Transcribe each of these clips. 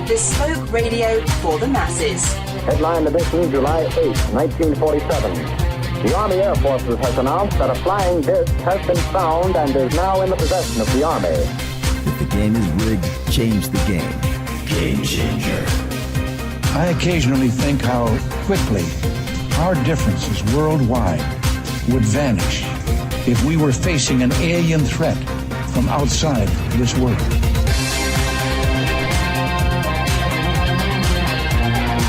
Bespoke radio for the masses. Headline edition, July 8, 1947. The Army Air Forces has announced that a flying disc has been found and is now in the possession of the Army. If the game is rigged, change the game. Game changer. I occasionally think how quickly our differences worldwide would vanish if we were facing an alien threat from outside this world.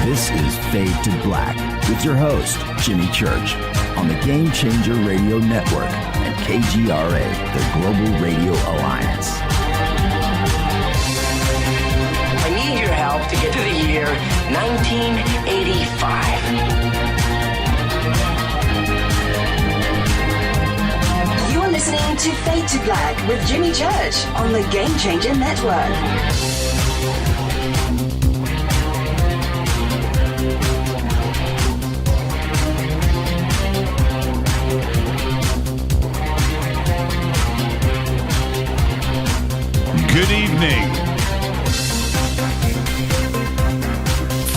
This is Fade to Black with your host, Jimmy Church, on the Game Changer Radio Network and KGRA, the Global Radio Alliance. I need your help to get to the year 1985. You're listening to Fade to Black with Jimmy Church on the Game Changer Network. Good evening.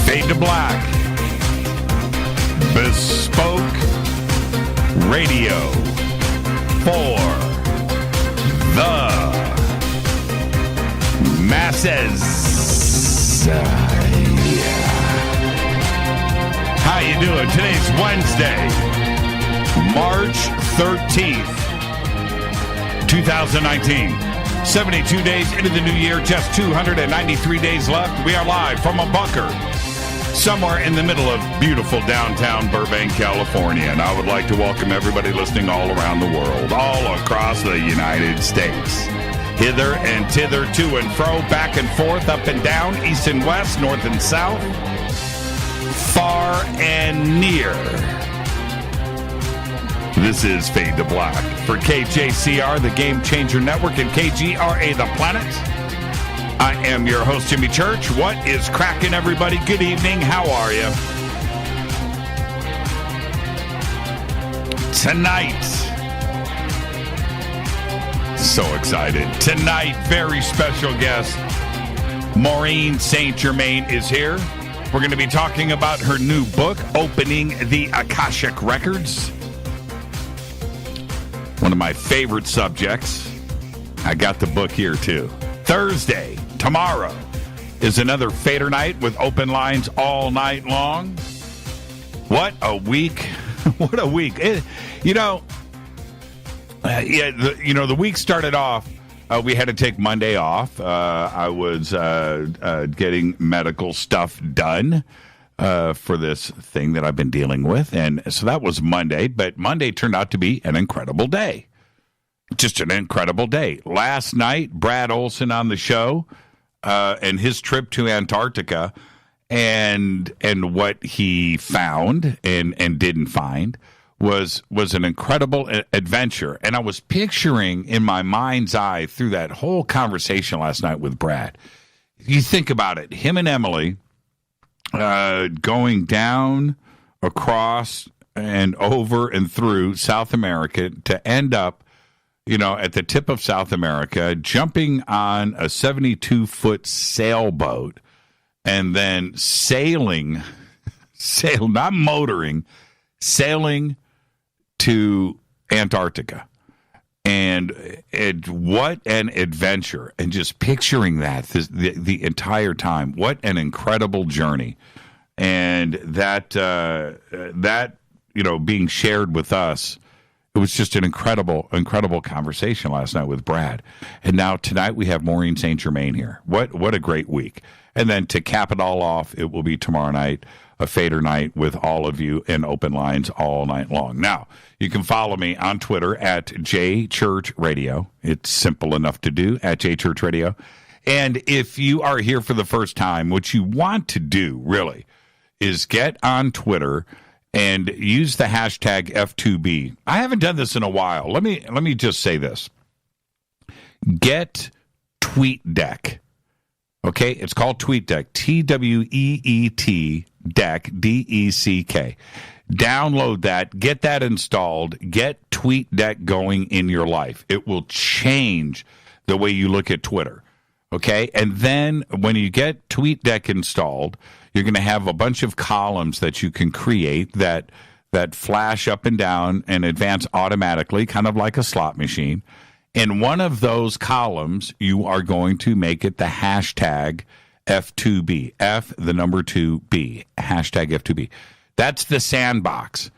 Fade to Black. Bespoke radio for the masses. How you doing? Today's Wednesday, March 13th, 2019. 72 days into the new year, just 293 days left. We are live from a bunker somewhere in the middle of beautiful downtown Burbank, California. And I would like to welcome everybody listening all around the world, all across the United States. Hither and thither, to and fro, back and forth, up and down, east and west, north and south, far and near. This is Fade to Black for KJCR, the Game Changer Network, and KGRA, the Planet. I am your host, Jimmy Church. What is cracking, everybody? Good evening. How are you? Tonight, so excited. Tonight, very special guest, Maureen St. Germain is here. We're going to be talking about her new book, Opening the Akashic Records. One of my favorite subjects. I got the book here, too. Thursday, tomorrow, is another Fader night with open lines all night long. What a week. What a week. The week started off, we had to take Monday off. I was getting medical stuff done for this thing that I've been dealing with. And so that was Monday, but Monday turned out to be an incredible day. Just an incredible day. Last night, Brad Olson on the show and his trip to Antarctica and what he found and didn't find was an incredible adventure. And I was picturing in my mind's eye through that whole conversation last night with Brad. You think about it, him and Emily going down, across, and over and through South America to end up, at the tip of South America, jumping on a 72-foot sailboat and then sailing, not motoring, sailing to Antarctica. And what an adventure. And just picturing that the entire time. What an incredible journey. And that being shared with us, it was just an incredible, incredible conversation last night with Brad. And now tonight we have Maureen St. Germain here. What a great week. And then to cap it all off, it will be tomorrow night, a Fader night with all of you in open lines all night long. Now, you can follow me on Twitter at JChurchRadio. It's simple enough to do, at JChurchRadio. And if you are here for the first time, what you want to do, really, is get on Twitter and use the hashtag F2B. I haven't done this in a while. Let me just say this. Get TweetDeck. Okay, it's called TweetDeck. TWEET Deck, DECK. Download that, get that installed, get TweetDeck going in your life. It will change the way you look at Twitter. Okay, and then when you get TweetDeck installed, you're going to have a bunch of columns that you can create that flash up and down and advance automatically, kind of like a slot machine. In one of those columns, you are going to make it the hashtag F2B, F, the number 2B, hashtag F2B. That's the sandbox,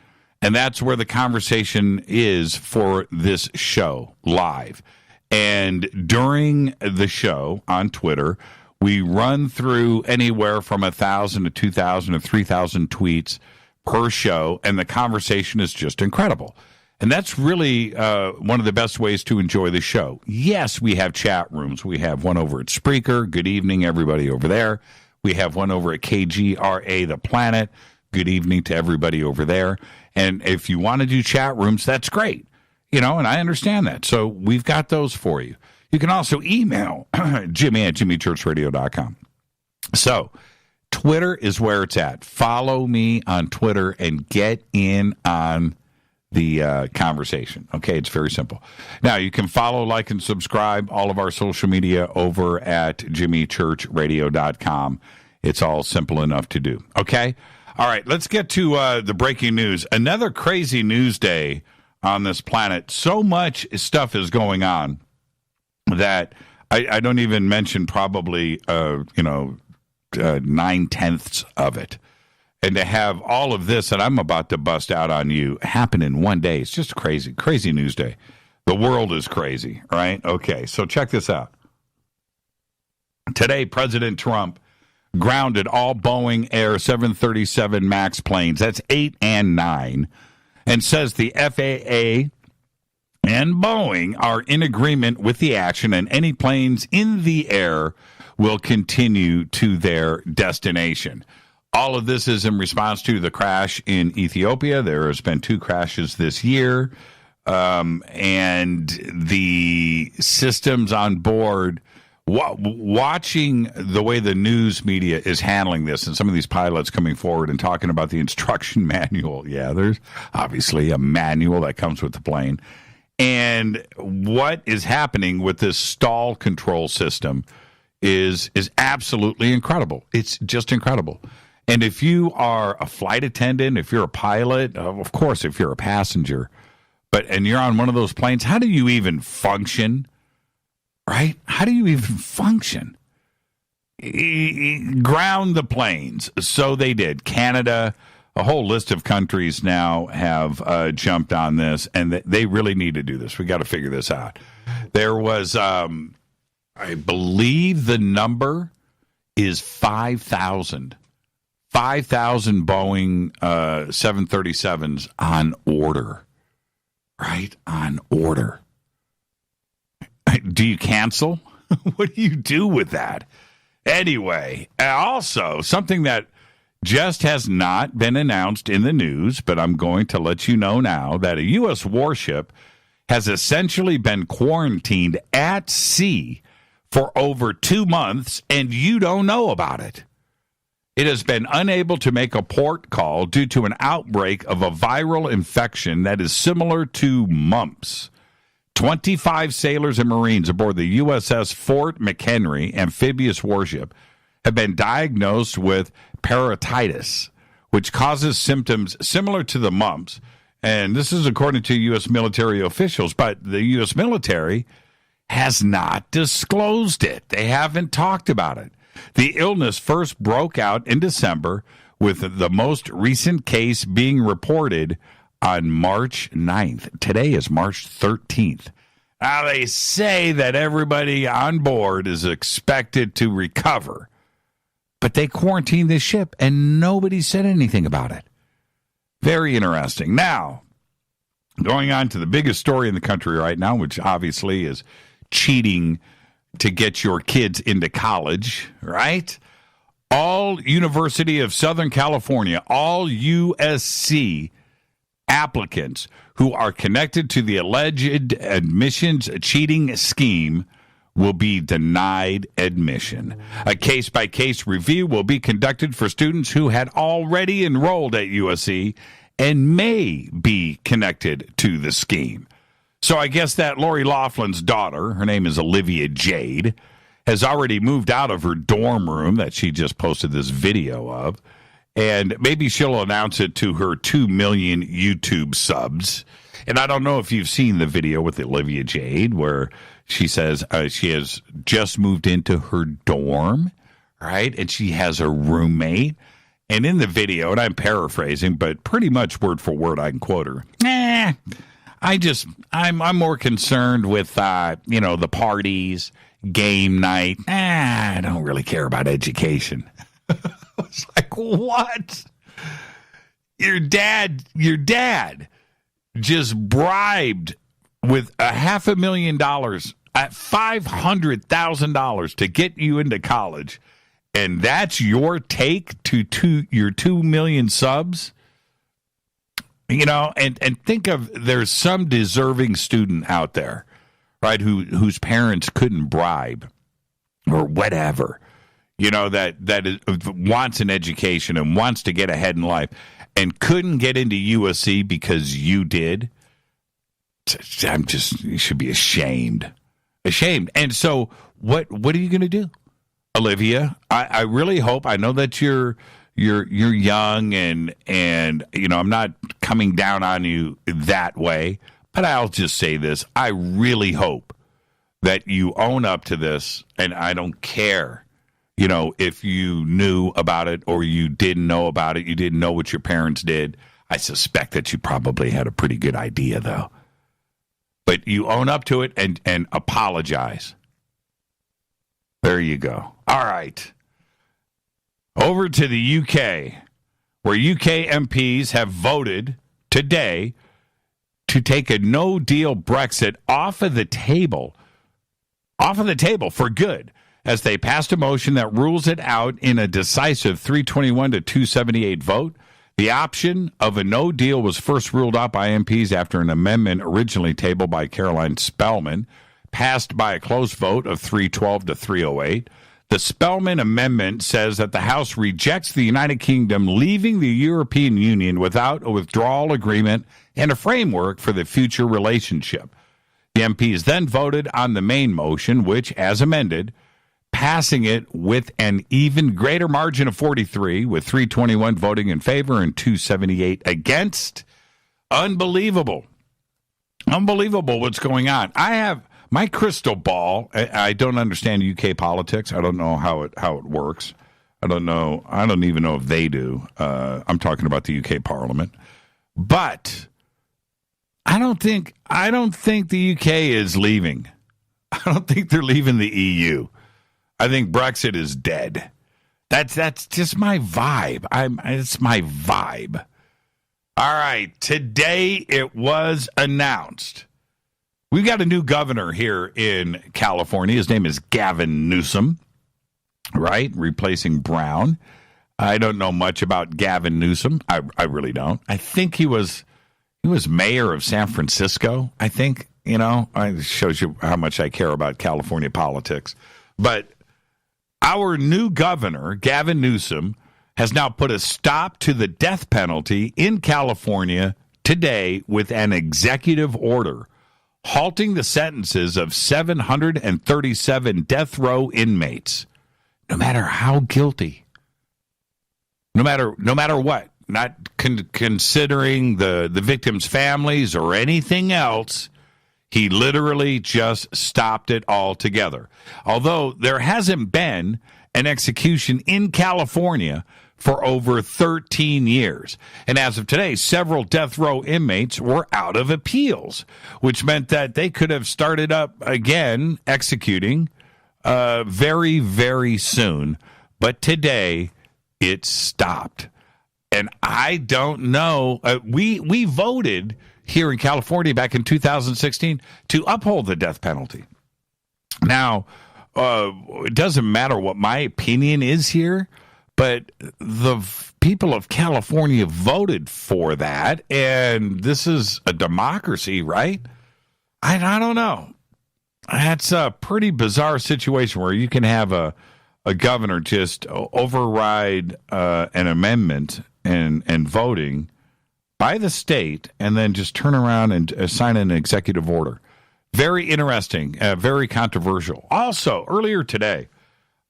and that's where the conversation is for this show live. And during the show on Twitter, we run through anywhere from 1,000 to 2,000 to 3,000 tweets per show, and the conversation is just incredible. And that's really one of the best ways to enjoy the show. Yes, we have chat rooms. We have one over at Spreaker. Good evening, everybody over there. We have one over at KGRA, The Planet. Good evening to everybody over there. And if you want to do chat rooms, that's great. You know, and I understand that. So we've got those for you. You can also email Jimmy at jimmychurchradio.com. So Twitter is where it's at. Follow me on Twitter and get in on the conversation. Okay, it's very simple. Now, you can follow, like, and subscribe all of our social media over at jimmychurchradio.com. It's all simple enough to do. Okay? All right, let's get to the breaking news. Another crazy news day on this planet. So much stuff is going on that I don't even mention probably, 9/10 of it. And to have all of this that I'm about to bust out on you happen in one day, it's just crazy, crazy news day. The world is crazy, right? Okay, so check this out. Today, President Trump grounded all Boeing Air 737 MAX planes, that's 8 and 9, and says the FAA and Boeing are in agreement with the action, and any planes in the air will continue to their destination. All of this is in response to the crash in Ethiopia. There has been 2 crashes this year, and the systems on board, watching the way the news media is handling this, and some of these pilots coming forward and talking about the instruction manual. Yeah, there's obviously a manual that comes with the plane. And what is happening with this stall control system is absolutely incredible. It's just incredible. And if you are a flight attendant, if you're a pilot, of course, if you're a passenger, and you're on one of those planes, how do you even function? Right? How do you even function? Ground the planes. So they did. Canada, a whole list of countries now have jumped on this, and they really need to do this. We got to figure this out. There was, I believe the number is 5,000. 5,000 Boeing 737s on order. Right? On order. Do you cancel? What do you do with that? Anyway, also, something that just has not been announced in the news, but I'm going to let you know now, that a U.S. warship has essentially been quarantined at sea for over 2 months, and you don't know about it. It has been unable to make a port call due to an outbreak of a viral infection that is similar to mumps. 25 sailors and Marines aboard the USS Fort McHenry amphibious warship have been diagnosed with parotitis, which causes symptoms similar to the mumps. And this is according to U.S. military officials, but the U.S. military has not disclosed it. They haven't talked about it. The illness first broke out in December, with the most recent case being reported on March 9th. Today is March 13th. Now, they say that everybody on board is expected to recover, but they quarantined this ship, and nobody said anything about it. Very interesting. Now, going on to the biggest story in the country right now, which obviously is cheating to get your kids into college, right? All University of Southern California, all USC applicants who are connected to the alleged admissions cheating scheme will be denied admission. A case-by-case review will be conducted for students who had already enrolled at USC and may be connected to the scheme. So I guess that Lori Loughlin's daughter, her name is Olivia Jade, has already moved out of her dorm room that she just posted this video of. And maybe she'll announce it to her 2 million YouTube subs. And I don't know if you've seen the video with Olivia Jade where she says she has just moved into her dorm, right? And she has a roommate. And in the video, and I'm paraphrasing, but pretty much word for word, I can quote her. I'm more concerned with, the parties, game night. I don't really care about education. It's like, what? Your dad just bribed with $500,000 at $500,000 to get you into college. And that's your take to your 2 million subs? And think of, there's some deserving student out there, right, whose parents couldn't bribe or whatever, that wants an education and wants to get ahead in life and couldn't get into USC because you did. You should be ashamed. And so what are you going to do? Olivia, I really hope, I know that you're young and I'm not coming down on you that way, but I'll just say this. I really hope that you own up to this, and I don't care, if you knew about it or you didn't know about it, you didn't know what your parents did. I suspect that you probably had a pretty good idea, though. But you own up to it and apologize. There you go. All right. Over to the UK, where UK MPs have voted today to take a no-deal Brexit off of the table for good, as they passed a motion that rules it out in a decisive 321 to 278 vote. The option of a no deal was first ruled out by MPs after an amendment originally tabled by Caroline Spellman passed by a close vote of 312 to 308. The Spellman Amendment says that the House rejects the United Kingdom leaving the European Union without a withdrawal agreement and a framework for the future relationship. The MPs then voted on the main motion, which, as amended, passing it with an even greater margin of 43, with 321 voting in favor and 278 against. Unbelievable. Unbelievable what's going on. I have my crystal ball. I don't understand UK politics. I don't know how it works. I don't know. I don't even know if they do. I'm talking about the UK Parliament. But I don't think the UK is leaving. I don't think they're leaving the EU. I think Brexit is dead. That's just my vibe. It's my vibe. All right. Today it was announced. We've got a new governor here in California. His name is Gavin Newsom, right? Replacing Brown. I don't know much about Gavin Newsom. I really don't. I think he was mayor of San Francisco, I think. It shows you how much I care about California politics. But our new governor, Gavin Newsom, has now put a stop to the death penalty in California today with an executive order halting the sentences of 737 death row inmates, no matter how guilty, no matter what, not considering the victims' families or anything else. He literally just stopped it altogether. Although there hasn't been an execution in California for over 13 years. And as of today, several death row inmates were out of appeals, which meant that they could have started up again executing very, very soon. But today, it stopped. And I don't know. We voted here in California back in 2016 to uphold the death penalty. Now, it doesn't matter what my opinion is here, but the people of California voted for that, and this is a democracy, right? I don't know. That's a pretty bizarre situation where you can have a governor just override an amendment and voting by the state and then just turn around and sign an executive order. Very interesting, very controversial. Also, earlier today,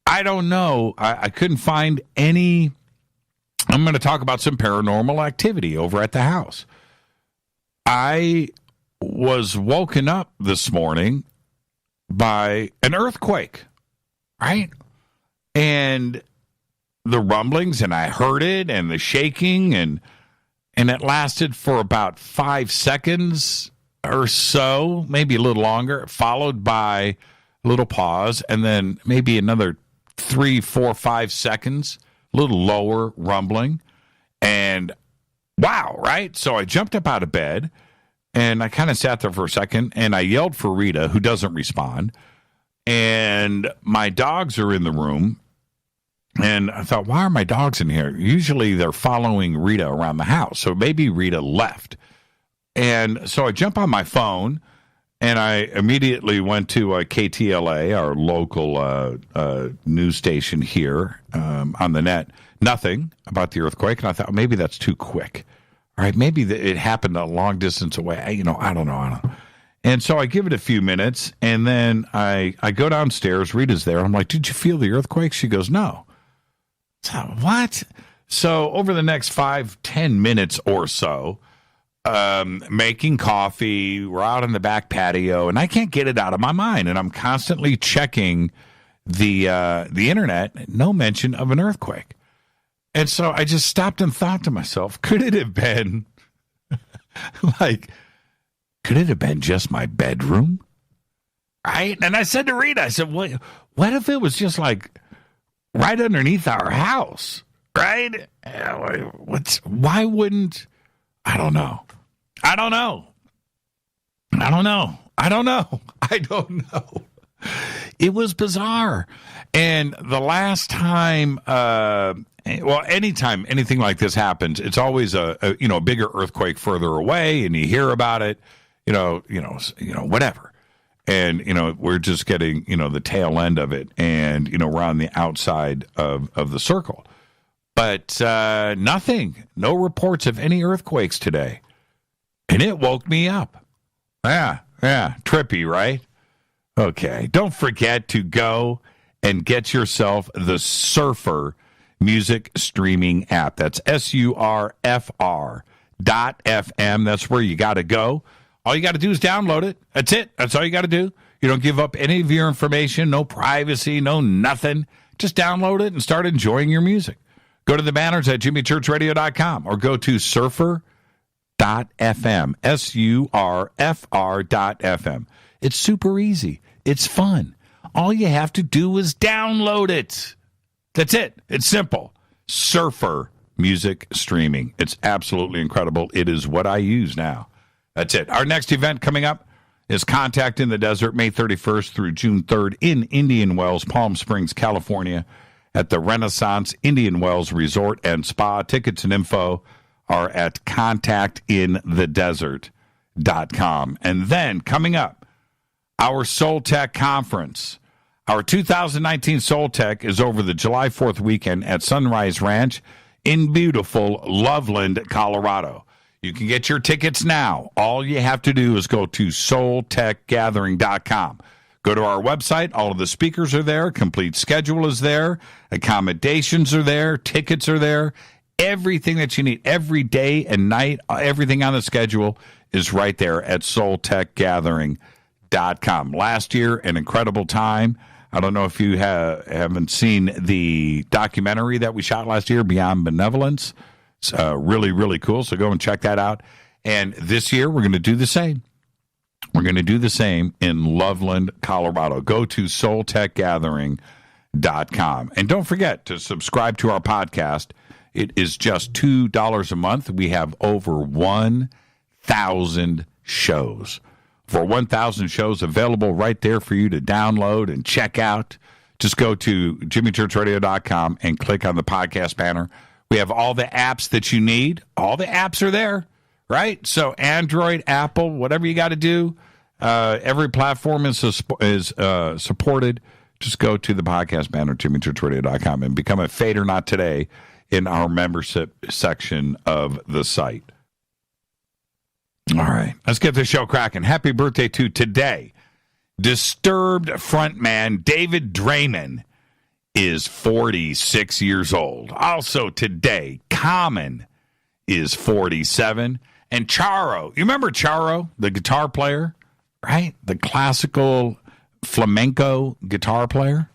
I don't know, I couldn't find any. I'm going to talk about some paranormal activity over at the house. I was woken up this morning by an earthquake, right? And the rumblings, and I heard it, and the shaking, and it lasted for about 5 seconds or so, maybe a little longer, followed by a little pause, and then maybe another 3, 4, 5 seconds, a little lower rumbling, and wow, right? So I jumped up out of bed, and I kind of sat there for a second, and I yelled for Rita, who doesn't respond, and my dogs are in the room, and I thought, why are my dogs in here? Usually they're following Rita around the house, so maybe Rita left. And so I jump on my phone, and I immediately went to KTLA, our local news station here on the net. Nothing about the earthquake, and I thought maybe that's too quick. All right, maybe it happened a long distance away. I don't know. And so I give it a few minutes, and then I go downstairs. Rita's there. I'm like, did you feel the earthquake? She goes, no. So, what? So over the next 5-10 minutes or so, making coffee, we're out on the back patio, and I can't get it out of my mind. And I'm constantly checking the internet. No mention of an earthquake. And so I just stopped and thought to myself, could it have been could it have been just my bedroom? Right? And I said to Rita, I said, what if it was just like right underneath our house? Right? Why wouldn't, I don't know. It was bizarre. And the last time, anytime anything like this happens, it's always a bigger earthquake further away, and you hear about it, whatever. And, we're just getting, the tail end of it, and, we're on the outside of the circle. But nothing, no reports of any earthquakes today. And it woke me up. Yeah, trippy, right? Okay, don't forget to go and get yourself the Surfer music streaming app. That's SURFR.FM. That's where you got to go. All you got to do is download it. That's it. That's all you got to do. You don't give up any of your information, no privacy, no nothing. Just download it and start enjoying your music. Go to the banners at jimmychurchradio.com or go to surfer.fm, SURFR.FM. It's super easy. It's fun. All you have to do is download it. That's it. It's simple. Surfer music streaming. It's absolutely incredible. It is what I use now. That's it. Our next event coming up is Contact in the Desert, May 31st through June 3rd in Indian Wells, Palm Springs, California, at the Renaissance Indian Wells Resort and Spa. Tickets and info are at contactinthedesert.com. And then coming up, our Soul Tech Conference. Our 2019 Soul Tech is over the July 4th weekend at Sunrise Ranch in beautiful Loveland, Colorado. You can get your tickets now. All you have to do is go to soultechgathering.com. Go to our website. All of the speakers are there. Complete schedule is there. Accommodations are there. Tickets are there. Everything that you need, every day and night, everything on the schedule is right there at soultechgathering.com. Last year, an incredible time. I don't know if you haven't seen the documentary that we shot last year, Beyond Benevolence. It's really, really cool, so go and check that out. And this year, we're going to do the same. We're going to do the same in Loveland, Colorado. Go to soultechgathering.com. And don't forget to subscribe to our podcast. It is just $2 a month. We have over 1,000 shows. For 1,000 shows available right there for you to download and check out. Just go to jimmychurchradio.com and click on the podcast banner. We have all the apps that you need. All the apps are there, right? So Android, Apple, whatever you got to do, every platform is supported. Just go to the podcast banner, jimmychurchradio.com, and become a Fade or Not today in our membership section of the site. All right, let's get the show cracking. Happy birthday to today. Disturbed frontman David Germain is 46 years old. Also today, Common is 47. And Charo, you remember Charo, the guitar player, right? The classical flamenco guitar player?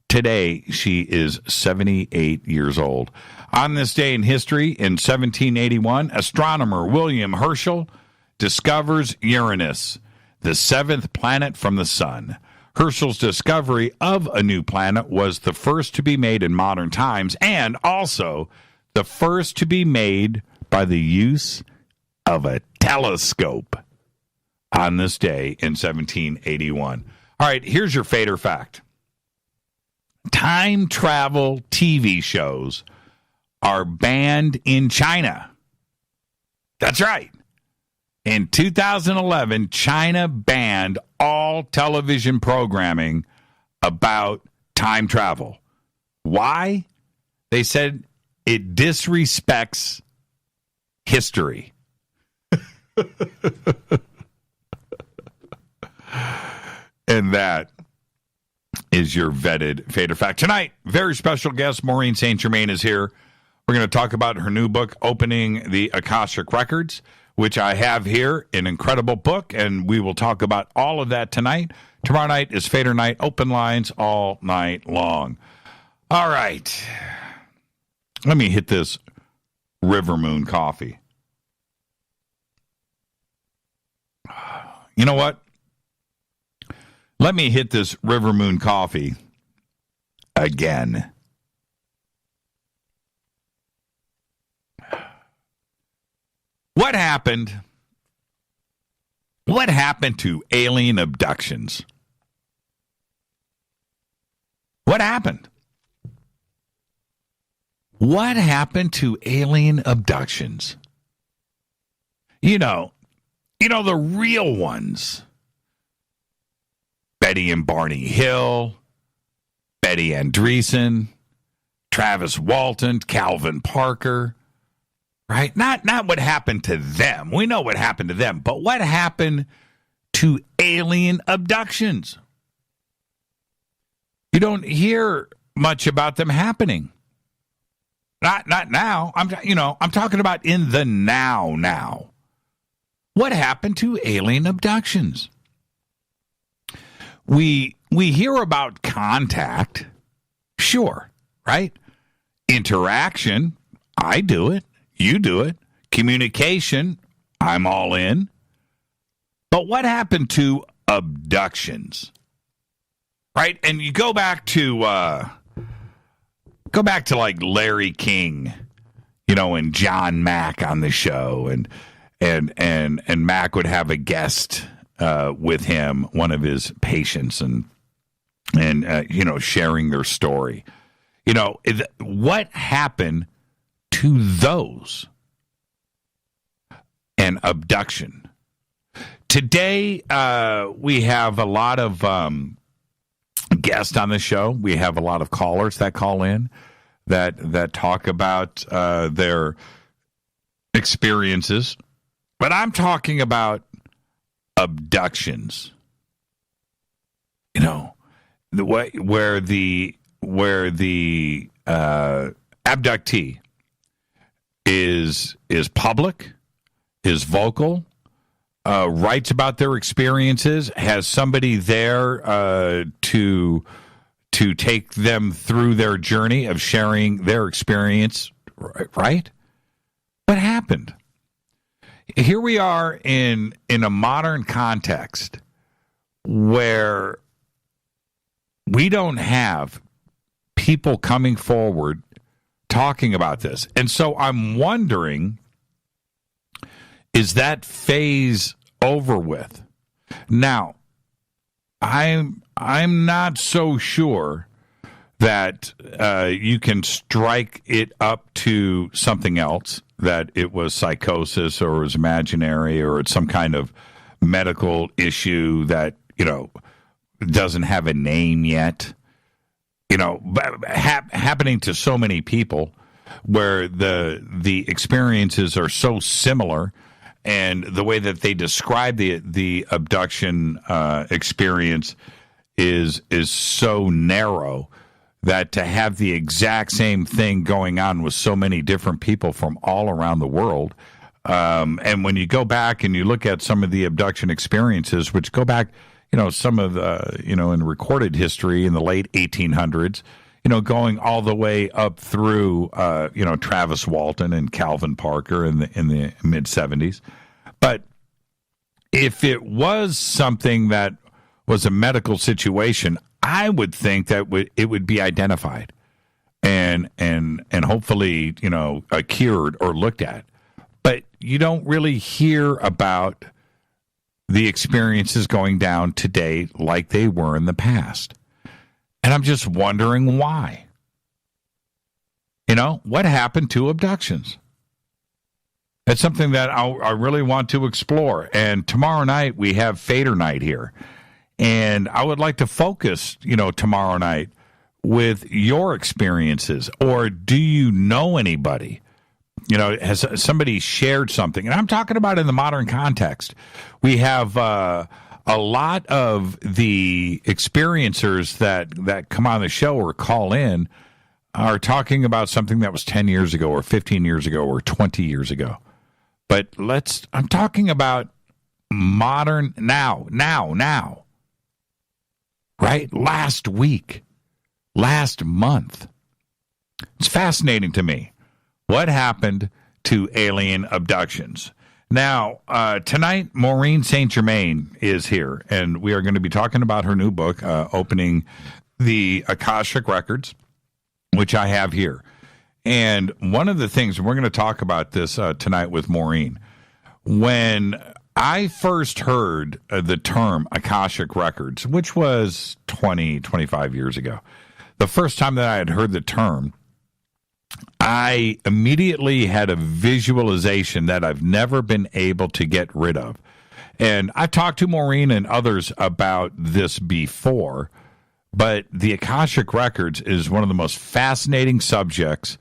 Today, she is 78 years old. On this day in history, in 1781, astronomer William Herschel discovers Uranus, the seventh planet from the sun. Herschel's discovery of a new planet was the first to be made in modern times and also the first to be made by the use of a telescope on this day in 1781. All right, here's your fader fact. Time travel TV shows are banned in China. That's right. In 2011, China banned all television programming about time travel. Why? They said it disrespects history. And that is your vetted fader fact. Tonight, very special guest, Maureen St. Germain is here. We're going to talk about her new book, Opening the Akashic Records, which I have here, an incredible book, and we will talk about all of that tonight. Tomorrow night is Fader Night, open lines all night long. All right. Let me hit this River Moon coffee. You know what? Let me hit this River Moon coffee again. What happened? What happened to alien abductions? What happened? What happened to alien abductions? You know, the real ones. Betty and Barney Hill, Betty Andreessen, Travis Walton, Calvin Parker, right? Not what happened to them. We know what happened to them, but what happened to alien abductions? You don't hear much about them happening. Not now. I'm talking about in the now. What happened to alien abductions? We hear about contact, sure, right? Interaction, I do it, you do it. Communication, I'm all in. But what happened to abductions? Right? And you go back to like Larry King, and John Mack on the show, and Mack would have a guest with him, one of his patients, and sharing their story. What happened to those? An abduction. Today, we have a lot of guests on the show. We have a lot of callers that call in that talk about their experiences. But I'm talking about abductions, the way where the abductee is public, is vocal, writes about their experiences, has somebody there to take them through their journey of sharing their experience, right? What happened? Here we are in a modern context where we don't have people coming forward talking about this. And so I'm wondering, is that phase over with? Now, I'm not so sure that you can strike it up to something else, that it was psychosis or it was imaginary or it's some kind of medical issue that, doesn't have a name yet. Happening to so many people where the experiences are so similar And the way that they describe the abduction experience is so narrow that to have the exact same thing going on with so many different people from all around the world. And when you go back and you look at some of the abduction experiences, which go back, some of in recorded history in the late 1800s, going all the way up through, Travis Walton and Calvin Parker in the mid 70s. But if it was something that was a medical situation, I would think that it would be identified and hopefully, cured or looked at. But you don't really hear about the experiences going down today like they were in the past. And I'm just wondering why. What happened to abductions? It's something that I really want to explore. And tomorrow night we have Fader Night here. And I would like to focus, tomorrow night with your experiences. Or do you know anybody? Has somebody shared something? And I'm talking about in the modern context. We have a lot of the experiencers that come on the show or call in are talking about something that was 10 years ago or 15 years ago or 20 years ago. But I'm talking about modern now. Right? Last week, last month. It's fascinating to me. What happened to alien abductions? Now, tonight, Maureen St. Germain is here, and we are going to be talking about her new book, opening the Akashic Records, which I have here. And one of the things, and we're going to talk about this tonight with Maureen, when I first heard the term Akashic Records, which was 20, 25 years ago, the first time that I had heard the term, I immediately had a visualization that I've never been able to get rid of. And I've talked to Maureen and others about this before, but the Akashic Records is one of the most fascinating subjects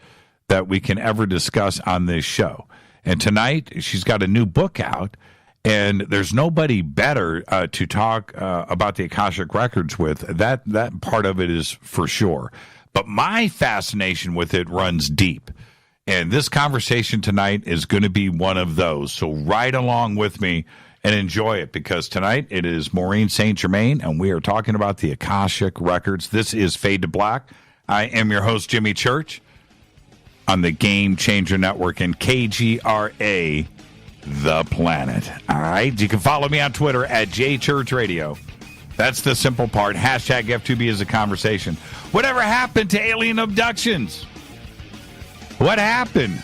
that we can ever discuss on this show. And tonight, she's got a new book out, and there's nobody better to talk about the Akashic Records with. That part of it is for sure. But my fascination with it runs deep. And this conversation tonight is going to be one of those. So ride along with me and enjoy it, because tonight it is Maureen St. Germain, and we are talking about the Akashic Records. This is Fade to Black. I am your host, Jimmy Church, on the Game Changer Network and KGRA, The Planet. All right? You can follow me on Twitter at JChurchRadio. That's the simple part. Hashtag F2B is a conversation. Whatever happened to alien abductions? What happened?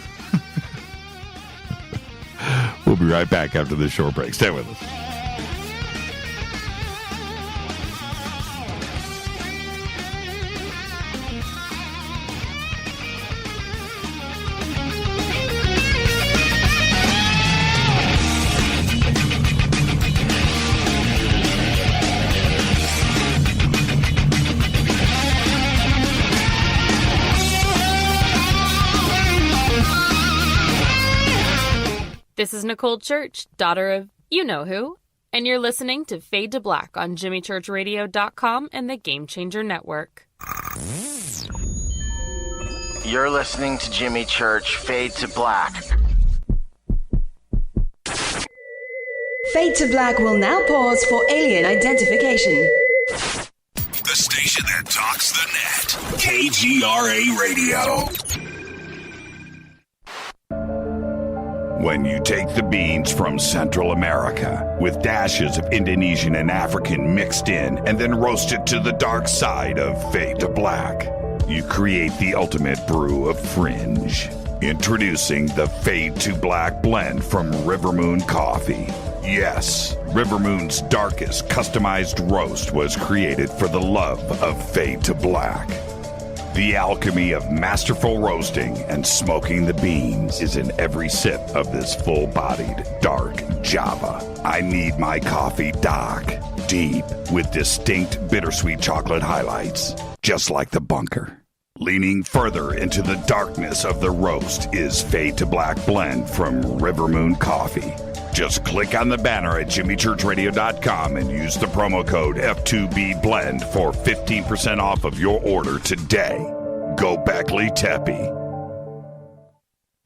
We'll be right back after this short break. Stay with us. This is Nicole Church, daughter of you-know-who, and you're listening to Fade to Black on JimmyChurchRadio.com and the Game Changer Network. You're listening to Jimmy Church, Fade to Black. Fade to Black will now pause for alien identification. The station that talks the net. KGRA Radio. When you take the beans from Central America with dashes of Indonesian and African mixed in and then roasted to the dark side of Fade to Black, you create the ultimate brew of fringe. Introducing the Fade to Black blend from River Moon Coffee. Yes, River Moon's darkest customized roast was created for the love of Fade to Black. The alchemy of masterful roasting and smoking the beans is in every sip of this full-bodied, dark Java. I need my coffee dark, deep, with distinct bittersweet chocolate highlights, just like the bunker. Leaning further into the darkness of the roast is Fade to Black blend from River Moon Coffee. Just click on the banner at jimmychurchradio.com and use the promo code F2BBLEND for 15% off of your order today. Go Beckley Teppy.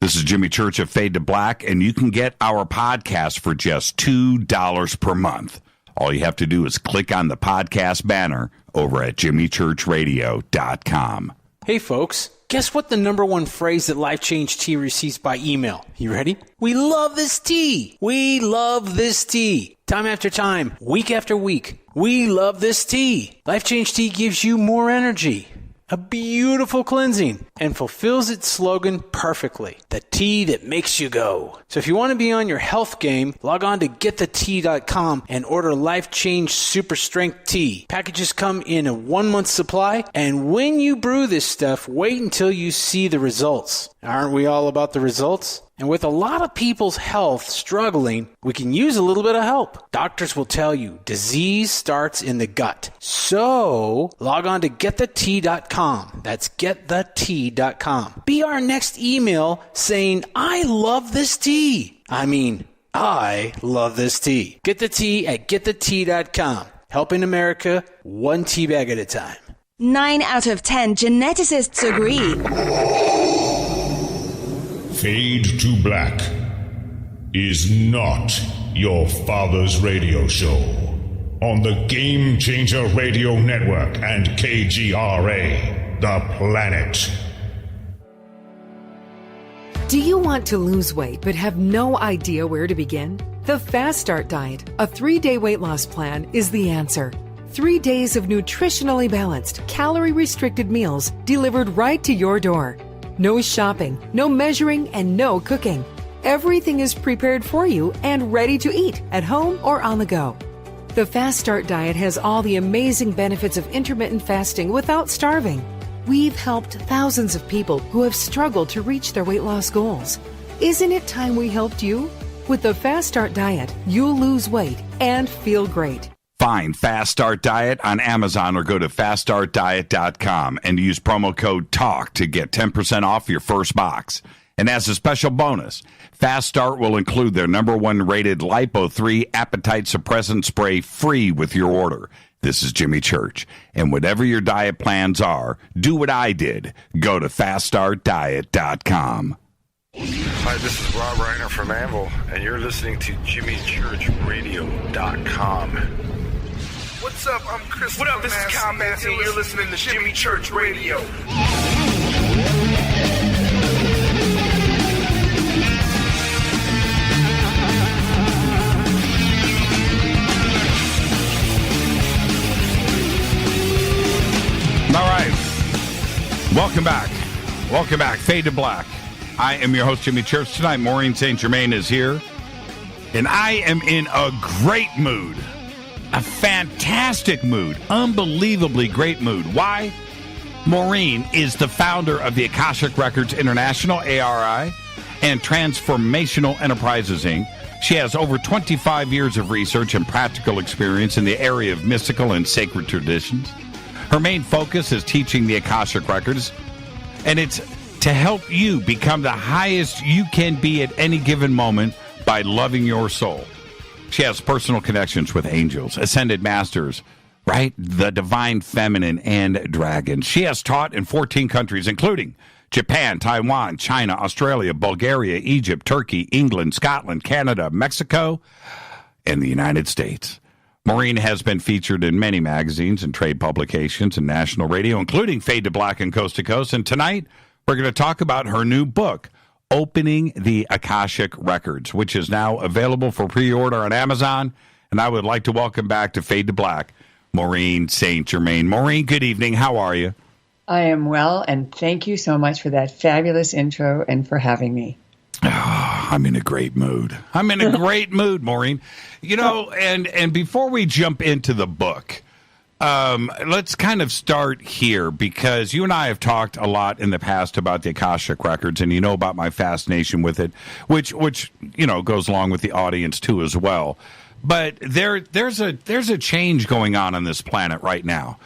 This is Jimmy Church of Fade to Black, and you can get our podcast for just $2 per month. All you have to do is click on the podcast banner over at jimmychurchradio.com. Hey folks, guess what the number one phrase that Life Change Tea receives by email? You ready? We love this tea. We love this tea. Time after time, week after week, we love this tea. Life Change Tea gives you more energy, a beautiful cleansing, and fulfills its slogan perfectly. The tea that makes you go. So if you want to be on your health game, log on to getthetea.com and order Life Change Super Strength Tea. Packages come in a 1-month supply, and when you brew this stuff, wait until you see the results. Aren't we all about the results? And with a lot of people's health struggling, we can use a little bit of help. Doctors will tell you disease starts in the gut. So log on to getthetea.com. That's getthetea.com. Be our next email saying, I love this tea. I love this tea. Get the tea at getthetea.com. Helping America one tea bag at a time. 9 out of 10 geneticists agree. Fade to Black is not your father's radio show on the Game Changer Radio Network and KGRA, The Planet. Do you want to lose weight but have no idea where to begin? The Fast Start Diet, a 3-day weight loss plan, is the answer. 3 days of nutritionally balanced, calorie-restricted meals delivered right to your door. No shopping, no measuring, and no cooking. Everything is prepared for you and ready to eat at home or on the go. The Fast Start Diet has all the amazing benefits of intermittent fasting without starving. We've helped thousands of people who have struggled to reach their weight loss goals. Isn't it time we helped you? With the Fast Start Diet, you'll lose weight and feel great. Find Fast Start Diet on Amazon or go to faststartdiet.com and use promo code TALK to get 10% off your first box. And as a special bonus, Fast Start will include their #1 rated Lipo3 appetite suppressant spray free with your order. This is Jimmy Church. And whatever your diet plans are, do what I did. Go to faststartdiet.com. Hi, this is Rob Reiner from Anvil, and you're listening to JimmyChurchRadio.com. What's up? I'm Chris. What up? This is Kyle Massey, and you're listening to Jimmy Church Radio. All right. Welcome back. Welcome back. Fade to Black. I am your host, Jimmy Church. Tonight, Maureen St. Germain is here, and I am in a great mood. A fantastic mood. Unbelievably great mood. Why? Maureen is the founder of the Akashic Records International, ARI, and Transformational Enterprises, Inc. She has over 25 years of research and practical experience in the area of mystical and sacred traditions. Her main focus is teaching the Akashic Records, and it's to help you become the highest you can be at any given moment by loving your soul. She has personal connections with angels, ascended masters, right? The divine feminine and dragons. She has taught in 14 countries, including Japan, Taiwan, China, Australia, Bulgaria, Egypt, Turkey, England, Scotland, Canada, Mexico, and the United States. Maureen has been featured in many magazines and trade publications and national radio, including Fade to Black and Coast to Coast. And tonight, we're going to talk about her new book, Opening the Akashic Records, which is now available for pre-order on Amazon. And I would like to welcome back to Fade to Black, Maureen St. Germain. Maureen, good evening. How are you? I am well, and thank you so much for that fabulous intro and for having me. Oh, I'm in a great mood. I'm in a great mood, Maureen. You know, and before we jump into the book, let's kind of start here, because you and I have talked a lot in the past about the Akashic Records, and you know about my fascination with it, which you know goes along with the audience too as well. But there's a change going on this planet right now,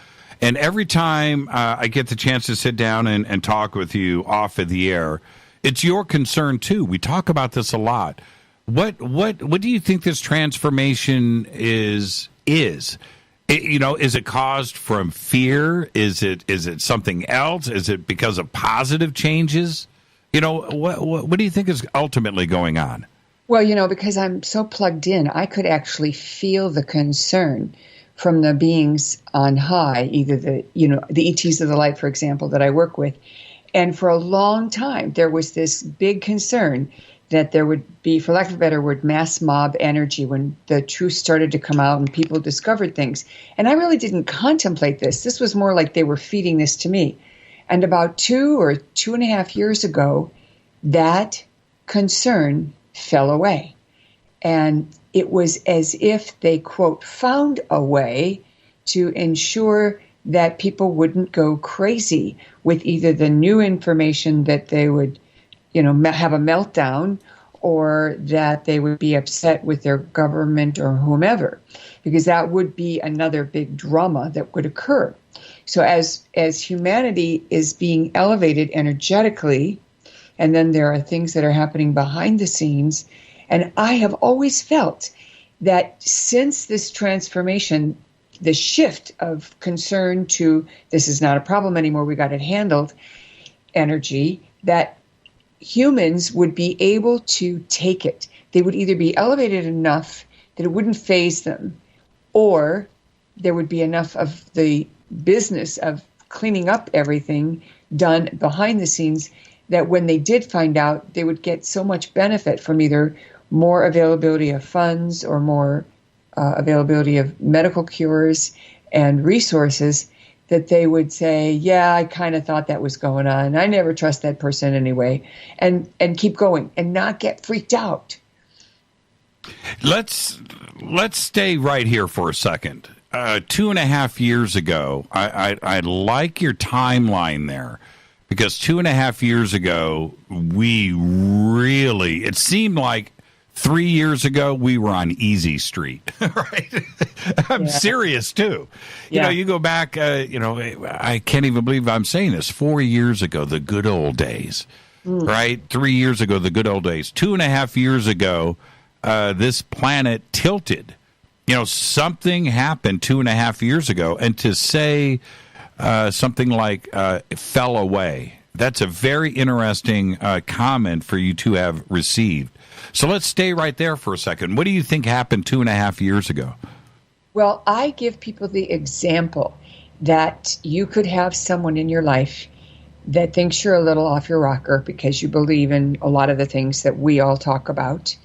and every time I get the chance to sit down and talk with you off of the air, it's your concern too. We talk about this a lot. What do you think this transformation is? Is it caused from fear? Is it something else? Is it because of positive changes? What do you think is ultimately going on? Well, because I'm so plugged in, I could actually feel the concern from the beings on high, either the ETs of the light, for example, that I work with. And for a long time, there was this big concern that there would be, for lack of a better word, mass mob energy when the truth started to come out and people discovered things. And I really didn't contemplate this. This was more like they were feeding this to me. And about 2 or 2.5 years ago, that concern fell away. And it was as if they, quote, found a way to ensure that people wouldn't go crazy with either the new information that they would, have a meltdown, or that they would be upset with their government or whomever, because that would be another big drama that would occur. So as humanity is being elevated energetically, and then there are things that are happening behind the scenes, and I have always felt that since this transformation, the shift of concern to this is not a problem anymore, we got it handled, energy, that humans would be able to take it. They would either be elevated enough that it wouldn't faze them, or there would be enough of the business of cleaning up everything done behind the scenes that when they did find out, they would get so much benefit from either more availability of funds or more availability of medical cures and resources, that they would say, yeah, I kind of thought that was going on. I never trust that person anyway, and keep going and not get freaked out. Let's stay right here for a second. 2.5 years ago, I like your timeline there, because 2.5 years ago, it seemed like 3 years ago, we were on easy street, right? I'm serious, too. You go back, I can't even believe I'm saying this. 4 years ago, the good old days, right? 3 years ago, the good old days. 2.5 years ago, this planet tilted. Something happened 2.5 years ago. And to say something like it fell away, that's a very interesting comment for you to have received. So let's stay right there for a second. What do you think happened 2.5 years ago? Well, I give people the example that you could have someone in your life that thinks you're a little off your rocker because you believe in a lot of the things that we all talk about,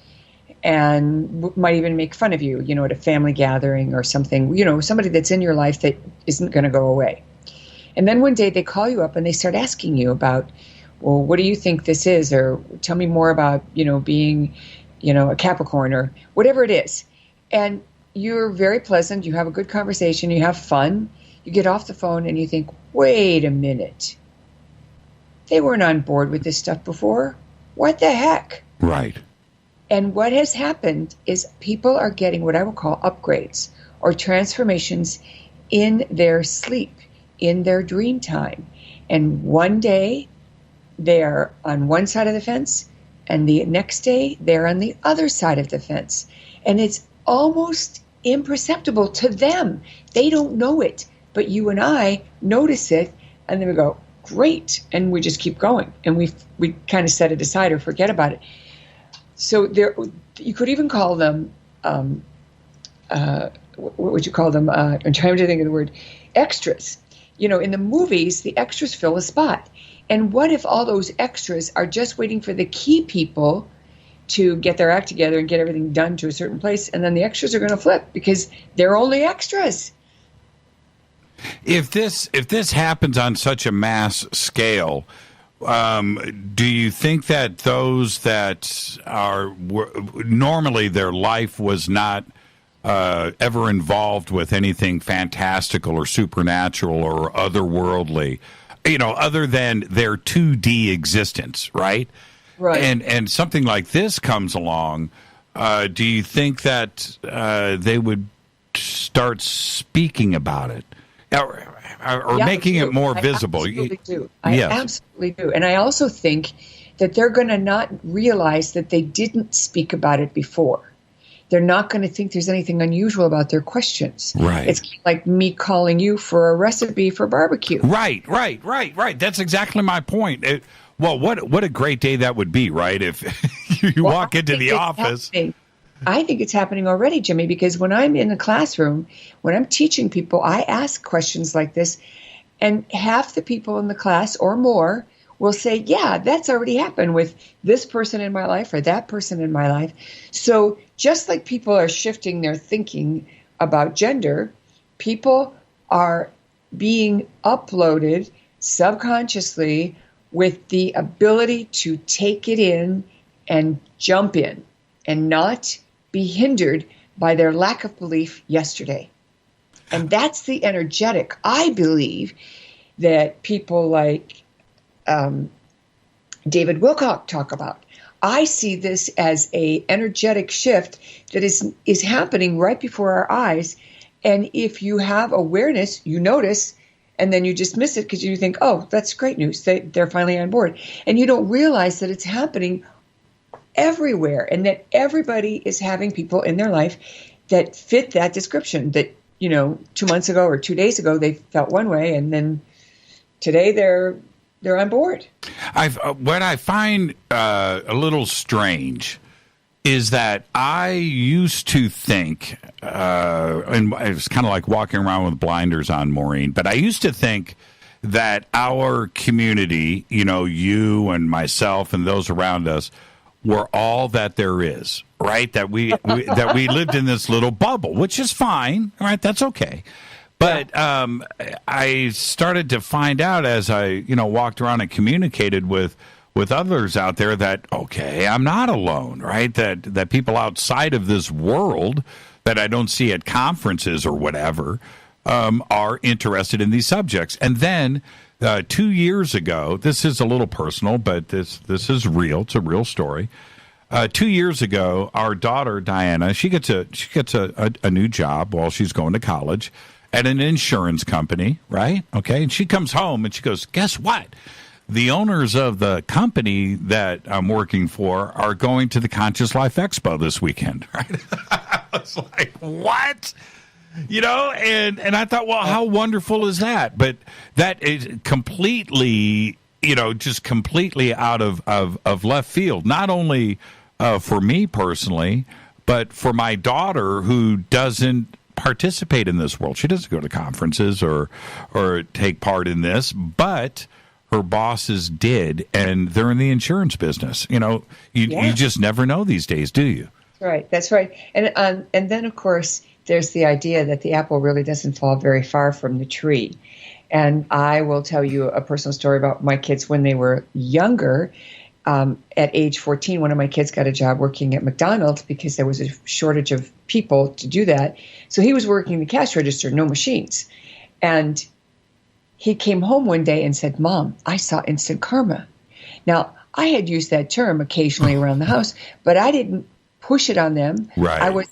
and might even make fun of you, at a family gathering or something, somebody that's in your life that isn't going to go away. And then one day they call you up and they start asking you about, well, what do you think this is? Or tell me more about, being, a Capricorn or whatever it is. And you're very pleasant. You have a good conversation. You have fun. You get off the phone and you think, wait a minute. They weren't on board with this stuff before. What the heck? Right. And what has happened is people are getting what I will call upgrades or transformations in their sleep, in their dream time. And one day, they're on one side of the fence, and the next day they're on the other side of the fence. And it's almost imperceptible to them. They don't know it, but you and I notice it, and then we go, great, and we just keep going. And we kind of set it aside or forget about it. So you could even call them, what would you call them? I'm trying to think of the word, extras. In the movies, the extras fill a spot. And what if all those extras are just waiting for the key people to get their act together and get everything done to a certain place, and then the extras are going to flip because they're only extras? If this happens on such a mass scale, do you think that those that were normally their life was not ever involved with anything fantastical or supernatural or otherworldly, other than their 2D existence, right? Right. And something like this comes along, do you think that they would start speaking about it or making it more visible? I absolutely do. I absolutely do. And I also think that they're going to not realize that they didn't speak about it before. They're not going to think there's anything unusual about their questions. Right. It's like me calling you for a recipe for barbecue. Right. That's exactly my point. Well, what a great day that would be, right? If you walk into the office. I think it's happening already, Jimmy, because when I'm in the classroom, when I'm teaching people, I ask questions like this, and half the people in the class or more will say, yeah, that's already happened with this person in my life or that person in my life. So just like people are shifting their thinking about gender, people are being uploaded subconsciously with the ability to take it in and jump in and not be hindered by their lack of belief yesterday. And that's the energetic, I believe, that people like David Wilcock talk about. I see this as a energetic shift that is happening right before our eyes. And if you have awareness, you notice, and then you dismiss it because you think, oh, that's great news. They're finally on board. And you don't realize that it's happening everywhere and that everybody is having people in their life that fit that description, that, 2 months ago or 2 days ago, they felt one way, and then today they're on board. What I find a little strange is that I used to think, and it was kind of like walking around with blinders on, Maureen, but I used to think that our community, you and myself and those around us, were all that there is, right? That we lived in this little bubble, which is fine, right? That's okay. But I started to find out as I, walked around and communicated with others out there that, okay, I'm not alone, right? That people outside of this world that I don't see at conferences or whatever are interested in these subjects. And then 2 years ago, this is a little personal, but this is real. It's a real story. 2 years ago, our daughter Diana, she gets a new job while she's going to college at an insurance company, right? Okay, and she comes home and she goes, guess what? The owners of the company that I'm working for are going to the Conscious Life Expo this weekend, right? I was like, what? And I thought, well, how wonderful is that? But that is completely, just completely out of left field, not only for me personally, but for my daughter who doesn't participate in this world. She doesn't go to conferences or take part in this, but her bosses did, and they're in the insurance business. You just never know these days, do you? That's right. And then, of course, there's the idea that the apple really doesn't fall very far from the tree. And I will tell you a personal story about my kids when they were younger. At age 14, one of my kids got a job working at McDonald's because there was a shortage of people to do that. So he was working the cash register, no machines. And he came home one day and said, Mom, I saw instant karma. Now, I had used that term occasionally around the house, but I didn't push it on them. Right. I was,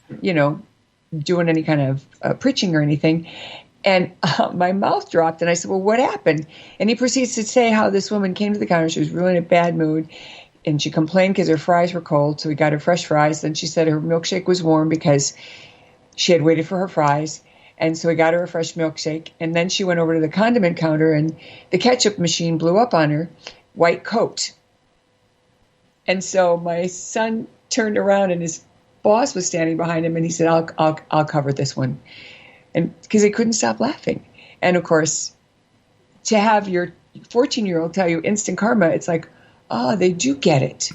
doing any kind of preaching or anything. And my mouth dropped, and I said, well, what happened? And he proceeds to say how this woman came to the counter. She was really in a bad mood, and she complained because her fries were cold, so we got her fresh fries. Then she said her milkshake was warm because she had waited for her fries, and so we got her a fresh milkshake. And then she went over to the condiment counter, and the ketchup machine blew up on her, white coat. And so my son turned around, and his boss was standing behind him, and he said, I'll cover this one. And because he couldn't stop laughing. And of course, to have your 14-year-old tell you instant karma, it's like, they do get it.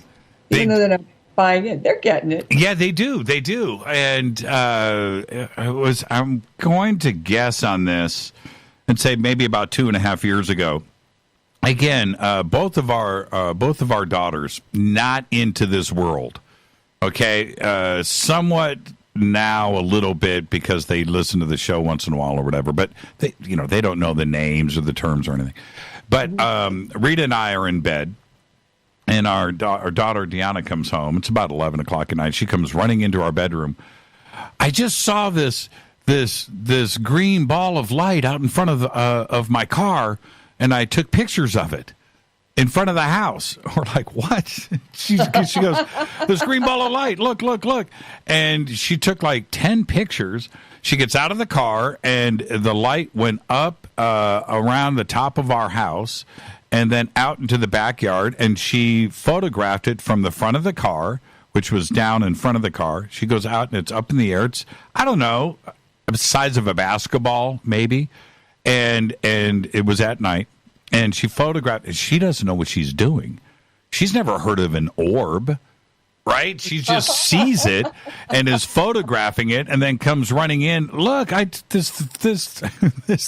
Even though they're not buying it, they're getting it. Yeah, they do. They do. And I'm going to guess on this and say maybe about 2.5 years ago. Again, both of our daughters not into this world. Okay, somewhat now a little bit because they listen to the show once in a while or whatever, but they don't know the names or the terms or anything. But Rita and I are in bed, and our daughter Deanna comes home. It's about 11 o'clock at night. She comes running into our bedroom. I just saw this green ball of light out in front of my car, and I took pictures of it. in front of the house. We're like, what? She goes, this green ball of light, look. And she took like 10 pictures. She gets out of the car, and the light went up around the top of our house and then out into the backyard, and she photographed it from the front of the car, which was down in front of the car. She goes out, and it's up in the air. It's, I don't know, the size of a basketball, maybe. And it was at night. And she photographed. She doesn't know what she's doing. She's never heard of an orb, right? She just sees it and is photographing it, and then comes running in. Look, this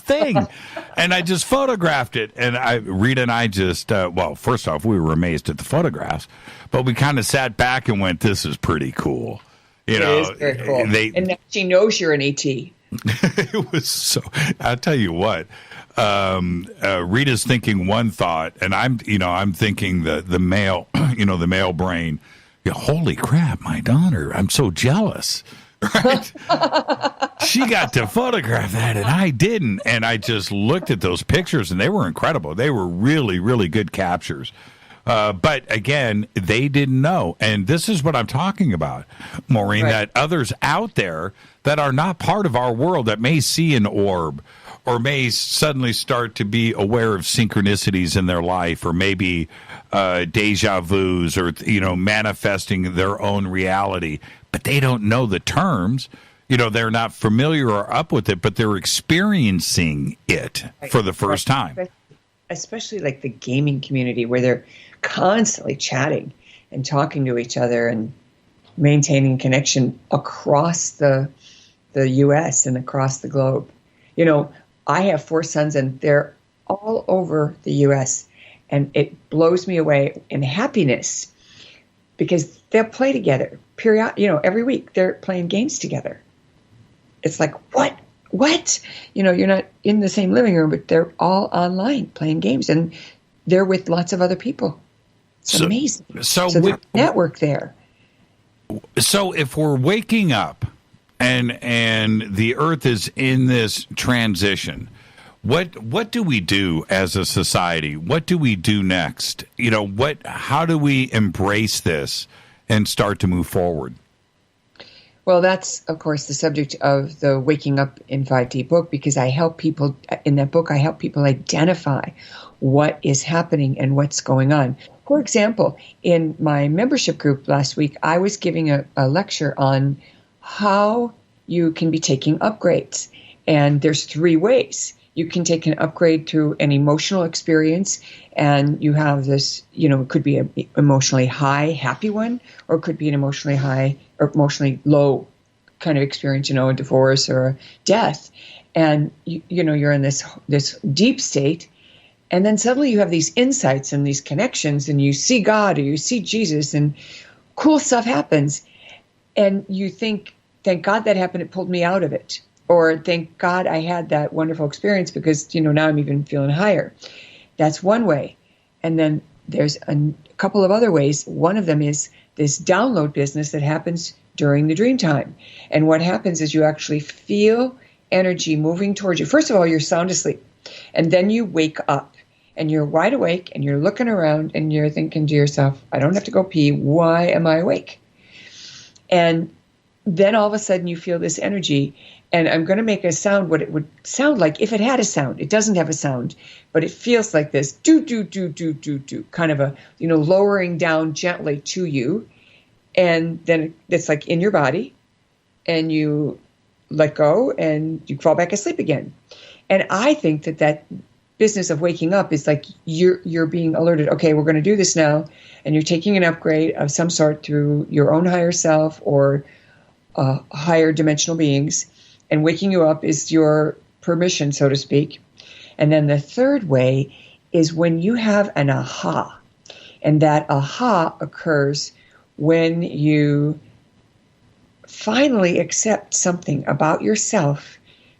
thing, and I just photographed it. And Rita and I just well, first off, we were amazed at the photographs, but we kind of sat back and went, "This is pretty cool." You know, it is very cool. And now she knows you're an ET. It was so. I'll tell you what. Rita's thinking one thought, and I'm thinking the male, the male brain. Holy crap, my daughter! I'm so jealous. Right? She got to photograph that, and I didn't. And I just looked at those pictures, and they were incredible. They were really, really good captures. But again, they didn't know. And this is what I'm talking about, Maureen, right. That others out there that are not part of our world that may see an orb or may suddenly start to be aware of synchronicities in their life, or maybe deja vus, or, manifesting their own reality. But they don't know the terms. They're not familiar or up with it, but they're experiencing it for the first time. Especially like the gaming community, where they're constantly chatting and talking to each other and maintaining connection across the U.S. and across the globe. I have 4 sons, and they're all over the U.S., and it blows me away in happiness because they'll play together. Every week they're playing games together. It's like, what? You're not in the same living room, but they're all online playing games, and they're with lots of other people. It's amazing. So there's a network there. So if we're waking up and the earth is in this transition, what do we do as a society? What do we do next? How do we embrace this and start to move forward? Well, that's, of course, the subject of the Waking Up in 5D book, because I help people identify what is happening and what's going on. For example, in my membership group last week, I was giving a lecture on how you can be taking upgrades. And there's 3 ways. You can take an upgrade through an emotional experience, and you have this, it could be an emotionally high, happy one, or it could be an emotionally high or emotionally low kind of experience, a divorce or a death. And, you're in this deep state, and then suddenly you have these insights and these connections, and you see God or you see Jesus, and cool stuff happens. And you think, thank God that happened, it pulled me out of it. Or thank God I had that wonderful experience because, now I'm even feeling higher. That's one way. And then there's a couple of other ways. One of them is this download business that happens during the dream time. And what happens is you actually feel energy moving towards you. First of all, you're sound asleep. And then you wake up and you're wide awake and you're looking around and you're thinking to yourself, I don't have to go pee. Why am I awake? And then all of a sudden you feel this energy. And I'm going to make a sound, what it would sound like if it had a sound. It doesn't have a sound, but it feels like this, do, kind of a, lowering down gently to you. And then it's like in your body, and you let go and you fall back asleep again. And I think that business of waking up is like you're being alerted, okay, we're going to do this now. And you're taking an upgrade of some sort through your own higher self or higher dimensional beings. And waking you up is your permission, so to speak. And then the third way is when you have an aha. And that aha occurs when you finally accept something about yourself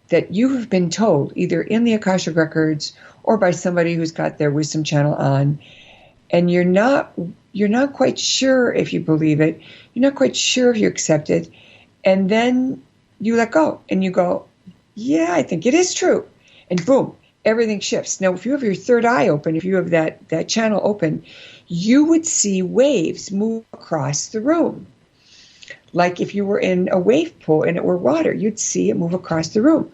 that you have been told, either in the Akashic Records or by somebody who's got their wisdom channel on. And you're not quite sure if you believe it. You're not quite sure if you accept it. And then you let go and you go, yeah, I think it is true. And boom, everything shifts. Now, if you have your third eye open, if you have that channel open, you would see waves move across the room. Like if you were in a wave pool and it were water, you'd see it move across the room.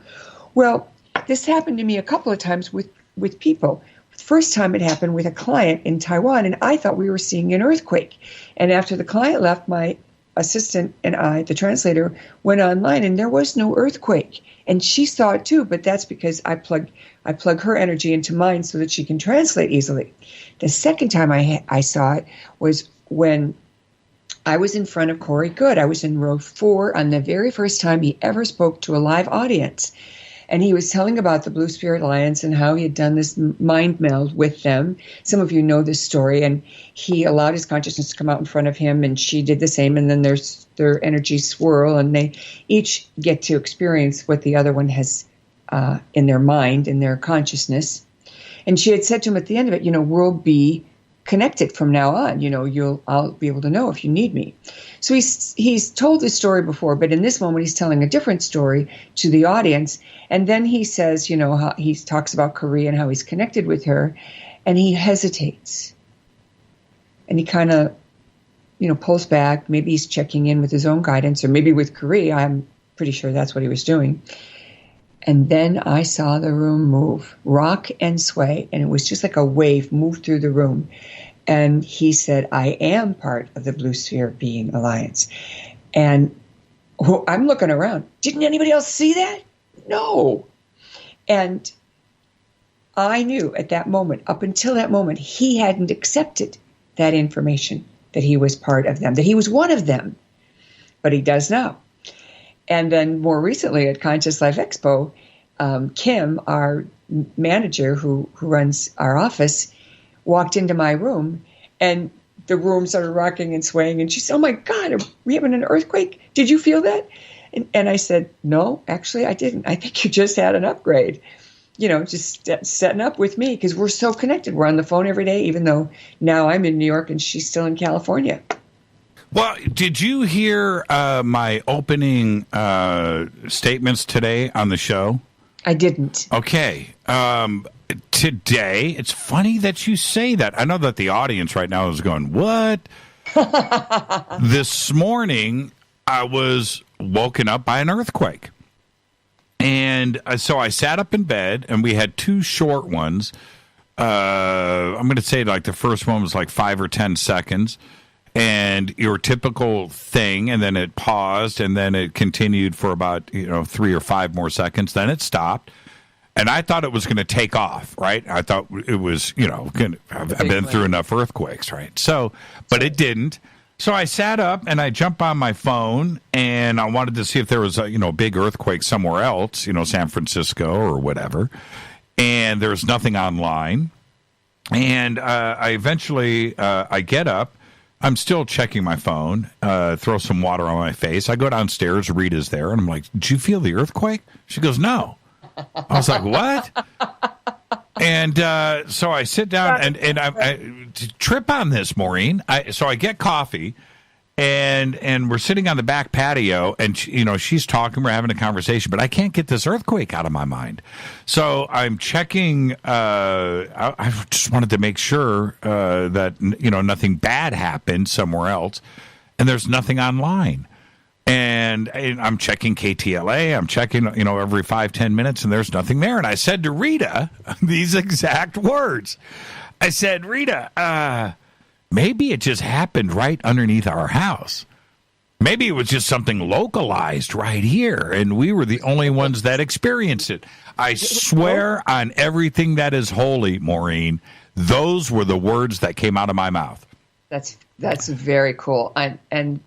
Well, this happened to me a couple of times with people. The first time it happened with a client in Taiwan, and I thought we were seeing an earthquake. And after the client left, my assistant and I, the translator, went online, and there was no earthquake. And she saw it too, but that's because I plug her energy into mine so that she can translate easily. The second time I saw it was when I was in front of Corey Good. I was in row 4 on the very first time he ever spoke to a live audience. And he was telling about the Blue Spirit Alliance and how he had done this mind meld with them. Some of you know this story. And he allowed his consciousness to come out in front of him, and she did the same. And then their energies swirl, and they each get to experience what the other one has in their mind, in their consciousness. And she had said to him at the end of it, we'll be connected from now on. I'll be able to know if you need me. So he's told this story before, but in this moment he's telling a different story to the audience. And then he says, how he talks about Korea and how he's connected with her, and he hesitates. And he kind of, pulls back. Maybe he's checking in with his own guidance, or maybe with Korea. I'm pretty sure that's what he was doing. And then I saw the room move, rock and sway, and it was just like a wave moved through the room. And he said, I am part of the Blue Sphere Being Alliance. And I'm looking around. Didn't anybody else see that? No. And I knew at that moment, up until that moment, he hadn't accepted that information, that he was part of them, that he was one of them. But he does now. And then more recently at Conscious Life Expo, Kim, our manager who runs our office, walked into my room, and the room started rocking and swaying. And she said, oh, my God, are we having an earthquake? Did you feel that? And I said, no, actually, I didn't. I think you just had an upgrade, just setting up with me, because we're so connected. We're on the phone every day, even though now I'm in New York and she's still in California. Well, did you hear my opening statements today on the show? I didn't. Okay. Today, it's funny that you say that. I know that the audience right now is going, what? This morning, I was woken up by an earthquake. And so I sat up in bed, and we had 2 short ones. I'm going to say like the first one was like 5 or 10 seconds. And your typical thing, and then it paused, and then it continued for about 3 or 5 more seconds. Then it stopped, and I thought it was going to take off. Right? I thought it was, I've been through enough earthquakes, right? So, but it didn't. So I sat up and I jumped on my phone, and I wanted to see if there was a big earthquake somewhere else, San Francisco or whatever. And there's nothing online. And I eventually I get up. I'm still checking my phone, throw some water on my face. I go downstairs, Rita's there, and I'm like, did you feel the earthquake? She goes, no. I was like, what? And so I sit down, and I trip on this, Maureen. So I get coffee, and we're sitting on the back patio, and she's talking, we're having a conversation, but I can't get this earthquake out of my mind. So I'm checking. I just wanted to make sure that nothing bad happened somewhere else, and there's nothing online. And I'm checking KTLA. I'm checking every 5-10 minutes, and there's nothing there. And I said to Rita these exact words. I said, Rita, maybe it just happened right underneath our house. Maybe it was just something localized right here, and we were the only ones that experienced it. I swear on everything that is holy, Maureen, those were the words that came out of my mouth. That's very cool. And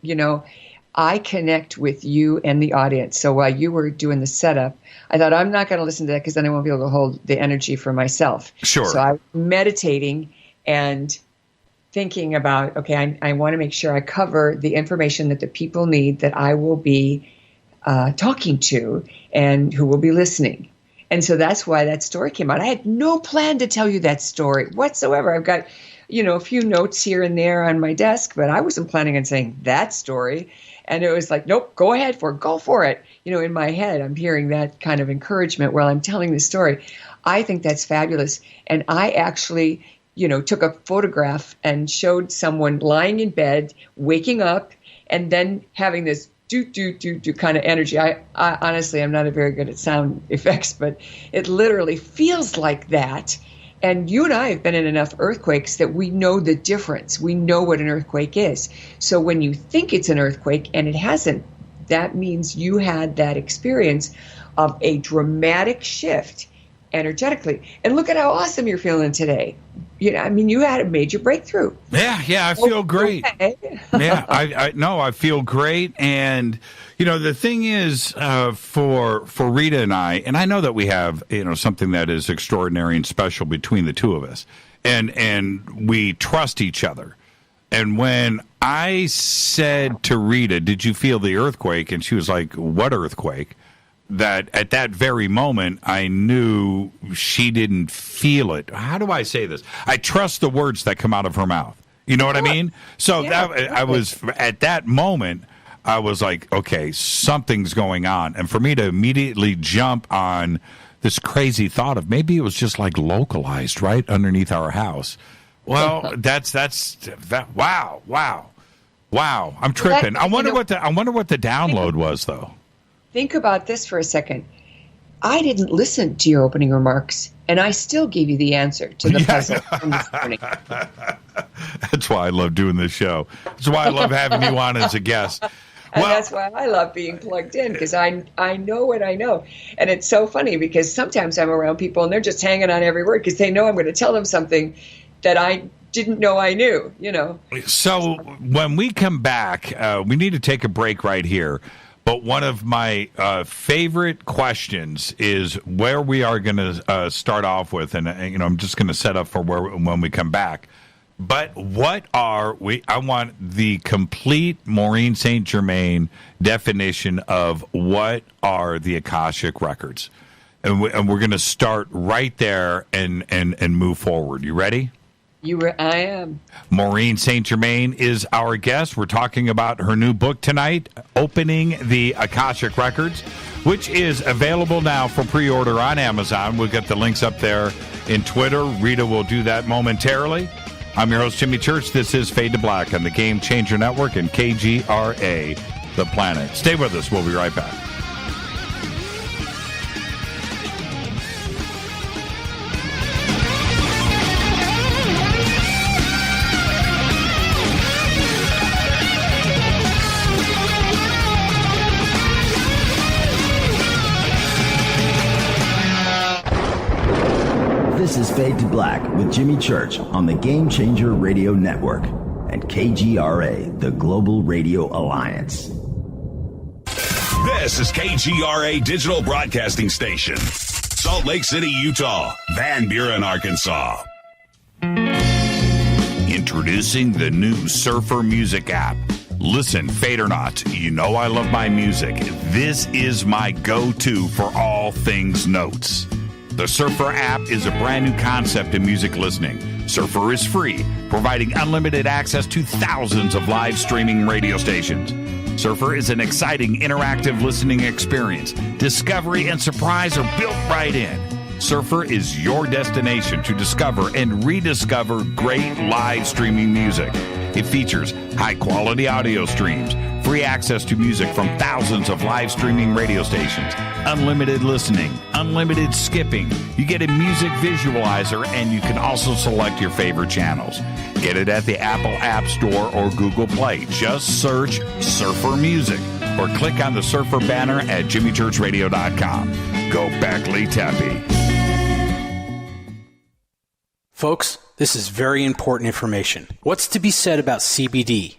I connect with you and the audience. So while you were doing the setup, I thought, I'm not going to listen to that because then I won't be able to hold the energy for myself. Sure. So I was meditating and thinking about, okay, I want to make sure I cover the information that the people need, that I will be talking to and who will be listening. And so that's why that story came out. I had no plan to tell you that story whatsoever. I've got, a few notes here and there on my desk, but I wasn't planning on saying that story. And it was like, nope, go ahead go for it. In my head, I'm hearing that kind of encouragement while I'm telling the story. I think that's fabulous. And I actually, took a photograph and showed someone lying in bed, waking up, and then having this do kind of energy. I honestly, I'm not very good at sound effects, but it literally feels like that. And you and I have been in enough earthquakes that we know the difference. We know what an earthquake is. So when you think it's an earthquake and it hasn't, that means you had that experience of a dramatic shift energetically. And look at how awesome you're feeling today. You had a major breakthrough. Yeah, I feel great. Okay. Yeah, I feel great. And, the thing is, for Rita and I know that we have, something that is extraordinary and special between the two of us. And we trust each other. And when I said to Rita, did you feel the earthquake? And she was like, what earthquake? That at that very moment, I knew she didn't feel it. How do I say this? I trust the words that come out of her mouth. You know what I mean? So I was, at that moment, I was like, okay, something's going on. And for me to immediately jump on this crazy thought of maybe it was just like localized right underneath our house. Well, that's that. Wow. I'm tripping. I wonder what the download was, though. Think about this for a second. I didn't listen to your opening remarks, and I still gave you the answer to the puzzle from this morning. That's why I love doing this show. That's why I love having you on as a guest. And that's why I love being plugged in, because I know what I know. And it's so funny because sometimes I'm around people and they're just hanging on every word because they know I'm going to tell them something that I didn't know I knew, So when we come back, we need to take a break right here. But one of my favorite questions is where we are going to start off with, and I'm just going to set up for when we come back. But what are we? I want the complete Maureen St. Germain definition of what are the Akashic Records, and we're going to start right there and move forward. You ready? I am. Maureen St. Germain is our guest. We're talking about her new book tonight, Opening the Akashic Records, which is available now for pre-order on Amazon. We'll get the links up there in Twitter. Rita will do that momentarily. I'm your host, Jimmy Church. This is Fade to Black on the Game Changer Network and KGRA, The Planet. Stay with us. We'll be right back. This is Fade to Black with Jimmy Church on the Game Changer Radio Network and KGRA, the Global Radio Alliance. This is KGRA Digital Broadcasting Station, Salt Lake City, Utah, Van Buren, Arkansas. Introducing the new Surfer Music app. Listen, Fade or not, you know I love my music. This is my go-to for all things notes. The Surfer app is a brand new concept in music listening. Surfer is free, providing unlimited access to thousands of live streaming radio stations. Surfer is an exciting, interactive listening experience. Discovery and surprise are built right in. Surfer is your destination to discover and rediscover great live streaming music. It features high-quality audio streams, free access to music from thousands of live streaming radio stations, unlimited listening, unlimited skipping. You get a music visualizer, and you can also select your favorite channels. Get it at the Apple App Store or Google Play. Just search Surfer Music or click on the Surfer banner at jimmychurchradio.com. Go Beckley Tappy. Folks, this is very important information. What's to be said about CBD?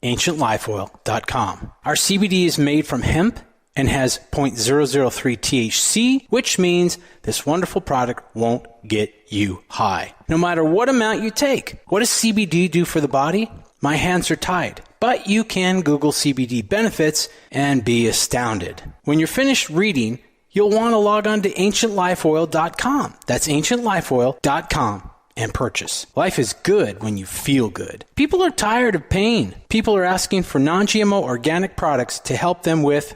AncientLifeOil.com. Our CBD is made from hemp and has 0.003 THC, which means this wonderful product won't get you high, no matter what amount you take. What does CBD do for the body? My hands are tied. But you can Google CBD benefits and be astounded. When you're finished reading, you'll want to log on to AncientLifeOil.com. That's AncientLifeOil.com and purchase. Life is good when you feel good. People are tired of pain. People are asking for non-GMO organic products to help them with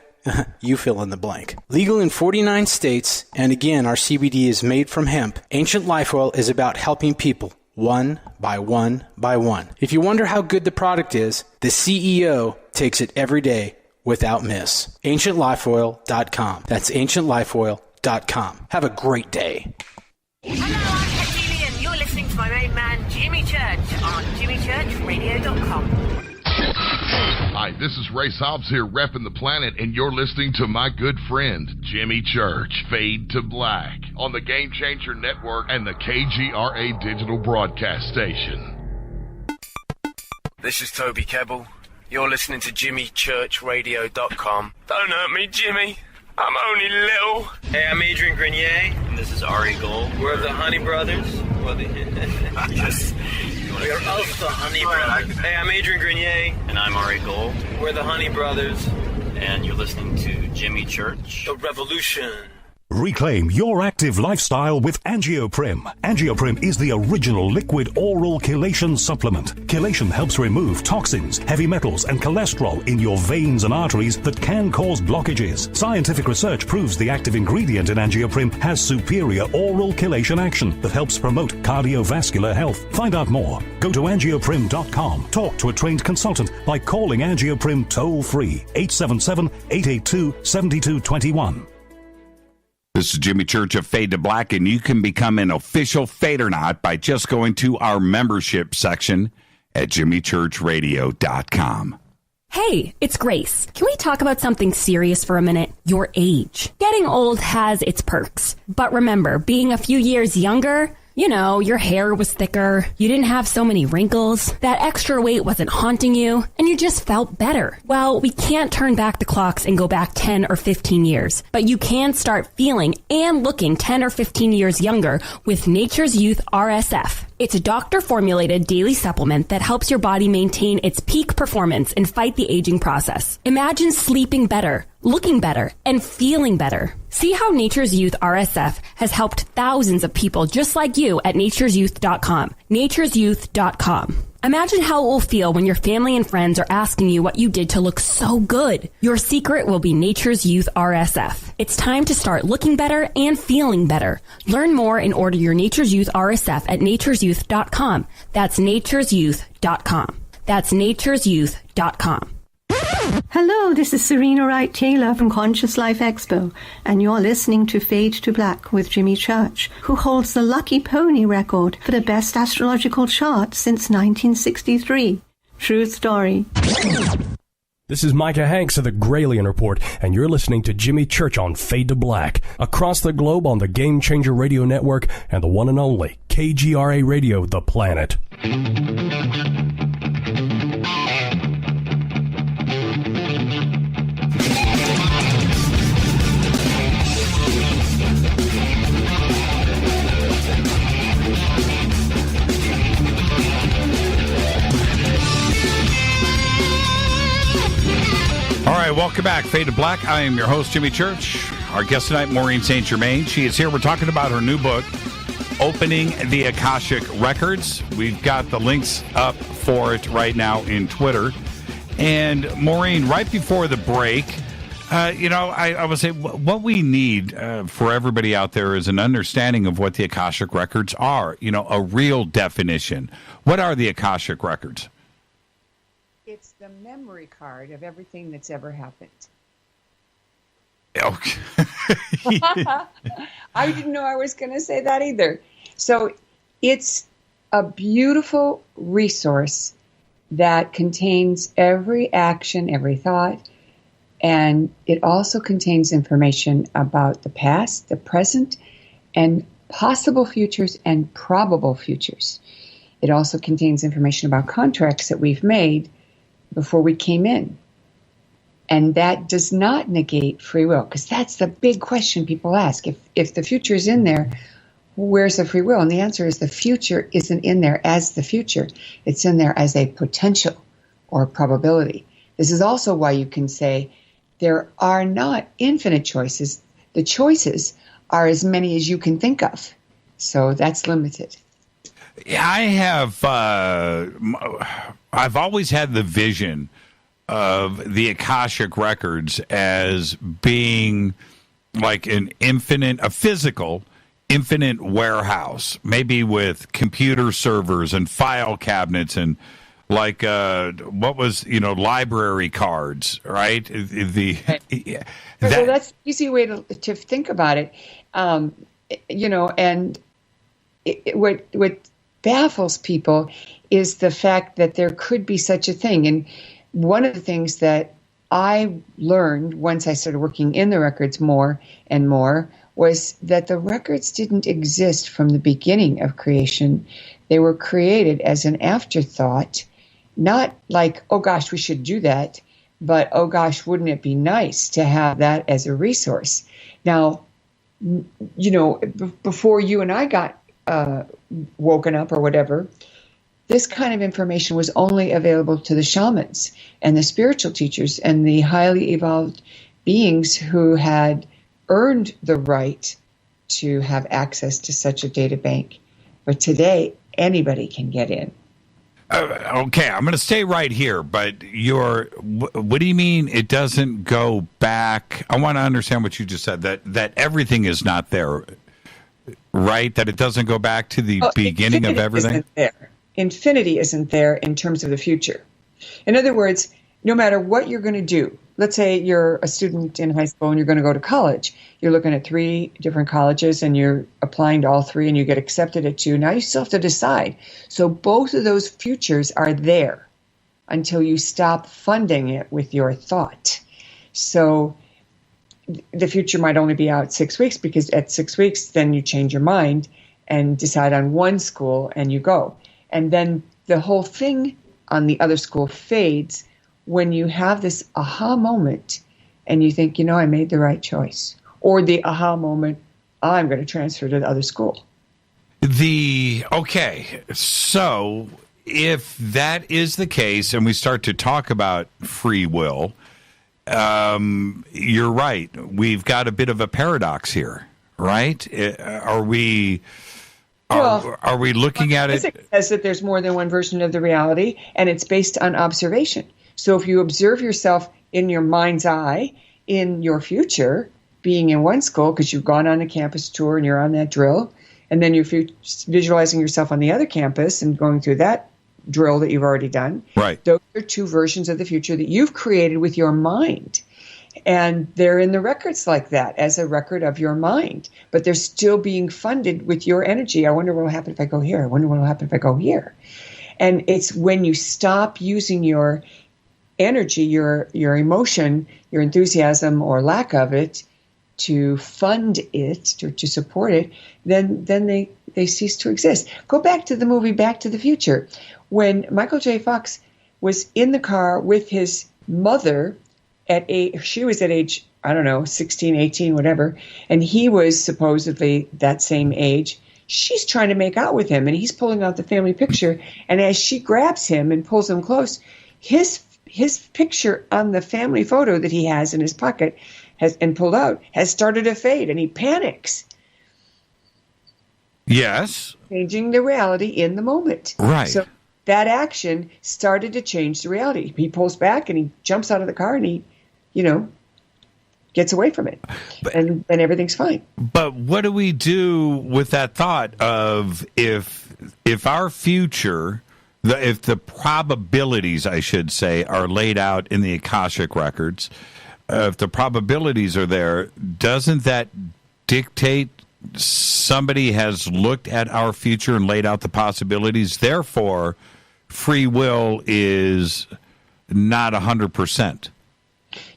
You fill in the blank. Legal in 49 states, and again, our CBD is made from hemp. Ancient Life Oil is about helping people, one by one by one. If you wonder how good the product is, the CEO takes it every day without miss. AncientLifeOil.com. That's AncientLifeOil.com. Have a great day. Hello, I'm Cecilian. You're listening to my main man, Jimmy Church, on JimmyChurchRadio.com. Hi, this is Ray Hobbs here, repping the planet, and you're listening to my good friend, Jimmy Church, Fade to Black, on the Game Changer Network and the KGRA Digital Broadcast Station. This is Toby Kebbell. You're listening to JimmyChurchRadio.com. Don't hurt me, Jimmy. I'm only little. Hey, I'm Adrian Grenier, and this is Ari Gold. We're the Honey Brothers. Yes. We're of the Honey Brothers. Hey, I'm Adrian Grenier, and I'm Ari Gold. We're the Honey Brothers, and you're listening to Jimmy Church. The Revolution. Reclaim your active lifestyle with Angioprim. Angioprim is the original liquid oral chelation supplement. Chelation helps remove toxins, heavy metals, and cholesterol in your veins and arteries that can cause blockages. Scientific research proves the active ingredient in Angioprim has superior oral chelation action that helps promote cardiovascular health. Find out more. Go to angioprim.com. Talk to a trained consultant by calling Angioprim toll-free 877-882-7221. This is Jimmy Church of Fade to Black, and you can become an official Fadernaut by just going to our membership section at jimmychurchradio.com. Hey, it's Grace. Can we talk about something serious for a minute? Your age. Getting old has its perks. But remember, being a few years younger, you know, your hair was thicker, you didn't have so many wrinkles, that extra weight wasn't haunting you, and you just felt better. Well, we can't turn back the clocks and go back 10 or 15 years, but you can start feeling and looking 10 or 15 years younger with Nature's Youth RSF. It's a doctor-formulated daily supplement that helps your body maintain its peak performance and fight the aging process. Imagine sleeping better, looking better, and feeling better. See how Nature's Youth RSF has helped thousands of people just like you at nature'syouth.com. nature'syouth.com. Imagine how it will feel when your family and friends are asking you what you did to look so good. Your secret will be Nature's Youth RSF. It's time to start looking better and feeling better. Learn more and order your Nature's Youth RSF at nature'syouth.com. That's nature'syouth.com. That's nature'syouth.com. Hello, this is Serena Wright Taylor from Conscious Life Expo, and you're listening to Fade to Black with Jimmy Church, who holds the Lucky Pony record for the best astrological chart since 1963. True story. This is Micah Hanks of the Gralien Report, and you're listening to Jimmy Church on Fade to Black, across the globe on the Game Changer Radio Network and the one and only KGRA Radio, The Planet. All right, welcome back. Fade to Black. I am your host, Jimmy Church. Our guest tonight, Maureen St. Germain. She is here. We're talking about her new book, Opening the Akashic Records. We've got the links up for it right now in Twitter. And Maureen, right before the break, I would say what we need for everybody out there is an understanding of what the Akashic Records are, a real definition. What are the Akashic Records? It's the memory card of everything that's ever happened. Okay. I didn't know I was going to say that either. So it's a beautiful resource that contains every action, every thought, and it also contains information about the past, the present, and possible futures and probable futures. It also contains information about contracts that we've made before we came in. And that does not negate free will, because that's the big question people ask. If the future is in there, where's the free will? And the answer is the future isn't in there as the future. It's in there as a potential or probability. This is also why you can say there are not infinite choices. The choices are as many as you can think of. So that's limited. Yeah, I've always had the vision of the Akashic Records as being like a physical, infinite warehouse, maybe with computer servers and file cabinets and like library cards, right? Well, that's an easy way to think about it. And what baffles people is the fact that there could be such a thing. And one of the things that I learned once I started working in the records more and more was that the records didn't exist from the beginning of creation. They were created as an afterthought, not like, oh gosh, we should do that, but oh gosh, wouldn't it be nice to have that as a resource? Now, before you and I got woken up or whatever, this kind of information was only available to the shamans and the spiritual teachers and the highly evolved beings who had earned the right to have access to such a data bank. But today, anybody can get in. Okay, I'm going to stay right here, but what do you mean it doesn't go back? I want to understand what you just said, that everything is not there, right? That it doesn't go back to the beginning of everything? Isn't there. Infinity isn't there in terms of the future. In other words, no matter what you're going to do, let's say you're a student in high school and you're going to go to college. You're looking at 3 different colleges and you're applying to all 3 and you get accepted at 2. Now you still have to decide. So both of those futures are there until you stop funding it with your thought. So the future might only be out 6 weeks, because at 6 weeks, then you change your mind and decide on one school and you go. And then the whole thing on the other school fades when you have this aha moment and you think, I made the right choice. Or the aha moment, I'm going to transfer to the other school. Okay, so if that is the case and we start to talk about free will, you're right. We've got a bit of a paradox here, right? Are we looking at it? Physics says that there's more than one version of the reality, and it's based on observation. So if you observe yourself in your mind's eye in your future, being in one school because you've gone on a campus tour and you're on that drill, and then you're visualizing yourself on the other campus and going through that drill that you've already done. Right. Those are 2 versions of the future that you've created with your mind. And they're in the records like that, as a record of your mind. But they're still being funded with your energy. I wonder what will happen if I go here. I wonder what will happen if I go here. And it's when you stop using your energy, your emotion, your enthusiasm or lack of it to fund it, to support it, then they cease to exist. Go back to the movie Back to the Future. When Michael J. Fox was in the car with his mother she was at age, 16, 18, whatever, and he was supposedly that same age. She's trying to make out with him, and he's pulling out the family picture, and as she grabs him and pulls him close, his picture on the family photo that he has in his pocket and pulled out has started to fade, and he panics. Yes. Changing the reality in the moment. Right. So that action started to change the reality. He pulls back and he jumps out of the car and he, gets away from it. And everything's fine. But what do we do with that thought of if our future, if the probabilities, I should say, are laid out in the Akashic Records, if the probabilities are there, doesn't that dictate somebody has looked at our future and laid out the possibilities? Therefore, free will is not 100%.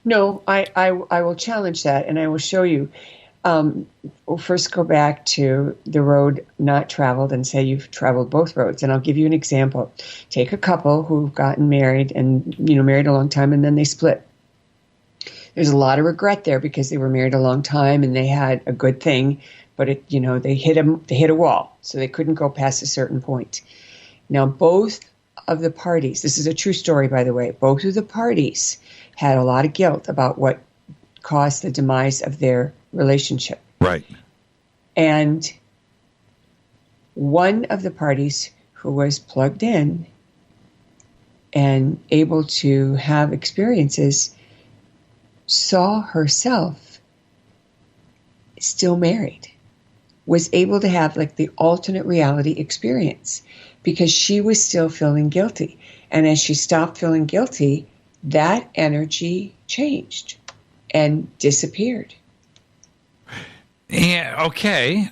No, I will challenge that, and I will show you. We'll first go back to the road not traveled and say you've traveled both roads. And I'll give you an example. Take a couple who've gotten married and, married a long time and then they split. There's a lot of regret there because they were married a long time and they had a good thing, but they hit a wall, so they couldn't go past a certain point. Now, both of the parties, this is a true story, by the way, both of the parties had a lot of guilt about what caused the demise of their relationship. Right. And one of the parties who was plugged in and able to have experiences, saw herself still married, was able to have like the alternate reality experience because she was still feeling guilty. And as she stopped feeling guilty, that energy changed and disappeared. Yeah, okay.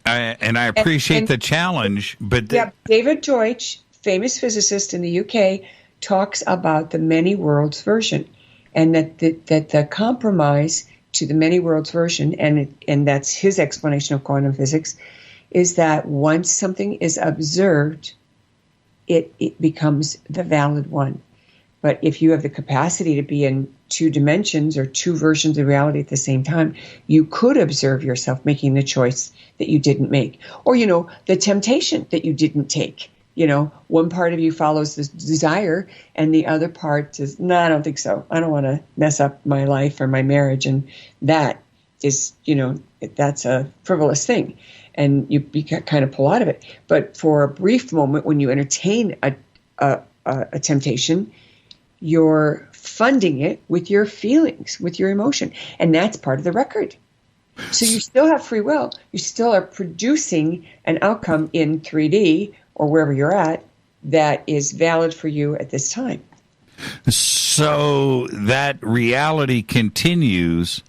And I appreciate the challenge, but... David Deutsch, famous physicist in the UK, talks about the many worlds version, and that the compromise to the many worlds version, and that's his explanation of quantum physics, is that once something is observed, it becomes the valid one. But if you have the capacity to be in two dimensions or two versions of reality at the same time, you could observe yourself making the choice that you didn't make. Or, the temptation that you didn't take. One part of you follows the desire and the other part says, no, I don't think so. I don't want to mess up my life or my marriage. And that is, that's a frivolous thing. And you kind of pull out of it. But for a brief moment, when you entertain a temptation, you're funding it with your feelings, with your emotion. And that's part of the record. So you still have free will. You still are producing an outcome in 3D or wherever you're at that is valid for you at this time. So that reality continues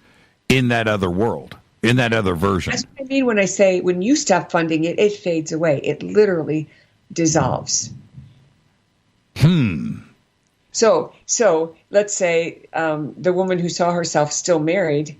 in that other world, in that other version. That's what I mean when I say when you stop funding it, it fades away. It literally dissolves. So let's say the woman who saw herself still married,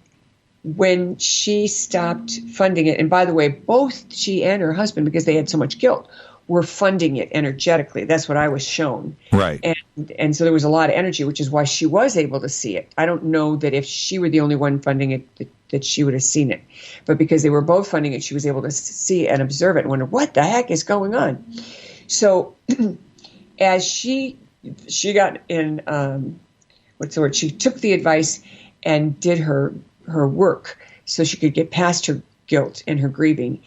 when she stopped funding it, and by the way, both she and her husband, because they had so much guilt, were funding it energetically. That's what I was shown. Right. And so there was a lot of energy, which is why she was able to see it. I don't know that if she were the only one funding it, that she would have seen it. But because they were both funding it, she was able to see and observe it and wonder, what the heck is going on? So as she got in, she took the advice and did her work so she could get past her guilt and her grieving.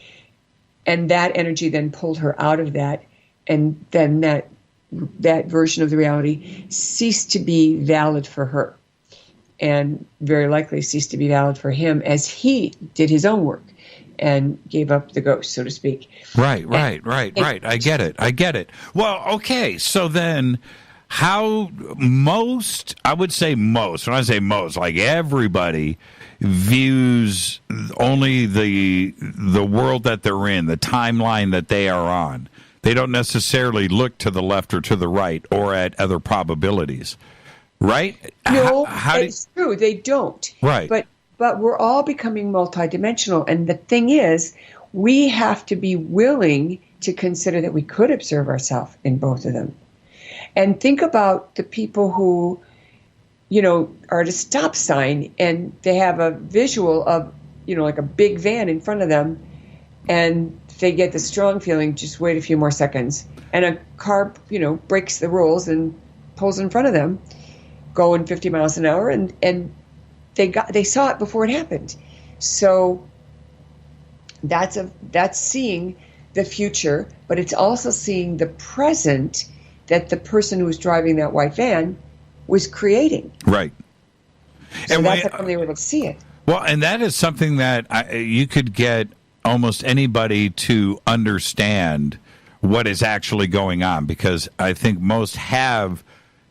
And that energy then pulled her out of that. And then that version of the reality ceased to be valid for her, and very likely ceased to be valid for him as he did his own work and gave up the ghost, so to speak. Right. I get it. Well, okay. So then how I would say most, when I say most, like everybody views only the world that they're in, the timeline that they are on. They don't necessarily look to the left or to the right or at other probabilities, right? No, it's true. They don't. Right. But we're all becoming multidimensional. And the thing is, we have to be willing to consider that we could observe ourselves in both of them. And think about the people who, are at a stop sign and they have a visual of, like a big van in front of them, and they get the strong feeling, just wait a few more seconds. And a car, breaks the rules and pulls in front of them, going 50 miles an hour, and they saw it before it happened. So that's seeing the future, but it's also seeing the present that the person who was driving that white van was creating. Right. So and that's how they were able to see it. Well, and that is something that you could get almost anybody to understand what is actually going on, because I think most have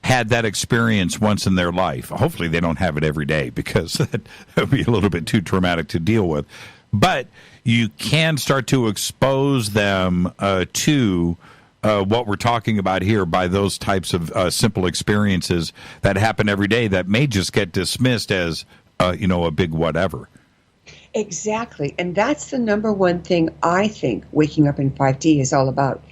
had that experience once in their life. Hopefully they don't have it every day, because that would be a little bit too traumatic to deal with. But you can start to expose them to what we're talking about here by those types of simple experiences that happen every day that may just get dismissed as, a big whatever. Exactly. And that's the number one thing I think waking up in 5D is all about,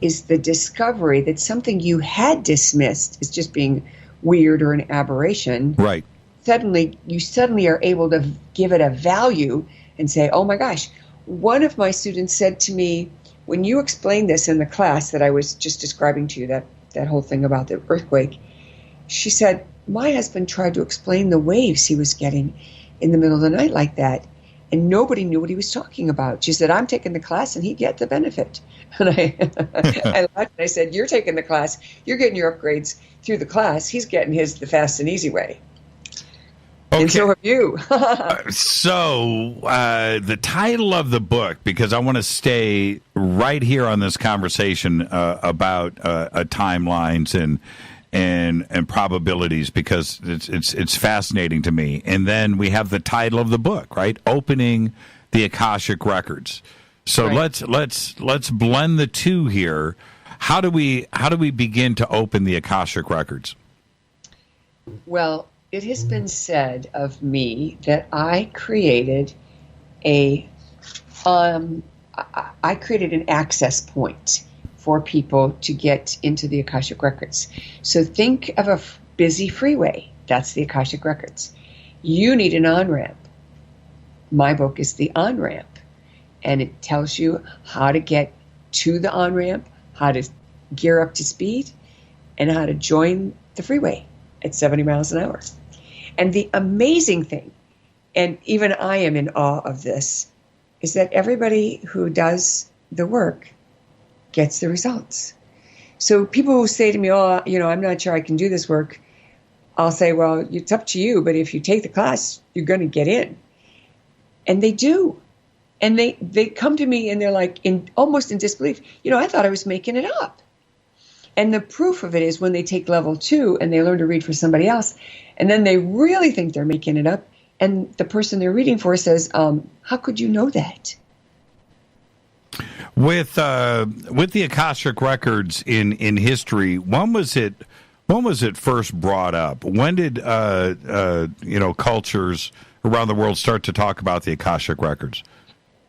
is the discovery that something you had dismissed as just being weird or an aberration. Right. You suddenly are able to give it a value and say, oh my gosh. One of my students said to me, when you explained this in the class that I was just describing to you, that whole thing about the earthquake, she said, my husband tried to explain the waves he was getting in the middle of the night like that. And nobody knew what he was talking about. She said, I'm taking the class and he'd get the benefit. And I laughed and I said, you're taking the class, you're getting your upgrades through the class. He's getting his the fast and easy way. Okay. And so have you. So the title of the book, because I want to stay right here on this conversation about timelines and probabilities, because it's fascinating to me. And then we have the title of the book, right? Opening the Akashic Records. So right. let's blend the two here. How do we begin to open the Akashic Records? Well, it has been said of me that I created an access point for people to get into the Akashic Records. So think of a busy freeway. That's the Akashic Records. You need an on-ramp. My book is the on-ramp, and it tells you how to get to the on-ramp, how to gear up to speed, and how to join the freeway at 70 miles an hour. And the amazing thing, and even I am in awe of this, is that everybody who does the work gets the results. So people who say to me, I'm not sure I can do this work, I'll say, well, it's up to you, but if you take the class, you're going to get in. And they do. And they come to me and they're like, almost in disbelief, I thought I was making it up. And the proof of it is when they take level 2 and they learn to read for somebody else, and then they really think they're making it up, and the person they're reading for says, how could you know that? With the Akashic Records in history, when was it first brought up? When did cultures around the world start to talk about the Akashic Records?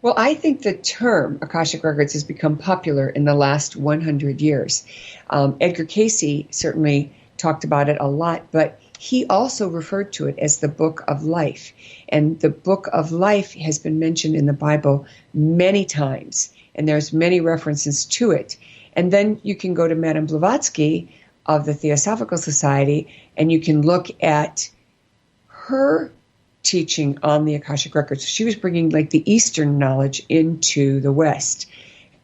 Well, I think the term Akashic Records has become popular in the last 100 years. Edgar Cayce certainly talked about it a lot, but he also referred to it as the Book of Life. And the Book of Life has been mentioned in the Bible many times, and there's many references to it. And then you can go to Madame Blavatsky of the Theosophical Society, and you can look at her teaching on the Akashic Records. She was bringing like the Eastern knowledge into the West,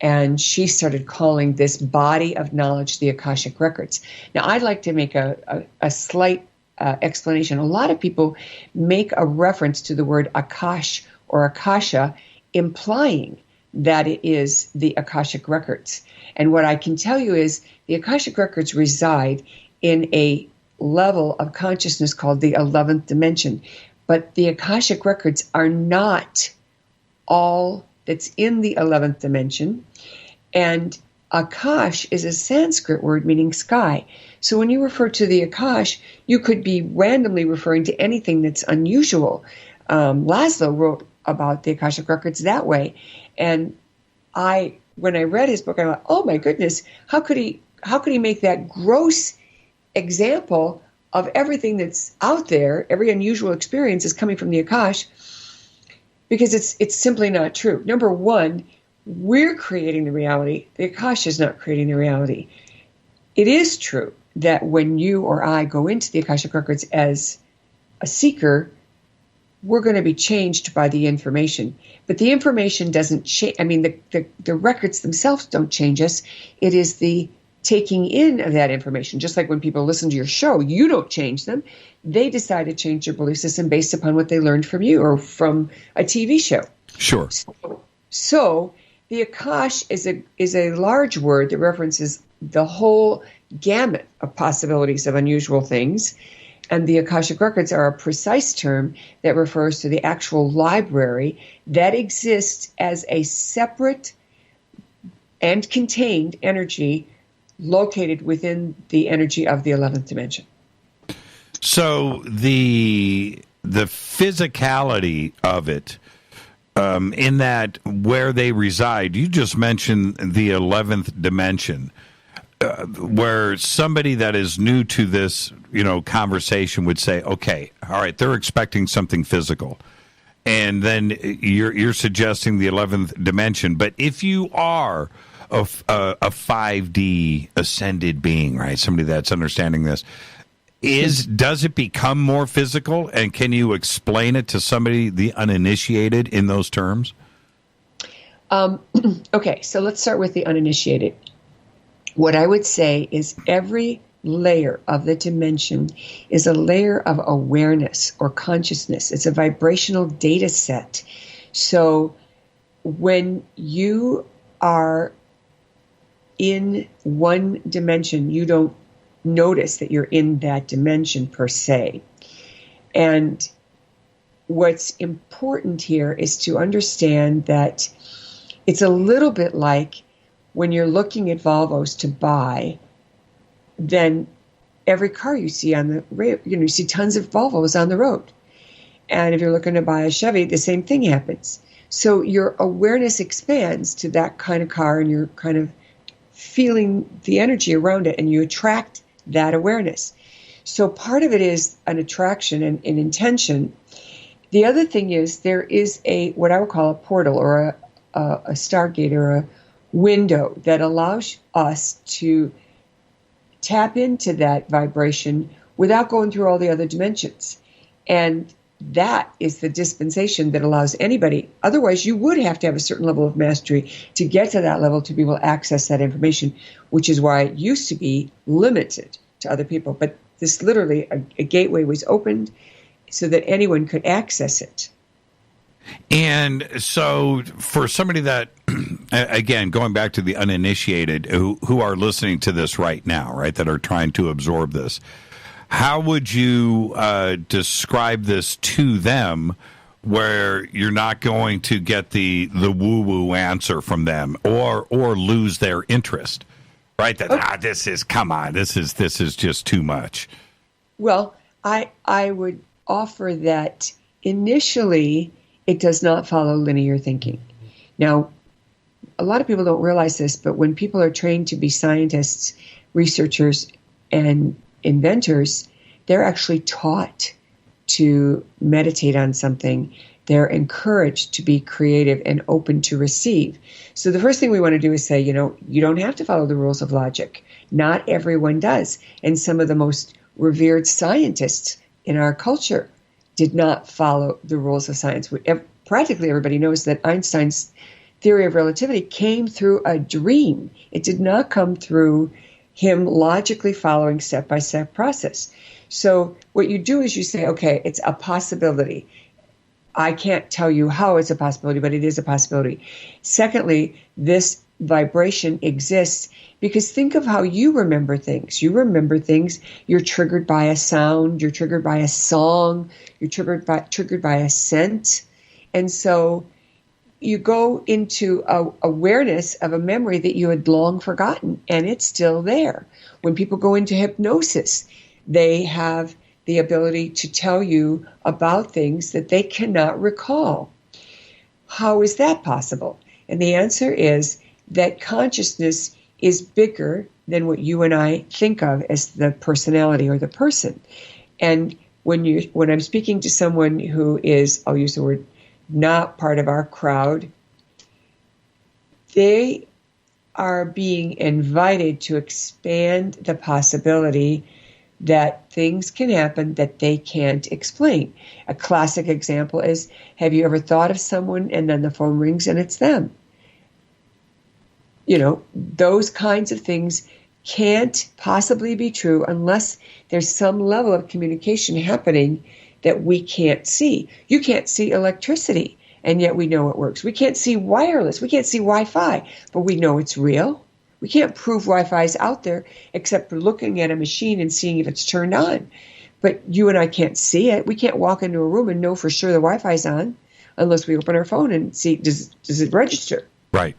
and she started calling this body of knowledge the Akashic Records. Now, I'd like to make a slight explanation. A lot of people make a reference to the word Akash or Akasha, implying that it is the Akashic Records. And what I can tell you is the Akashic Records reside in a level of consciousness called the 11th dimension. But the Akashic Records are not all that's in the 11th dimension. And Akash is a Sanskrit word meaning sky. So when you refer to the Akash, you could be randomly referring to anything that's unusual. Laszlo wrote about the Akashic Records that way. And when I read his book, I thought, oh my goodness, how could he make that gross example of everything that's out there? Every unusual experience is coming from the Akash, because it's simply not true. Number one, we're creating the reality. The Akash is not creating the reality. It is true that when you or I go into the Akashic Records as a seeker, we're going to be changed by the information. But the information doesn't change. I mean, the records themselves don't change us. It is the taking in of that information. Just like when people listen to your show, you don't change them. They decide to change their belief system based upon what they learned from you or from a TV show. Sure. So the Akash is a large word that references the whole gamut of possibilities of unusual things. And the Akashic Records are a precise term that refers to the actual library that exists as a separate and contained energy located within the energy of the 11th dimension. So the physicality of it, in that where they reside, you just mentioned the 11th dimension, where somebody that is new to this, conversation would say, okay, all right, they're expecting something physical. And then you're suggesting the 11th dimension. But if you are a 5D ascended being, right, somebody that's understanding this, Does it become more physical, and can you explain it to somebody, the uninitiated, in those terms? Okay, so let's start with the uninitiated. What I would say is every layer of the dimension is a layer of awareness or consciousness. It's a vibrational data set. So when you are in one dimension, you don't notice that you're in that dimension per se. And what's important here is to understand that it's a little bit like when you're looking at Volvos to buy, then every car you see on the road, you see tons of Volvos on the road. And if you're looking to buy a Chevy, the same thing happens. So your awareness expands to that kind of car, and you're kind of feeling the energy around it, and you attract that awareness. So part of it is an attraction and an intention. The other thing is there is what I would call a portal or a stargate or a window that allows us to tap into that vibration without going through all the other dimensions. And that is the dispensation that allows anybody. Otherwise, you would have to have a certain level of mastery to get to that level to be able to access that information, which is why it used to be limited to other people. But this literally, a gateway was opened so that anyone could access it. And so for somebody that, again, going back to the uninitiated who are listening to this right now, right, that are trying to absorb this, how would you describe this to them where you're not going to get the woo-woo answer from them or lose their interest, right? That, this is just too much. Well, I would offer that initially it does not follow linear thinking. Now, a lot of people don't realize this, but when people are trained to be scientists, researchers, and inventors, they're actually taught to meditate on something. They're encouraged to be creative and open to receive. So the first thing we want to do is say, you don't have to follow the rules of logic. Not everyone does. And some of the most revered scientists in our culture did not follow the rules of science. Practically everybody knows that Einstein's theory of relativity came through a dream. It did not come through him logically following step-by-step process. So what you do is you say, okay, it's a possibility. I can't tell you how it's a possibility, but it is a possibility. Secondly, this vibration exists because think of how you remember things. You remember things. You're triggered by a sound. You're triggered by a song. You're triggered by a scent. And so you go into awareness of a memory that you had long forgotten, and it's still there. When people go into hypnosis, they have the ability to tell you about things that they cannot recall. How is that possible? And the answer is that consciousness is bigger than what you and I think of as the personality or the person. And when I'm speaking to someone who is, I'll use the word, not part of our crowd, they are being invited to expand the possibility that things can happen that they can't explain. A classic example is, have you ever thought of someone and then the phone rings and it's them? Those kinds of things can't possibly be true unless there's some level of communication happening that we can't see. You can't see electricity, and yet we know it works. We can't see wireless. We can't see Wi-Fi, but we know it's real. We can't prove Wi-Fi is out there except for looking at a machine and seeing if it's turned on. But you and I can't see it. We can't walk into a room and know for sure the Wi-Fi is on unless we open our phone and see, does it register? Right.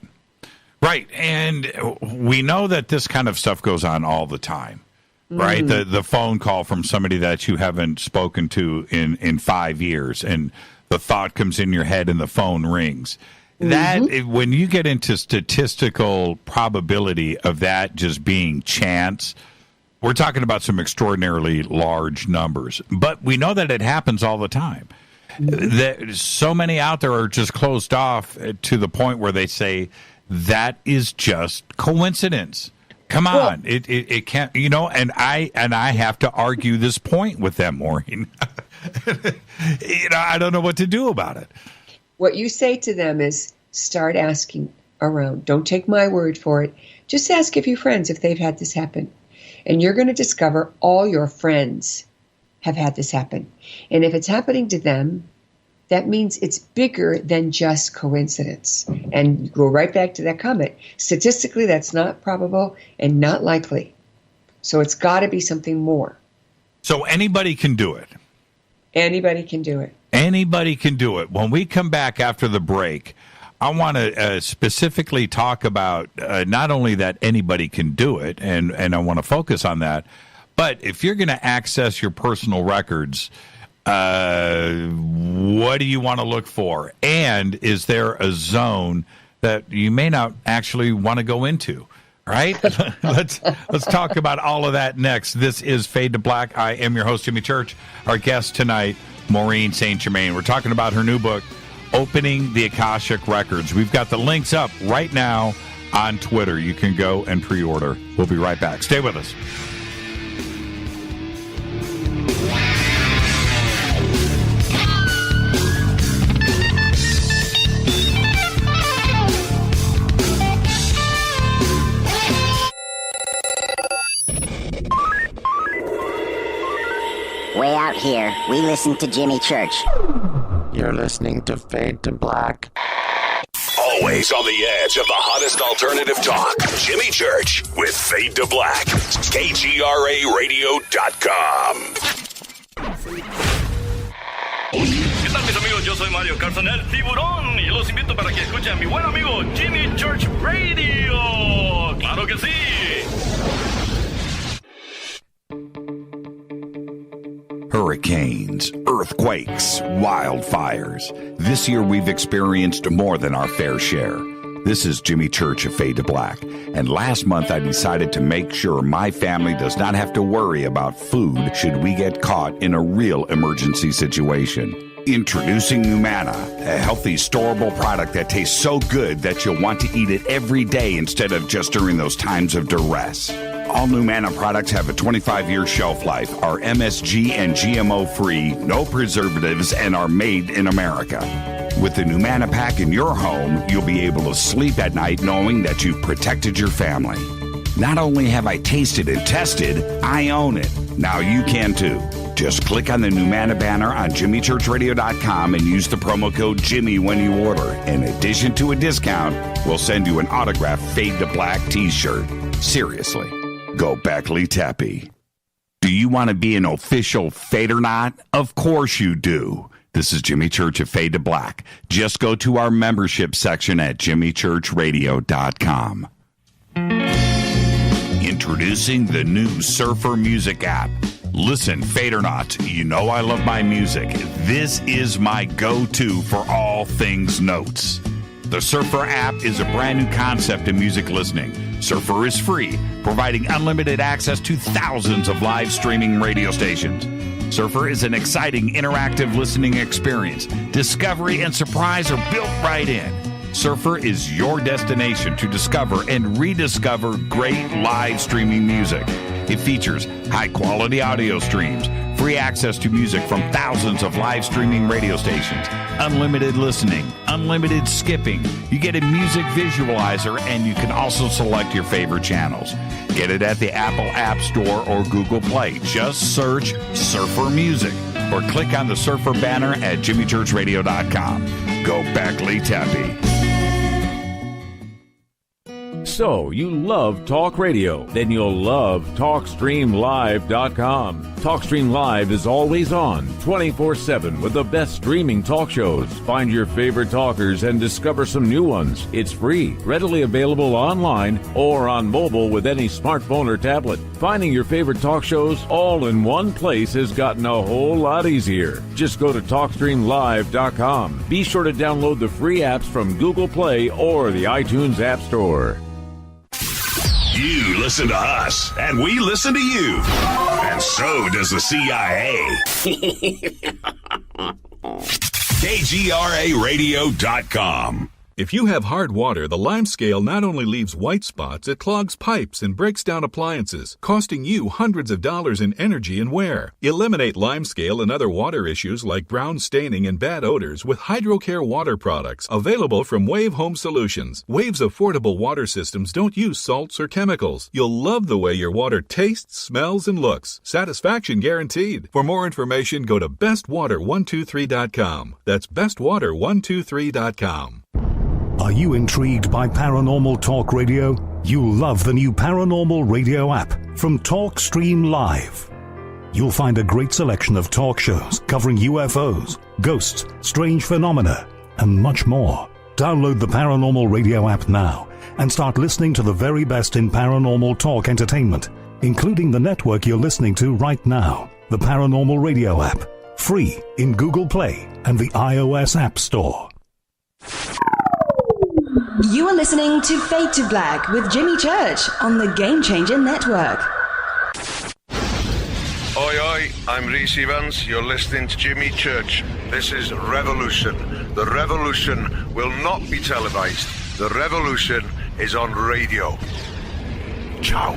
Right. And we know that this kind of stuff goes on all the time, right? Mm-hmm. The phone call from somebody that you haven't spoken to in 5 years, and the thought comes in your head and the phone rings. Mm-hmm. That, when you get into statistical probability of that just being chance, we're talking about some extraordinarily large numbers. But we know that it happens all the time. Mm-hmm. So many out there are just closed off to the point where they say, that is just coincidence. Come on, it can't, and I have to argue this point with them, Maureen. I don't know what to do about it. What you say to them is start asking around. Don't take my word for it. Just ask a few friends if they've had this happen. And you're going to discover all your friends have had this happen. And if it's happening to them, that means it's bigger than just coincidence. And go right back to that comment. Statistically, that's not probable and not likely. So it's got to be something more. So anybody can do it. Anybody can do it. Anybody can do it. When we come back after the break, I want to specifically talk about not only that anybody can do it, and I want to focus on that, but if you're going to access your personal records, what do you want to look for? And is there a zone that you may not actually want to go into? Right? Let's talk about all of that next. This is Fade to Black. I am your host, Jimmy Church. Our guest tonight, Maureen St. Germain. We're talking about her new book, Opening the Akashic Records. We've got the links up right now on Twitter. You can go and pre-order. We'll be right back. Stay with us. Way out here, we listen to Jimmy Church. You're listening to Fade to Black. Always on the edge of the hottest alternative talk. Jimmy Church with Fade to Black. KGRARadio.com. ¿Qué tal, mis amigos? Yo soy Mario Carsoner Tiburón y los invito para que escuchen a mi buen amigo Jimmy Church Radio. ¡Claro que sí! Hurricanes, earthquakes, wildfires. This year we've experienced more than our fair share. This is Jimmy Church of Fade to Black, and last month I decided to make sure my family does not have to worry about food should we get caught in a real emergency situation. Introducing Numana, a healthy, storable product that tastes so good that you'll want to eat it every day instead of just during those times of duress. All Numana products have a 25-year shelf life, are MSG and GMO-free, no preservatives, and are made in America. With the Numana pack in your home, you'll be able to sleep at night knowing that you've protected your family. Not only have I tasted and tested, I own it. Now you can too. Just click on the Numana banner on JimmyChurchRadio.com and use the promo code Jimmy when you order. In addition to a discount, we'll send you an autographed Fade to Black t-shirt. Seriously. Go Beckley Tappy. Do you want to be an official Fadernaut? Of course you do. This is Jimmy Church of Fade to Black. Just go to our membership section at JimmyChurchRadio.com. Introducing the new Surfer Music app. Listen, Fadernauts, you know I love my music. This is my go-to for all things notes. The Surfer app is a brand new concept in music listening. Surfer is free, providing unlimited access to thousands of live streaming radio stations. Surfer is an exciting, interactive listening experience. Discovery and surprise are built right in. Surfer is your destination to discover and rediscover great live streaming music. It features high-quality audio streams, free access to music from thousands of live streaming radio stations, unlimited listening, unlimited skipping. You get a music visualizer, and you can also select your favorite channels. Get it at the Apple App Store or Google Play. Just search Surfer Music or click on the Surfer banner at JimmyChurchRadio.com. Go Beckley Tappy. So, you love talk radio? Then you'll love TalkStreamLive.com. TalkStream Live is always on, 24/7 with the best streaming talk shows. Find your favorite talkers and discover some new ones. It's free, readily available online or on mobile with any smartphone or tablet. Finding your favorite talk shows all in one place has gotten a whole lot easier. Just go to TalkStreamLive.com. Be sure to download the free apps from Google Play or the iTunes App Store. You listen to us, and we listen to you. And so does the CIA. KGRARadio.com. If you have hard water, the lime scale not only leaves white spots, it clogs pipes and breaks down appliances, costing you hundreds of dollars in energy and wear. Eliminate lime scale and other water issues like brown staining and bad odors with HydroCare water products available from Wave Home Solutions. Wave's affordable water systems don't use salts or chemicals. You'll love the way your water tastes, smells, and looks. Satisfaction guaranteed. For more information, go to bestwater123.com. That's bestwater123.com. Are you intrigued by Paranormal Talk Radio? You'll love the new Paranormal Radio app from TalkStream Live. You'll find a great selection of talk shows covering UFOs, ghosts, strange phenomena, and much more. Download the Paranormal Radio app now and start listening to the very best in paranormal talk entertainment, including the network you're listening to right now, the Paranormal Radio app, free in Google Play and the iOS App Store. You are listening to Fade to Black with Jimmy Church on the Game Changer Network. Oi, oi, I'm Reese Evans. You're listening to Jimmy Church. This is Revolution. The revolution will not be televised. The revolution is on radio. Ciao.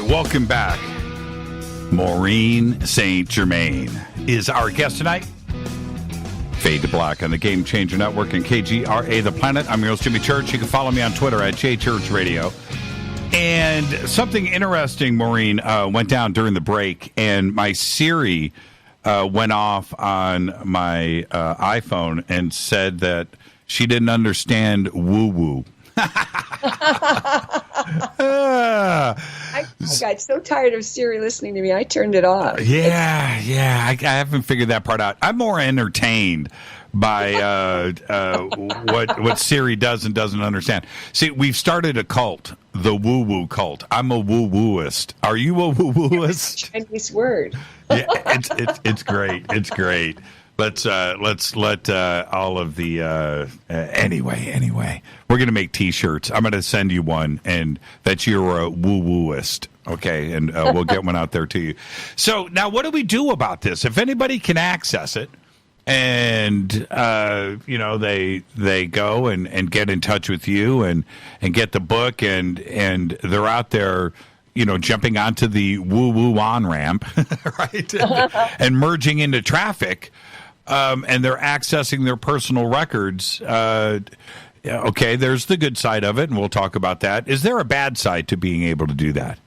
Welcome back. Maureen St. Germain is our guest tonight. Fade to Black on the Game Changer Network and KGRA The Planet. I'm your host, Jimmy Church. You can follow me on Twitter at JChurchRadio. And something interesting, Maureen, went down during the break, and my Siri went off on my iPhone and said that she didn't understand woo-woo. I got so tired of Siri listening to me, I turned it off. Yeah, I haven't figured that part out. I'm more entertained by what Siri does and doesn't understand. See, we've started a cult, the woo-woo cult. I'm a woo-wooist. Are you a woo-wooist? Chinese word. Yeah, it's great. It's great. Let's let all of the anyway. We're gonna make T-shirts. I'm gonna send you one, and that you're a woo-wooist. Okay, and we'll get one out there to you. So now, what do we do about this? If anybody can access it, and they go and get in touch with you and get the book, and they're out there, jumping onto the woo-woo on-ramp, right, and merging into traffic. And they're accessing their personal records. Okay, there's the good side of it, and we'll talk about that. Is there a bad side to being able to do that?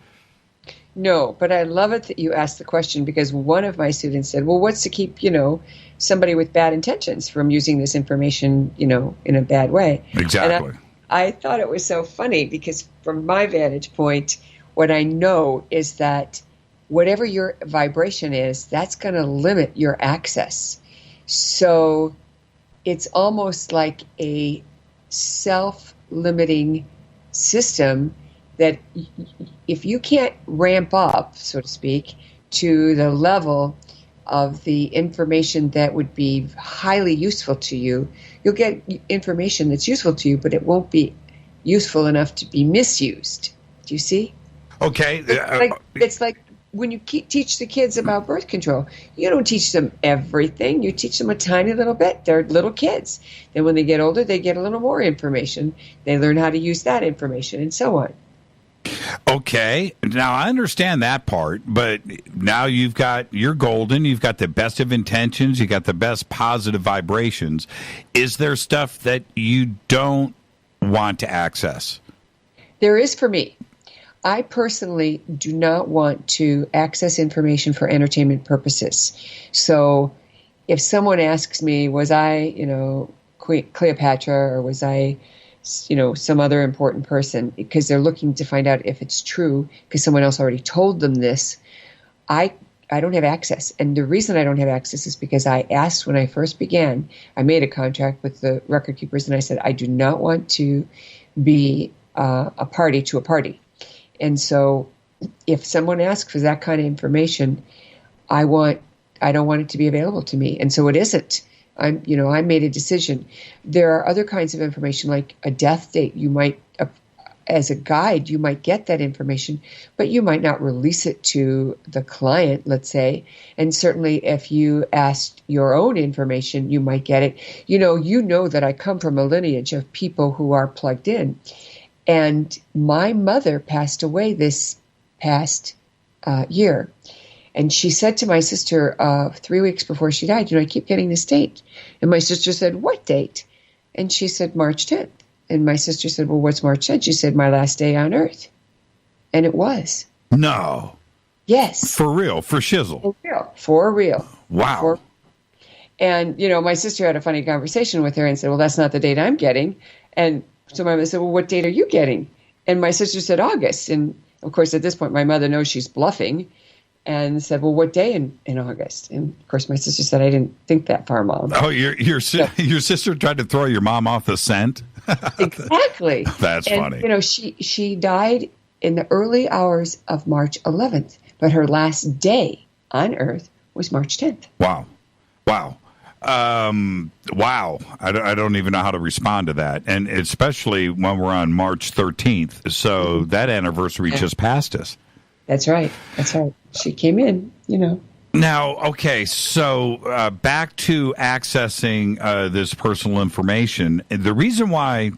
No, but I love it that you asked the question, because one of my students said, well, what's to keep, somebody with bad intentions from using this information, in a bad way? Exactly. And I thought it was so funny, because from my vantage point, what I know is that whatever your vibration is, that's going to limit your access. So it's almost like a self-limiting system that if you can't ramp up, so to speak, to the level of the information that would be highly useful to you, you'll get information that's useful to you, but it won't be useful enough to be misused. Do you see? Okay. It's like when you teach the kids about birth control, you don't teach them everything. You teach them a tiny little bit. They're little kids. Then when they get older, they get a little more information. They learn how to use that information and so on. Okay. Now, I understand that part, but now you're golden. You've got the best of intentions. You got the best positive vibrations. Is there stuff that you don't want to access? There is for me. I personally do not want to access information for entertainment purposes. So if someone asks me, was I, Cleopatra, or was I some other important person, because they're looking to find out if it's true because someone else already told them this, I don't have access. And the reason I don't have access is because I asked when I first began, I made a contract with the record keepers and I said, I do not want to be a party to a party. And so if someone asks for that kind of information, I don't want it to be available to me. And so it isn't. I made a decision. There are other kinds of information, like a death date. You might, as a guide, you might get that information, but you might not release it to the client, let's say. And certainly if you asked your own information, you might get it. You know that I come from a lineage of people who are plugged in. And my mother passed away this past year. And she said to my sister 3 weeks before she died, I keep getting this date. And my sister said, what date? And she said, March 10th. And my sister said, well, what's March 10th? She said, my last day on earth. And it was. No. Yes. For real. For shizzle. For real. For real. Wow. And, my sister had a funny conversation with her and said, well, that's not the date I'm getting. And so my mother said, well, what date are you getting? And my sister said, August. And, of course, at this point, my mother knows she's bluffing. And said, well, what day in August? And, of course, my sister said, I didn't think that far, Mom. Oh, your sister tried to throw your mom off the scent? Exactly. That's funny. She died in the early hours of March 11th, but her last day on Earth was March 10th. Wow. Wow. Wow. I don't even know how to respond to that. And especially when we're on March 13th. So that anniversary just passed us. That's right. She came in, Now, okay, so back to accessing this personal information. The reason why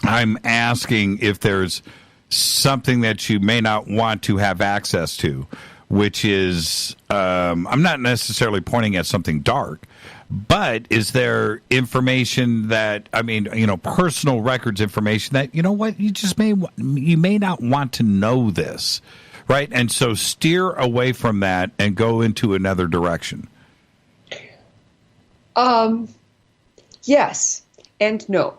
I'm asking if there's something that you may not want to have access to, which is, I'm not necessarily pointing at something dark, but is there information that, personal records information that, you may not want to know this. Right, and so steer away from that and go into another direction. Yes and no.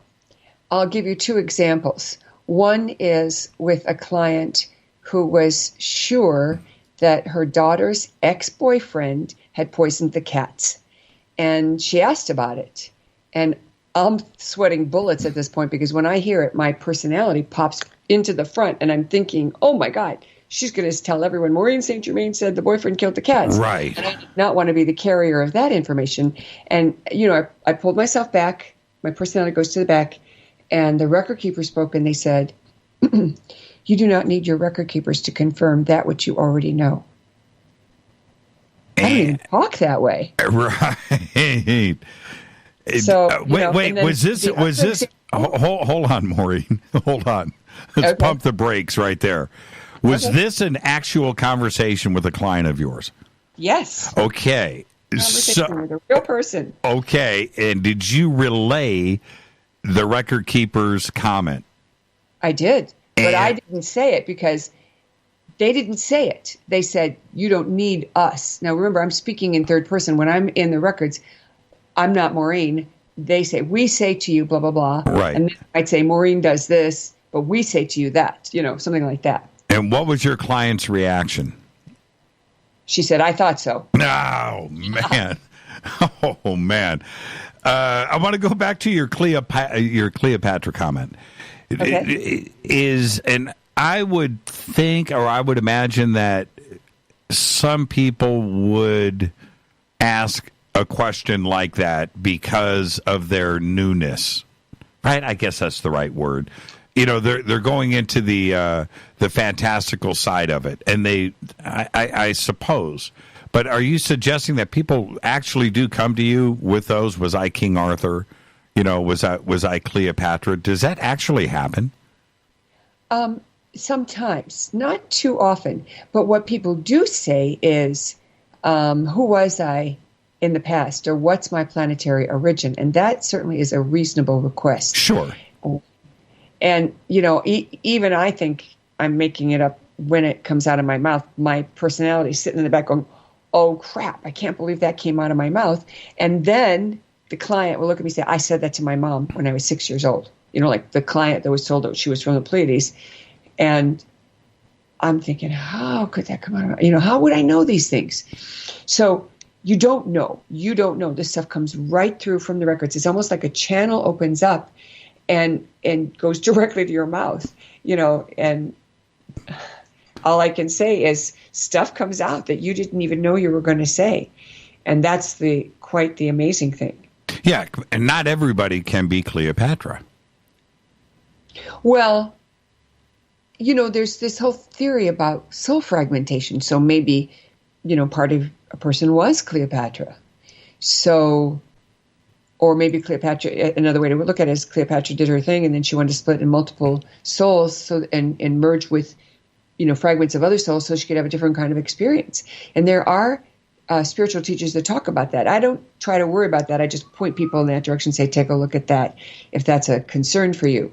I'll give you two examples. One is with a client who was sure that her daughter's ex-boyfriend had poisoned the cats, and she asked about it. And I'm sweating bullets at this point because when I hear it, my personality pops into the front, and I'm thinking, oh my God, she's going to tell everyone, Maureen St. Germain said the boyfriend killed the cats. Right. And I did not want to be the carrier of that information. And, I pulled myself back. My personality goes to the back. And the record keeper spoke and they said, you do not need your record keepers to confirm that which you already know. I don't even talk that way. Right. So, wait, was this, hold on, Maureen. Hold on. Let's pump the brakes right there. Was this an actual conversation with a client of yours? Yes. Okay. Conversation with a real person. Okay. And did you relay the record keeper's comment? I did. But I didn't say it because they didn't say it. They said, you don't need us. Now, remember, I'm speaking in third person. When I'm in the records, I'm not Maureen. They say, we say to you, blah, blah, blah. Right. And I'd say, Maureen does this, but we say to you that, something like that. And what was your client's reaction? She said, I thought so. Oh, man. Oh, man. I want to go back to your Cleopatra comment. Okay. And I would think, or I would imagine that some people would ask a question like that because of their newness, right? I guess that's the right word. They're going into the fantastical side of it, and I suppose. But are you suggesting that people actually do come to you with those? Was I King Arthur? Was I Cleopatra? Does that actually happen? Sometimes, not too often. But what people do say is, who was I in the past, or what's my planetary origin? And that certainly is a reasonable request. Sure. And, even I think I'm making it up when it comes out of my mouth. My personality is sitting in the back going, oh, crap, I can't believe that came out of my mouth. And then the client will look at me and say, I said that to my mom when I was 6 years old. like the client that was told that she was from the Pleiades. And I'm thinking, how could that come out of, how would I know these things? So you don't know. This stuff comes right through from the records. It's almost like a channel opens up and goes directly to your mouth, and all I can say is stuff comes out that you didn't even know you were going to say. And that's quite the amazing thing. Yeah, and not everybody can be Cleopatra. Well, there's this whole theory about soul fragmentation. So maybe, part of a person was Cleopatra. So, or maybe Cleopatra, another way to look at it is Cleopatra did her thing and then she wanted to split in multiple souls and merge with, fragments of other souls so she could have a different kind of experience. And there are spiritual teachers that talk about that. I don't try to worry about that. I just point people in that direction and say, take a look at that if that's a concern for you.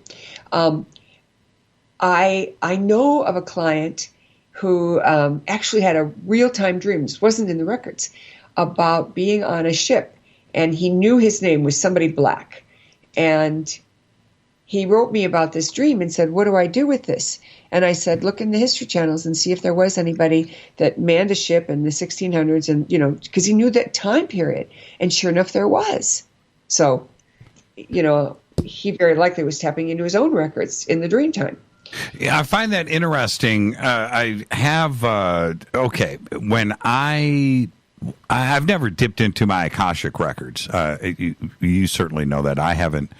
I know of a client who actually had a real-time dream, this wasn't in the records, about being on a ship, and he knew his name was somebody black. And he wrote me about this dream and said, what do I do with this? And I said, look in the history channels and see if there was anybody that manned a ship in the 1600s, and because he knew that time period. And sure enough, there was. So, he very likely was tapping into his own records in the dream time. Yeah, I find that interesting. I have when I've never dipped into my Akashic Records. You certainly know that. I haven't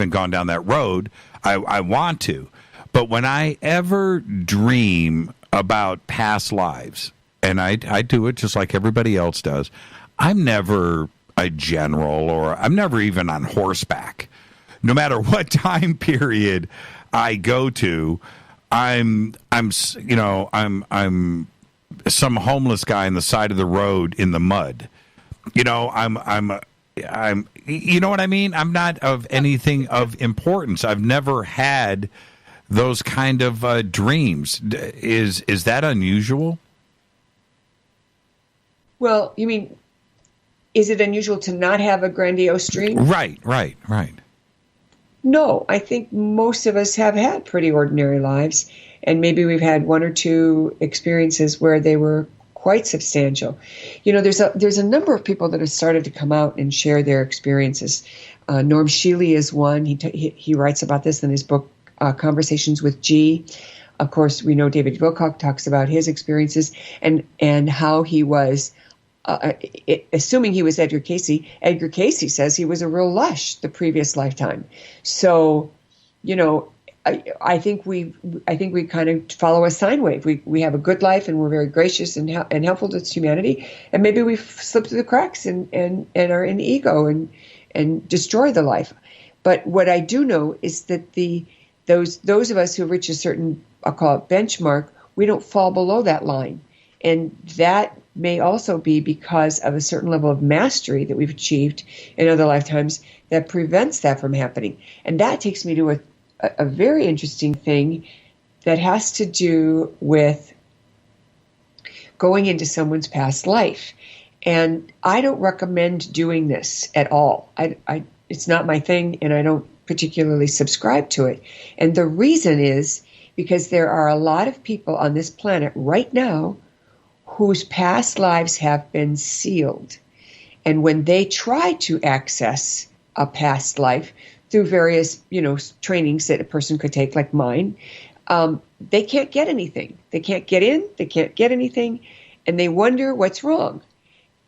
gone down that road. I want to, but when I ever dream about past lives, and I do it just like everybody else does, I'm never a general, or I'm never even on horseback. No matter what time period I go to, I'm some homeless guy on the side of the road in the mud. I'm you know what I mean? I'm not of anything of importance. I've never had those kind of dreams. Is that unusual? Well, you mean, is it unusual to not have a grandiose dream? Right. No, I think most of us have had pretty ordinary lives, and maybe we've had one or two experiences where they were quite substantial. There's a number of people that have started to come out and share their experiences. Norm Shealy is one. He writes about this in his book, Conversations with G. Of course, we know David Wilcock talks about his experiences and how he was, assuming he was Edgar Cayce. Edgar Cayce says he was a real lush the previous lifetime. So, I think we kind of follow a sine wave. We have a good life and we're very gracious and helpful to humanity, and maybe we've slipped through the cracks and are in ego and destroy the life. But what I do know is that those of us who reach a certain, I'll call it benchmark, we don't fall below that line, and that may also be because of a certain level of mastery that we've achieved in other lifetimes that prevents that from happening. And that takes me to a very interesting thing that has to do with going into someone's past life. And I don't recommend doing this at all. It's not my thing, and I don't particularly subscribe to it. And the reason is because there are a lot of people on this planet right now whose past lives have been sealed. And when they try to access a past life through various, trainings that a person could take, like mine, they can't get anything. They can't get in, they can't get anything, and they wonder what's wrong.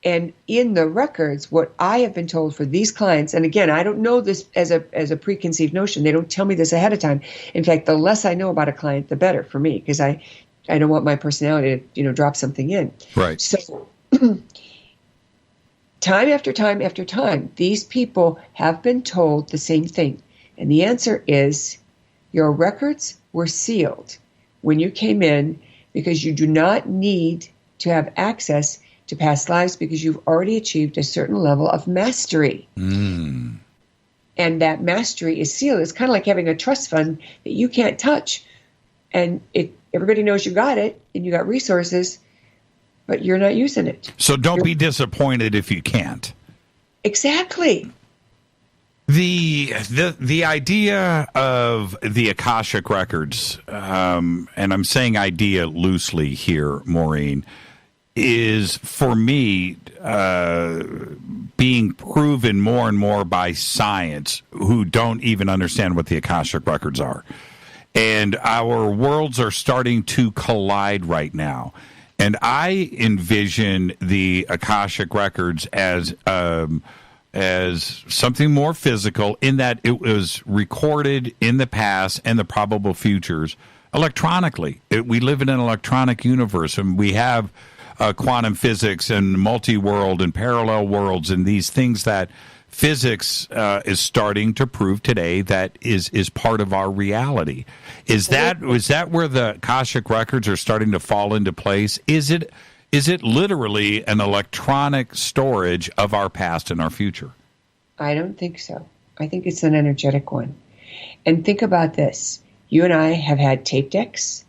And in the records, what I have been told for these clients, and again, I don't know this as a preconceived notion. They don't tell me this ahead of time. In fact, the less I know about a client, the better for me, because I don't want my personality to, drop something in. Right. So time after time after time, these people have been told the same thing. And the answer is your records were sealed when you came in, because you do not need to have access to past lives because you've already achieved a certain level of mastery. Mm. And that mastery is sealed. It's kind of like having a trust fund that you can't touch. And everybody knows you got it and you got resources, but you're not using it. So don't be disappointed if you can't. Exactly. The idea of the Akashic Records, and I'm saying idea loosely here, Maureen, is for me being proven more and more by science who don't even understand what the Akashic Records are. And our worlds are starting to collide right now. And I envision the Akashic Records as something more physical in that it was recorded in the past and the probable futures electronically. We live in an electronic universe, and we have quantum physics and multi-world and parallel worlds and these things that physics is starting to prove today that is part of our reality. Is that where the Akashic Records are starting to fall into place? Is it literally an electronic storage of our past and our future? I don't think so. I think it's an energetic one. And think about this. You and I have had tape decks.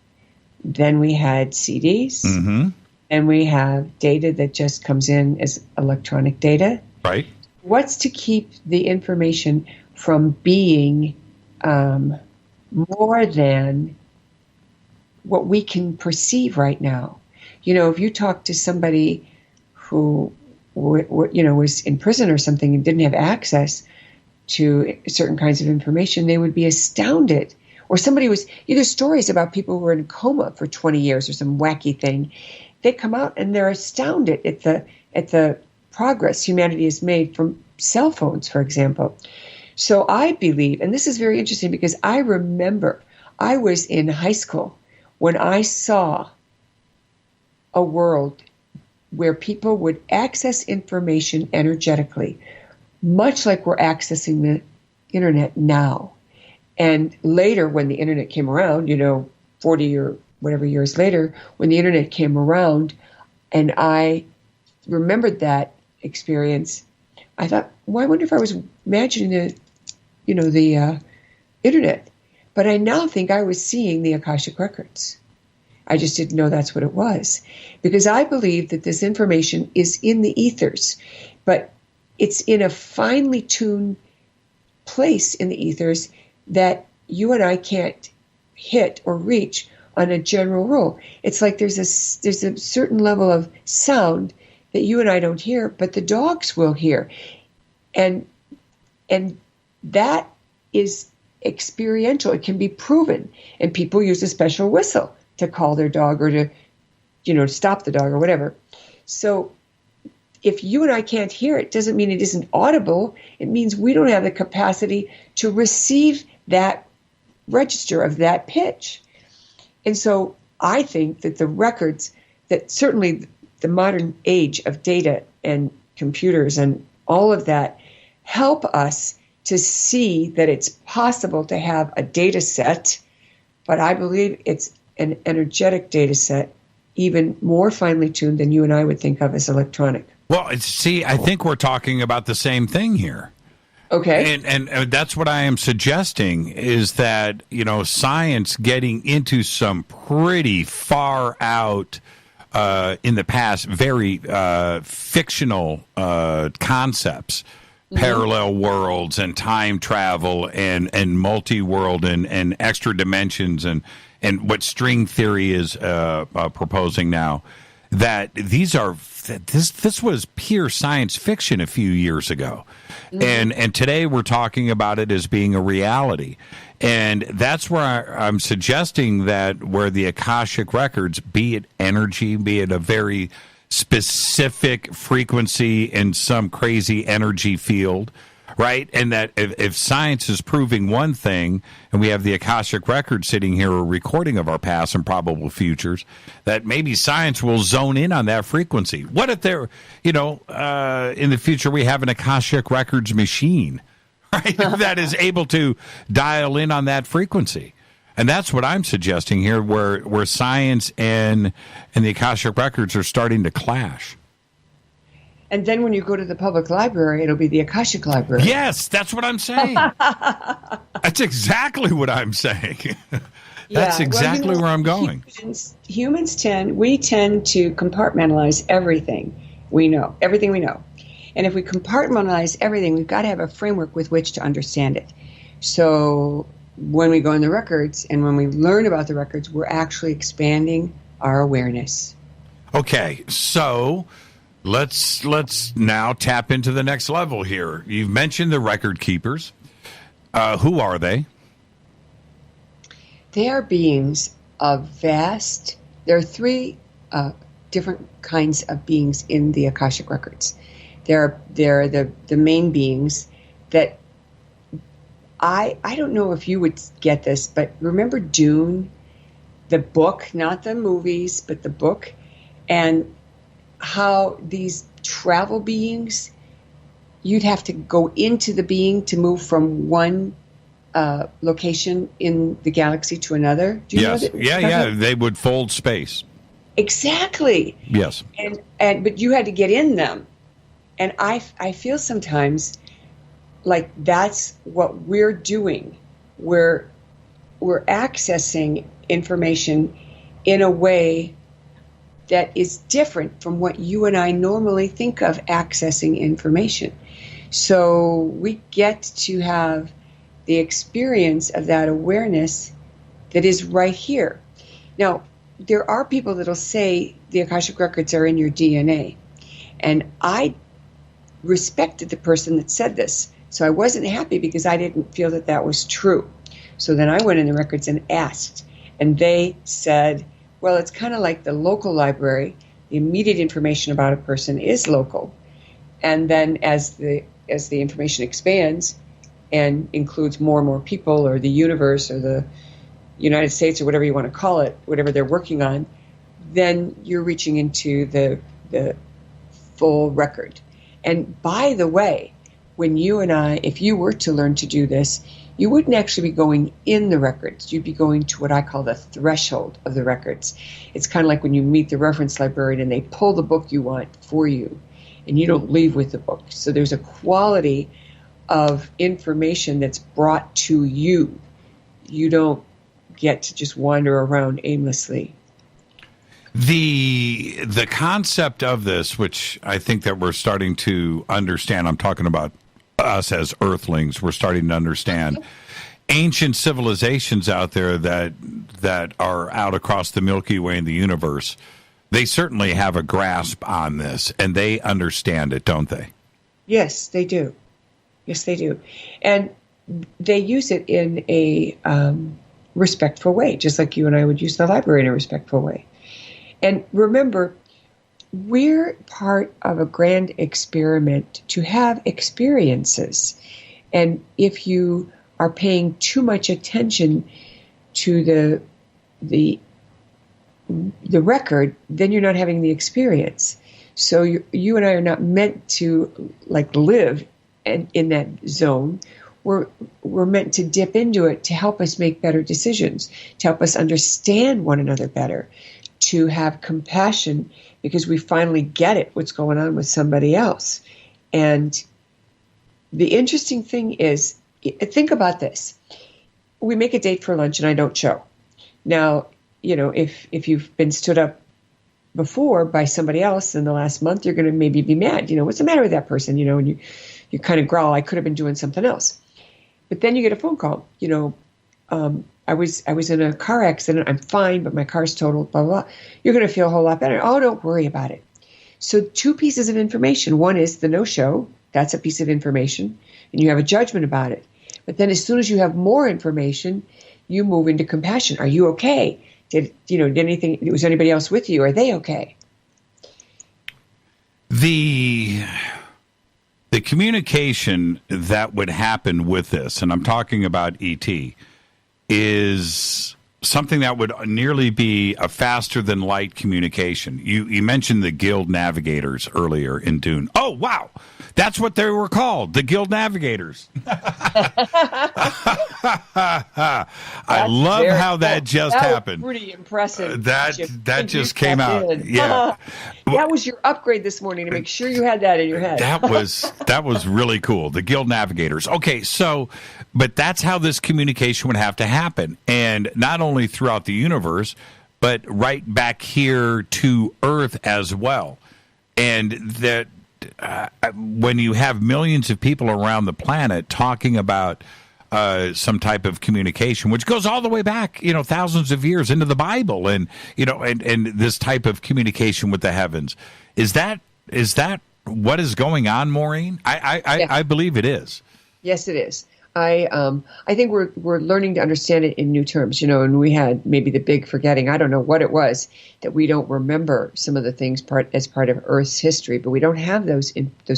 Then we had CDs. Mm-hmm. And we have data that just comes in as electronic data. Right. What's to keep the information from being more than what we can perceive right now? You know, if you talk to somebody who, was in prison or something and didn't have access to certain kinds of information, they would be astounded. Or somebody was, either stories about people who were in a coma for 20 years or some wacky thing. They come out and they're astounded at the progress humanity has made from cell phones, for example. So I believe, and this is very interesting because I remember I was in high school when I saw a world where people would access information energetically, much like we're accessing the internet now. And later, when the internet came around, 40 or whatever years later, when the internet came around, and I remembered that experience, I thought, well, I wonder if I was imagining the internet. But I now think I was seeing the Akashic Records. I just didn't know that's what it was. Because I believe that this information is in the ethers, but it's in a finely tuned place in the ethers that you and I can't hit or reach on a general rule. It's like there's a certain level of sound that you and I don't hear, but the dogs will hear. And that is experiential. It can be proven. And people use a special whistle to call their dog or to, stop the dog or whatever. So if you and I can't hear it, doesn't mean it isn't audible. It means we don't have the capacity to receive that register of that pitch. And so I think that the records, that certainly the modern age of data and computers and all of that help us to see that it's possible to have a data set, but I believe it's an energetic data set, even more finely tuned than you and I would think of as electronic. Well, I think we're talking about the same thing here. Okay. And that's what I am suggesting is that, science getting into some pretty far out in the past, very fictional concepts, parallel worlds and time travel and multi-world and extra dimensions and what string theory is proposing now, that this was pure science fiction a few years ago. And today we're talking about it as being a reality. And that's where I'm suggesting that where the Akashic Records, be it energy, be it a very specific frequency in some crazy energy field, right? And that if science is proving one thing, and we have the Akashic Records sitting here, a recording of our past and probable futures, that maybe science will zone in on that frequency. What if there, in the future we have an Akashic Records machine, right, that is able to dial in on that frequency? And that's what I'm suggesting here, where science and the Akashic Records are starting to clash. And then when you go to the public library, it'll be the Akashic Library. Yes, that's what I'm saying. That's exactly what I'm saying. That's exactly where I'm going. Humans tend to compartmentalize everything we know. And if we compartmentalize everything, we've got to have a framework with which to understand it. So when we go in the records and when we learn about the records, we're actually expanding our awareness. Okay, so let's now tap into the next level here. You've mentioned the record keepers. Who are they? They are beings of vast. There are three different kinds of beings in the Akashic Records. There are the main beings that I don't know if you would get this, but remember Dune, the book, not the movies, but the book, and how these travel beings, you'd have to go into the being to move from one location in the galaxy to another. Do you know that? Yeah. They would fold space. Exactly. Yes. And but you had to get in them. And I feel sometimes like that's what we're doing. We're accessing information in a way that is different from what you and I normally think of accessing information. So we get to have the experience of that awareness that is right here. Now, there are people that'll say the Akashic Records are in your DNA. And I respected the person that said this. So I wasn't happy because I didn't feel that that was true. So then I went in the records and asked. And they said, well, it's kind of like the local library. The immediate information about a person is local. And then as the information expands and includes more and more people or the universe or the United States or whatever you want to call it, whatever they're working on, then you're reaching into the full record. And by the way, when you and I, if you were to learn to do this, you wouldn't actually be going in the records. You'd be going to what I call the threshold of the records. It's kind of like when you meet the reference librarian and they pull the book you want for you, and you don't leave with the book. So there's a quality of information that's brought to you. You don't get to just wander around aimlessly. The concept of this, which I think that we're starting to understand, I'm talking about us as earthlings, we're starting to understand ancient civilizations out there that are out across the Milky Way in the universe. They certainly have a grasp on this, and they understand it, don't they? Yes, they do. Yes, they do. And they use it in a respectful way, just like you and I would use the library in a respectful way. And remember, we're part of a grand experiment to have experiences. And if you are paying too much attention to the record, then you're not having the experience. So you and I are not meant to like live in that zone. We're meant to dip into it to help us make better decisions, to help us understand one another better, to have compassion because we finally get it, what's going on with somebody else. And the interesting thing is, think about this. We make a date for lunch and I don't show. Now, you know, if you've been stood up before by somebody else in the last month, you're going to maybe be mad. You know, what's the matter with that person? You know, and you kind of growl, I could have been doing something else. But then you get a phone call, you know, I was in a car accident. I'm fine, but my car's totaled, blah, blah, blah. You're going to feel a whole lot better. Oh, don't worry about it. So two pieces of information. One is the no-show. That's a piece of information, and you have a judgment about it. But then as soon as you have more information, you move into compassion. Are you okay? Did was anybody else with you? Are they okay? The communication that would happen with this, and I'm talking about ET, is something that would nearly be a faster than light communication. You mentioned the guild navigators earlier in Dune. Oh, wow. That's what they were called, the guild navigators. I love how that just happened. Pretty impressive. That just came out. Yeah. That was your upgrade this morning to make sure you had that in your head. That was really cool. The guild navigators. Okay, but that's how this communication would have to happen. And not only throughout the universe, but right back here to Earth as well. And that when you have millions of people around the planet talking about some type of communication, which goes all the way back, thousands of years into the Bible, and and this type of communication with the heavens, is that what is going on, Maureen? I believe it is. Yes, it is. I think we're learning to understand it in new terms, and we had maybe the big forgetting. I don't know what it was that we don't remember some of the things as part of Earth's history, but we don't have those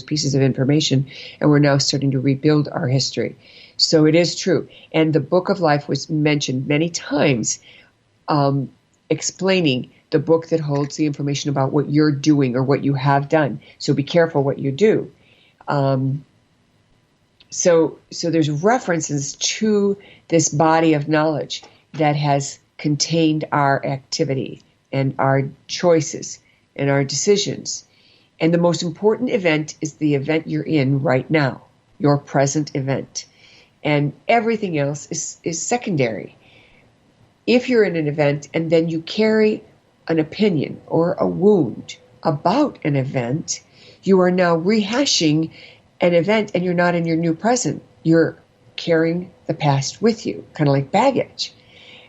pieces of information, and we're now starting to rebuild our history. So it is true. And the Book of Life was mentioned many times, explaining the book that holds the information about what you're doing or what you have done. So be careful what you do. So there's references to this body of knowledge that has contained our activity and our choices and our decisions. And the most important event is the event you're in right now, your present event. And everything else is secondary. If you're in an event and then you carry an opinion or a wound about an event, you are now rehashing an event, and you're not in your new present. You're carrying the past with you, kind of like baggage.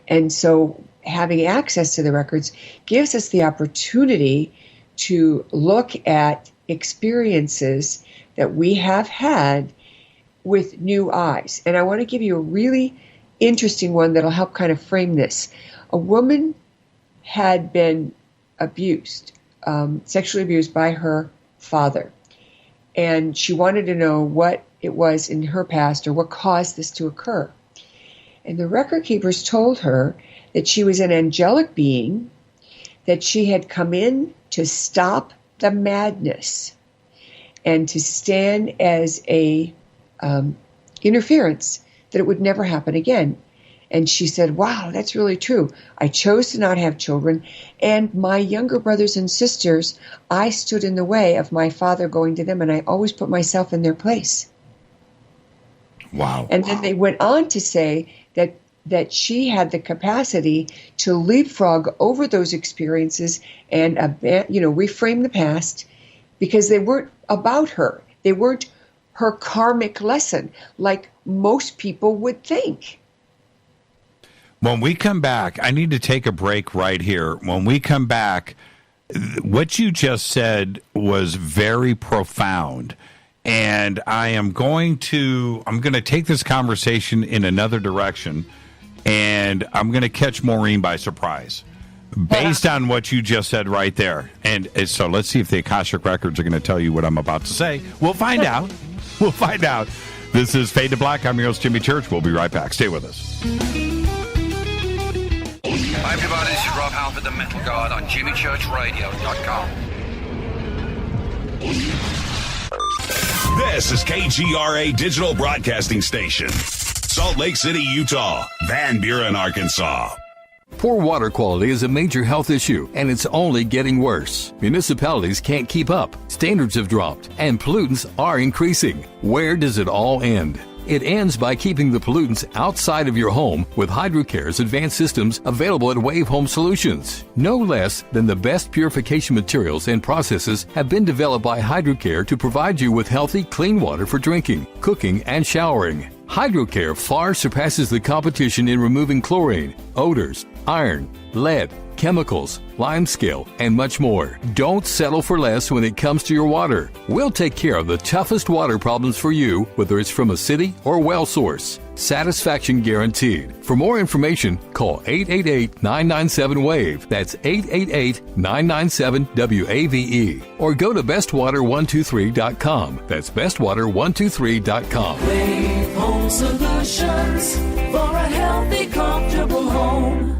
And so having access to the records gives us the opportunity to look at experiences that we have had with new eyes. And I want to give you a really interesting one that'll help kind of frame this. A woman had been abused, sexually abused by her father. And she wanted to know what it was in her past or what caused this to occur. And the record keepers told her that she was an angelic being, that she had come in to stop the madness and to stand as a interference, that it would never happen again. And she said, wow, that's really true. I chose to not have children, and my younger brothers and sisters, I stood in the way of my father going to them, and I always put myself in their place. Wow. And then they went on to say that she had the capacity to leapfrog over those experiences and reframe the past, because they weren't about her. They weren't her karmic lesson like most people would think. When we come back, I need to take a break right here. When we come back, what you just said was very profound. And I'm going to take this conversation in another direction, and I'm going to catch Maureen by surprise based on what you just said right there. And so let's see if the Akashic Records are going to tell you what I'm about to say. We'll find out. We'll find out. This is Fade to Black. I'm your host, Jimmy Church. We'll be right back. Stay with us. Hi everybody, this is Rob Halford, the Metal God on JimmyChurchRadio.com. This is KGRA Digital Broadcasting Station. Salt Lake City, Utah. Van Buren, Arkansas. Poor water quality is a major health issue, and it's only getting worse. Municipalities can't keep up, standards have dropped, and pollutants are increasing. Where does it all end? It ends by keeping the pollutants outside of your home with HydroCare's advanced systems available at Wave Home Solutions. No less than the best purification materials and processes have been developed by HydroCare to provide you with healthy, clean water for drinking, cooking, and showering. HydroCare far surpasses the competition in removing chlorine, odors, iron, lead, chemicals, limescale, and much more. Don't settle for less when it comes to your water. We'll take care of the toughest water problems for you, whether it's from a city or well source. Satisfaction guaranteed. For more information, call 888-997-WAVE. That's 888-997-WAVE. Or go to bestwater123.com. That's bestwater123.com. Wave Home Solutions for a healthy, comfortable home.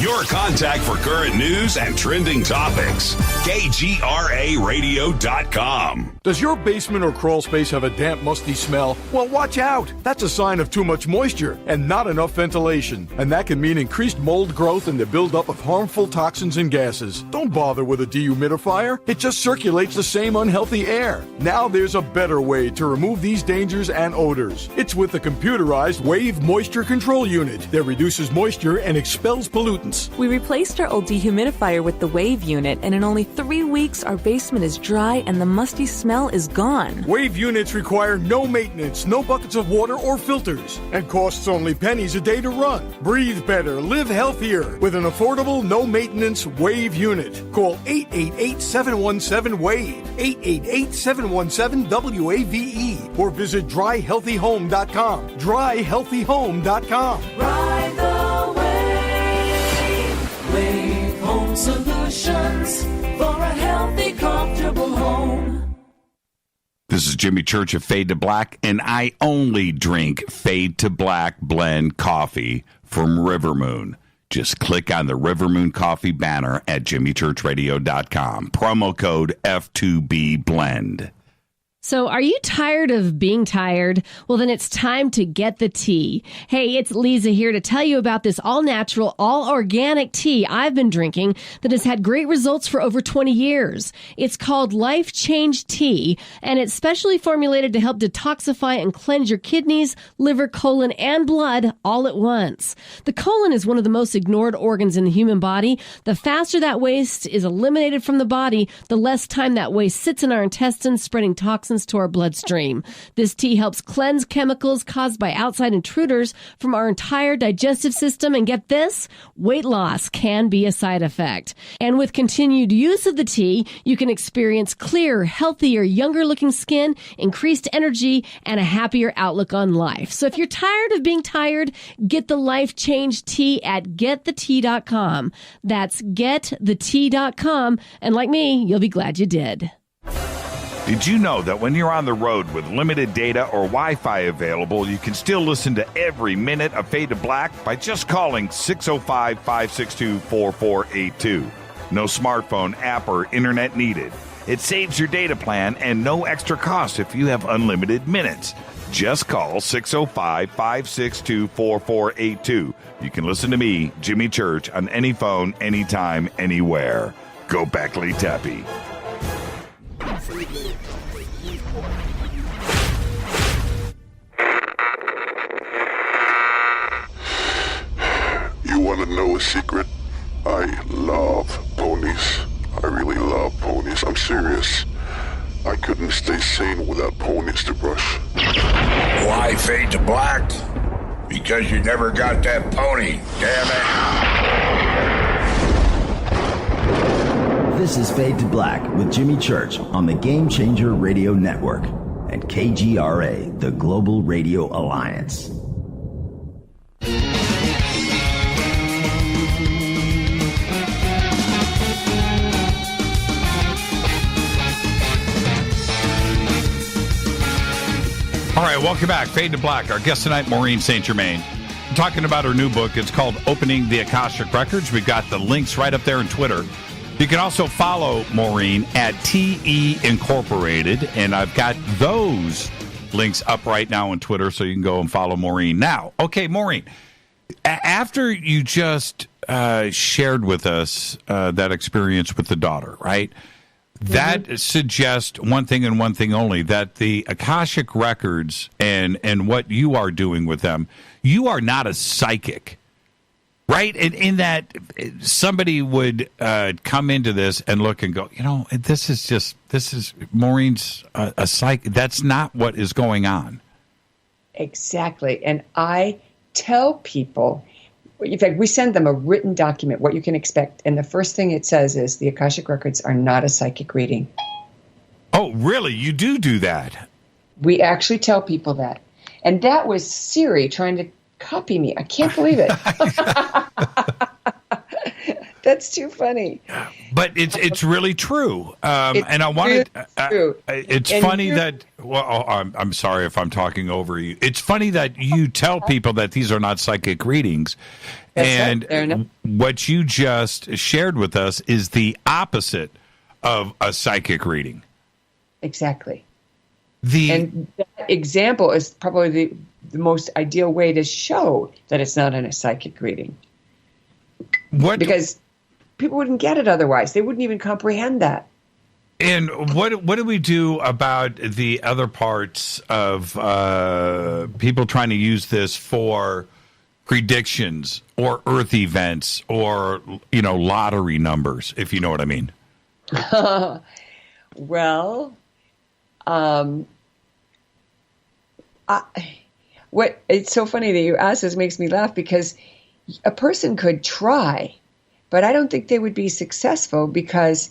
Your contact for current news and trending topics. KGRARadio.com. Does your basement or crawl space have a damp, musty smell? Well, watch out. That's a sign of too much moisture and not enough ventilation. And that can mean increased mold growth and the buildup of harmful toxins and gases. Don't bother with a dehumidifier. It just circulates the same unhealthy air. Now there's a better way to remove these dangers and odors. It's with the computerized Wave Moisture Control Unit that reduces moisture and expels pollutants pollutants. We replaced our old dehumidifier with the Wave unit, and in only 3 weeks, our basement is dry and the musty smell is gone. Wave units require no maintenance, no buckets of water or filters, and costs only pennies a day to run. Breathe better, live healthier with an affordable, no-maintenance Wave unit. Call 888-717-WAVE, 888-717-WAVE, or visit dryhealthyhome.com. dryhealthyhome.com. Ride the wave. Wave Home Solutions for a healthy, comfortable home. This is Jimmy Church of Fade to Black, and I only drink Fade to Black blend coffee from River Moon. Just click on the River Moon coffee banner at jimmychurchradio.com. Promo code F2B blend. So are you tired of being tired? Well, then it's time to get the tea. Hey, it's Lisa here to tell you about this all-natural, all-organic tea I've been drinking that has had great results for over 20 years. It's called Life Change Tea, and it's specially formulated to help detoxify and cleanse your kidneys, liver, colon, and blood all at once. The colon is one of the most ignored organs in the human body. The faster that waste is eliminated from the body, the less time that waste sits in our intestines, spreading toxins to our bloodstream. This tea helps cleanse chemicals caused by outside intruders from our entire digestive system. And get this, weight loss can be a side effect. And with continued use of the tea, you can experience clearer, healthier, younger looking skin, increased energy, and a happier outlook on life. So if you're tired of being tired, get the Life Change Tea at getthetea.com. That's getthetea.com. And like me, you'll be glad you did. Did you know that when you're on the road with limited data or Wi-Fi available, you can still listen to every minute of Fade to Black by just calling 605-562-4482. No smartphone, app, or internet needed. It saves your data plan and no extra cost if you have unlimited minutes. Just call 605-562-4482. You can listen to me, Jimmy Church, on any phone, anytime, anywhere. Go Beckley Tappy. You want to know a secret? I love ponies. I really love ponies. I'm serious. I couldn't stay sane without ponies to brush. Why Fade to Black? Because you never got that pony, damn it. This is Fade to Black with Jimmy Church on the Game Changer Radio Network and KGRA, the Global Radio Alliance. All right, welcome back. Fade to Black. Our guest tonight, Maureen St. Germain. We're talking about her new book. It's called Opening the Akashic Records. We've got the links right up there on Twitter. You can also follow Maureen at TE Incorporated, and I've got those links up right now on Twitter, so you can go and follow Maureen. Now, okay, Maureen, after you just shared with us that experience with the daughter, right? That suggests one thing and one thing only, that the Akashic Records and what you are doing with them, you are not a psychic, right? In that somebody would come into this and look and go, you know, this is Maureen's a psychic. That's not what is going on. Exactly. And I tell people, in fact, we send them a written document, what you can expect. And the first thing it says is the Akashic Records are not a psychic reading. Oh, really? You do that? We actually tell people that. And that was Siri trying to copy me. I can't believe it. That's too funny. But it's really true. And I wanted. It's funny that. Well, I'm sorry if I'm talking over you. It's funny that you tell people that these are not psychic readings, and what you just shared with us is the opposite of a psychic reading. Exactly. And that example is probably the most ideal way to show that it's not in a psychic reading. Because people wouldn't get it otherwise. They wouldn't even comprehend that. And what do we do about the other parts of people trying to use this for predictions or earth events or, lottery numbers, if you know what I mean? Well, it's so funny that you asked this. Makes me laugh because a person could try, but I don't think they would be successful because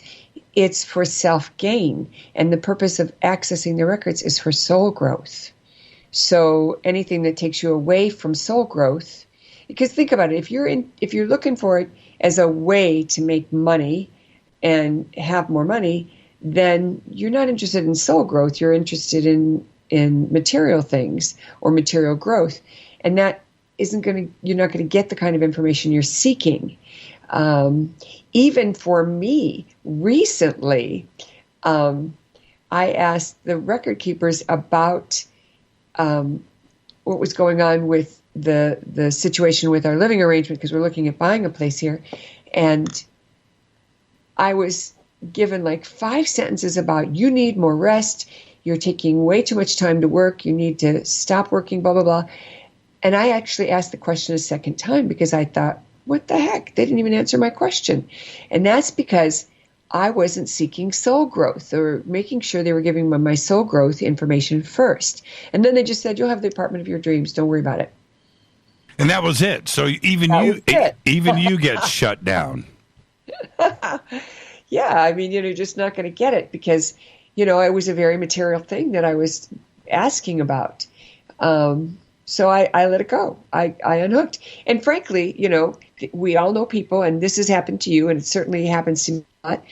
it's for self-gain, and the purpose of accessing the records is for soul growth. So anything that takes you away from soul growth, because think about it, if you're looking for it as a way to make money and have more money, then you're not interested in soul growth. You're interested in material things or material growth, and that you're not going to get the kind of information you're seeking. Even for me, recently, I asked the record keepers about what was going on with the situation with our living arrangement, because we're looking at buying a place here, and I was given like 5 sentences about you need more rest, you're taking way too much time to work, you need to stop working, blah, blah, blah. And I actually asked the question a second time because I thought, what the heck? They didn't even answer my question. And that's because I wasn't seeking soul growth or making sure they were giving me my soul growth information first. And then they just said, you'll have the apartment of your dreams. Don't worry about it. And that was it. So even you get shut down. Yeah, I mean, you're just not going to get it because, it was a very material thing that I was asking about. So I let it go. I unhooked. And frankly, we all know people, and this has happened to you, and it certainly happens to me a lot.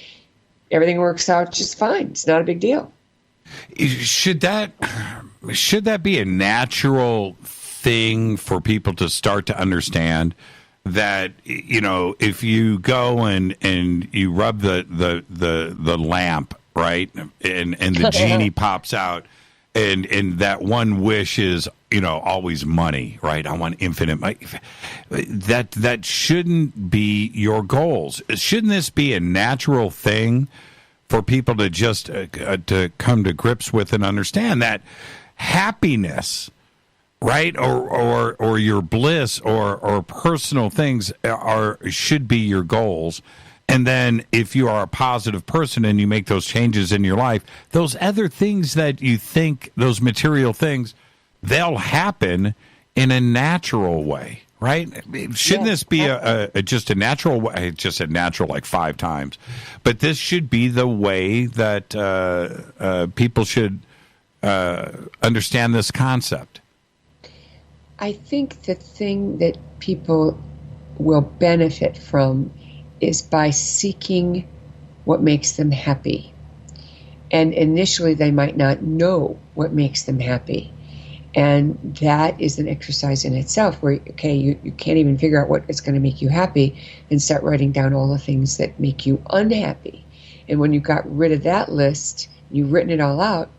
Everything works out just fine. It's not a big deal. Should that be a natural thing for people to start to understand that, if you go and you rub the lamp, right, and the genie pops out, and that one wish is, always money, right? I want infinite money. That shouldn't be your goals. Shouldn't this be a natural thing for people to just to come to grips with and understand that happiness, right, or your bliss or personal things should be your goals. And then if you are a positive person and you make those changes in your life, those other things that you think, those material things, they'll happen in a natural way, right? Shouldn't this be just a natural way? I just said natural like 5 times. But this should be the way that people should understand this concept. I think the thing that people will benefit from is by seeking what makes them happy. And initially they might not know what makes them happy. And that is an exercise in itself where, you can't even figure out what is going to make you happy and start writing down all the things that make you unhappy. And when you got rid of that list, you've written it all out,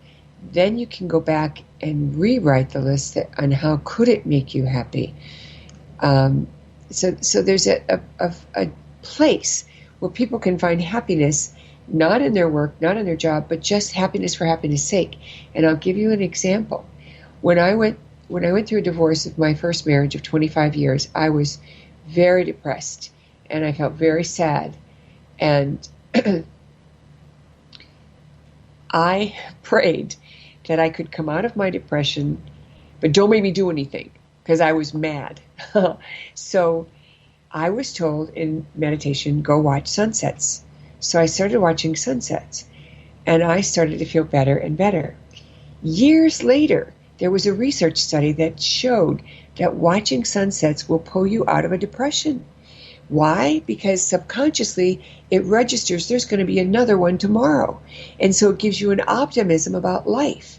then you can go back and rewrite the list on how could it make you happy. So there's a place where people can find happiness, not in their work, not in their job, but just happiness for happiness' sake. And I'll give you an example. When I went through a divorce of my first marriage of 25 years, I was very depressed and I felt very sad. And I prayed that I could come out of my depression, but don't make me do anything because I was mad. So I was told in meditation, go watch sunsets. So I started watching sunsets and I started to feel better and better. Years later, there was a research study that showed that watching sunsets will pull you out of a depression. Why? Because subconsciously it registers there's going to be another one tomorrow. And so it gives you an optimism about life.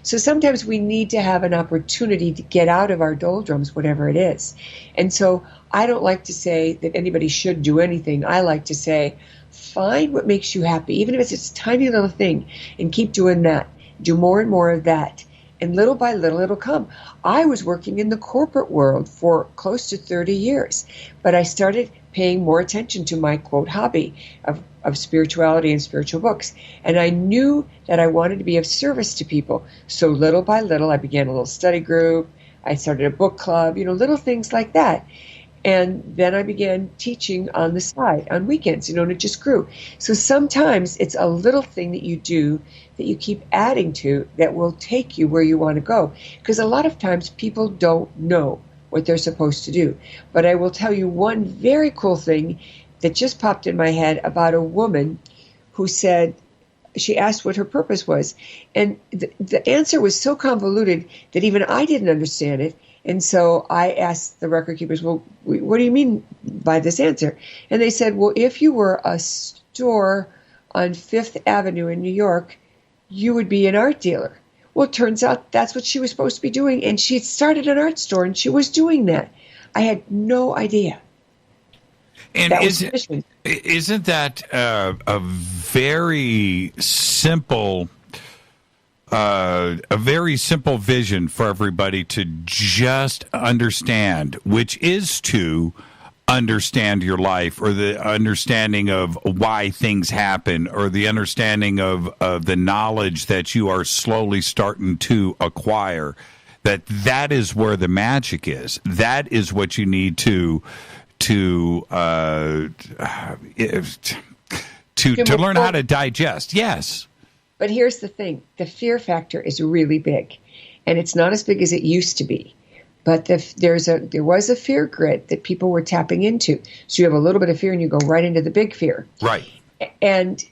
So sometimes we need to have an opportunity to get out of our doldrums, whatever it is. And so I don't like to say that anybody should do anything. I like to say, find what makes you happy, even if it's a tiny little thing, and keep doing that. Do more and more of that. And little by little, it'll come. I was working in the corporate world for close to 30 years, but I started paying more attention to my, quote, hobby of spirituality and spiritual books. And I knew that I wanted to be of service to people. So little by little, I began a little study group. I started a book club, little things like that. And then I began teaching on the side on weekends, and it just grew. So sometimes it's a little thing that you do that you keep adding to that will take you where you want to go. Because a lot of times people don't know what they're supposed to do. But I will tell you one very cool thing that just popped in my head about a woman who said, she asked what her purpose was. And the answer was so convoluted that even I didn't understand it. And so I asked the record keepers, well, what do you mean by this answer? And they said, well, if you were a store on Fifth Avenue in New York, you would be an art dealer. Well, it turns out that's what she was supposed to be doing. And she had started an art store, and she was doing that. I had no idea. And isn't that a very simple vision for everybody to just understand, which is to understand your life, or the understanding of why things happen, or the understanding of the knowledge that you are slowly starting to acquire, that is where the magic is. That is what you need to learn how to digest. Yes. But here's the thing. The fear factor is really big, and it's not as big as it used to be. But there was a fear grid that people were tapping into. So you have a little bit of fear and you go right into the big fear. Right. And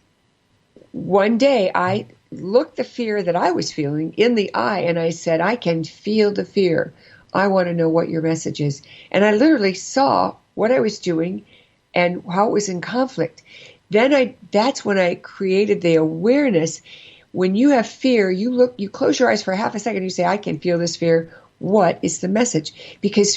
one day I looked the fear that I was feeling in the eye, and I said, I can feel the fear. I want to know what your message is. And I literally saw what I was doing and how it was in conflict. That's when I created the awareness. When you have fear, you close your eyes for half a second, you say, I can feel this fear. What is the message? Because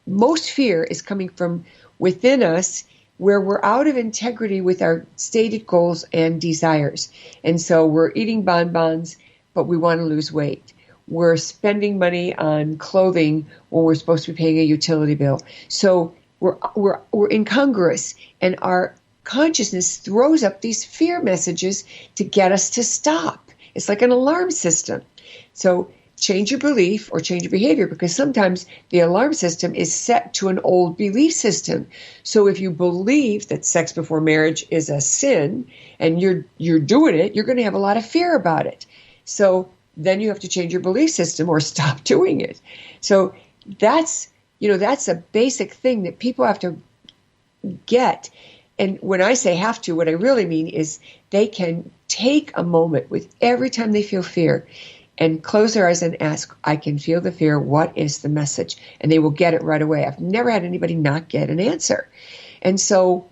most fear is coming from within us, where we're out of integrity with our stated goals and desires. And so we're eating bonbons, but we want to lose weight. We're spending money on clothing when we're supposed to be paying a utility bill. So we're incongruous, and our consciousness throws up these fear messages to get us to stop. It's like an alarm system. So change your belief or change your behavior, because sometimes the alarm system is set to an old belief system. So if you believe that sex before marriage is a sin and you're doing it, you're going to have a lot of fear about it. So then you have to change your belief system or stop doing it. So that's a basic thing that people have to get. And when I say have to, what I really mean is they can take a moment with every time they feel fear and close their eyes and ask, I can feel the fear. What is the message? And they will get it right away. I've never had anybody not get an answer. And so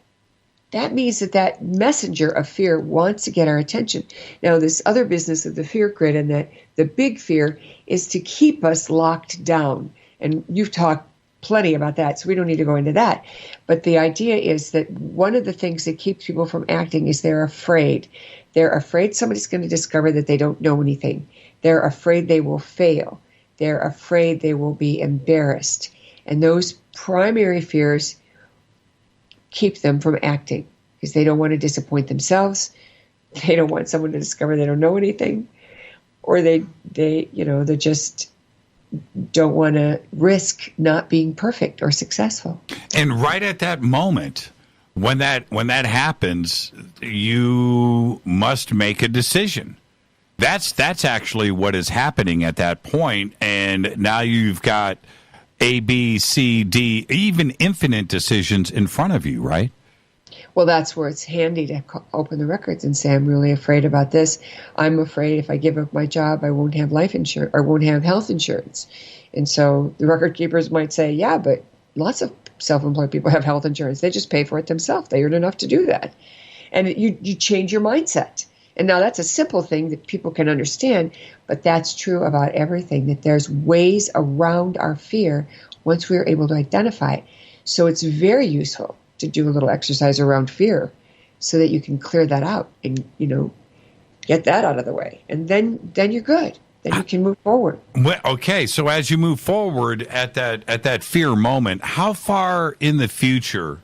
that means that messenger of fear wants to get our attention. Now, this other business of the fear grid and the big fear is to keep us locked down. And you've talked plenty about that, so we don't need to go into that. But the idea is that one of the things that keeps people from acting is they're afraid. They're afraid somebody's going to discover that they don't know anything. They're afraid they will fail. They're afraid they will be embarrassed. And those primary fears keep them from acting because they don't want to disappoint themselves. They don't want someone to discover they don't know anything. Or they just don't want to risk not being perfect or successful. And right at that moment, when that happens, you must make a decision. That's actually what is happening at that point. And now you've got A, B, C, D, even infinite decisions in front of you, right? Well, that's where it's handy to open the records and say, I'm really afraid about this. I'm afraid if I give up my job, I won't have life insurance or won't have health insurance. And so the record keepers might say, yeah, but lots of self-employed people have health insurance. They just pay for it themselves. They earn enough to do that. And you change your mindset. And now that's a simple thing that people can understand, but that's true about everything, that there's ways around our fear once we're able to identify it. So it's very useful to do a little exercise around fear so that you can clear that out and, get that out of the way. And then you're good. Then you can move forward. Well, okay, so as you move forward at that fear moment, how far in the future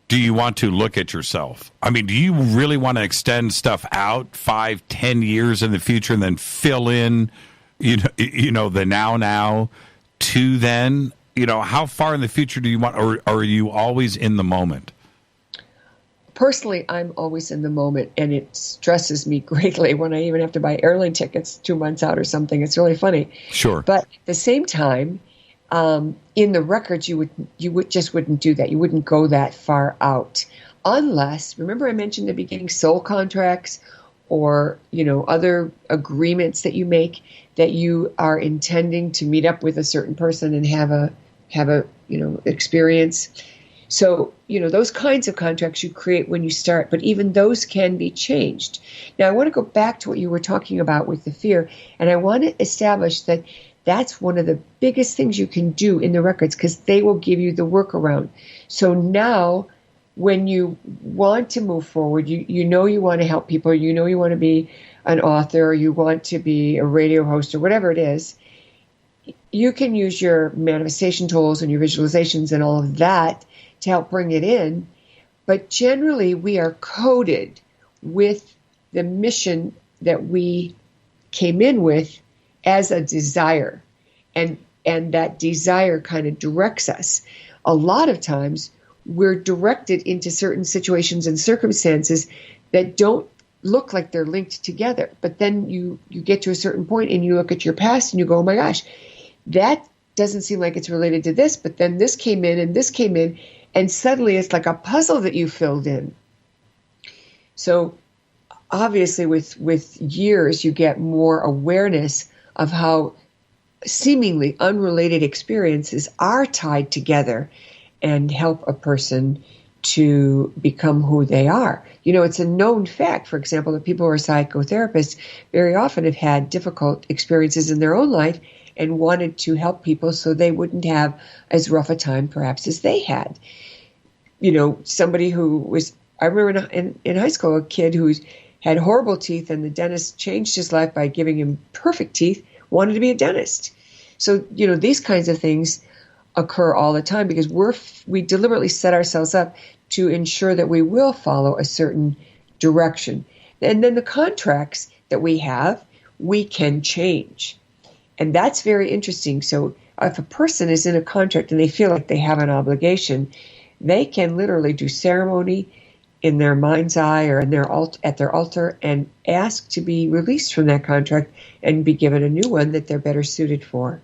do you want to look at yourself? I mean, do you really want to extend stuff out 5-10 years in the future and then fill in, the now to then, how far in the future do you want, or are you always in the moment? Personally, I'm always in the moment, and it stresses me greatly when I even have to buy airline tickets 2 months out or something. It's really funny. Sure. But at the same time, in the records, you would just wouldn't do that. You wouldn't go that far out unless, remember I mentioned at the beginning, soul contracts or, other agreements that you make that you are intending to meet up with a certain person and have a experience. So, those kinds of contracts you create when you start, but even those can be changed. Now, I want to go back to what you were talking about with the fear, and I want to establish that that's one of the biggest things you can do in the records because they will give you the workaround. So now, when you want to move forward, you want to help people, you want to be an author, or you want to be a radio host or whatever it is, you can use your manifestation tools and your visualizations and all of that to help bring it in. But generally, we are coded with the mission that we came in with as a desire. And that desire kind of directs us. A lot of times, we're directed into certain situations and circumstances that don't look like they're linked together. But then you get to a certain point and you look at your past and you go, oh my gosh, that doesn't seem like it's related to this, but then this came in and this came in, and suddenly it's like a puzzle that you filled in. So obviously with years, you get more awareness of how seemingly unrelated experiences are tied together and help a person to become who they are. It's a known fact, for example, that people who are psychotherapists very often have had difficult experiences in their own life and wanted to help people so they wouldn't have as rough a time perhaps as they had. Somebody who was, I remember in high school, a kid who had horrible teeth and the dentist changed his life by giving him perfect teeth, wanted to be a dentist. So, these kinds of things occur all the time because we deliberately set ourselves up to ensure that we will follow a certain direction. And then the contracts that we have, we can change. And that's very interesting. So if a person is in a contract and they feel like they have an obligation, they can literally do ceremony in their mind's eye or at their altar and ask to be released from that contract and be given a new one that they're better suited for.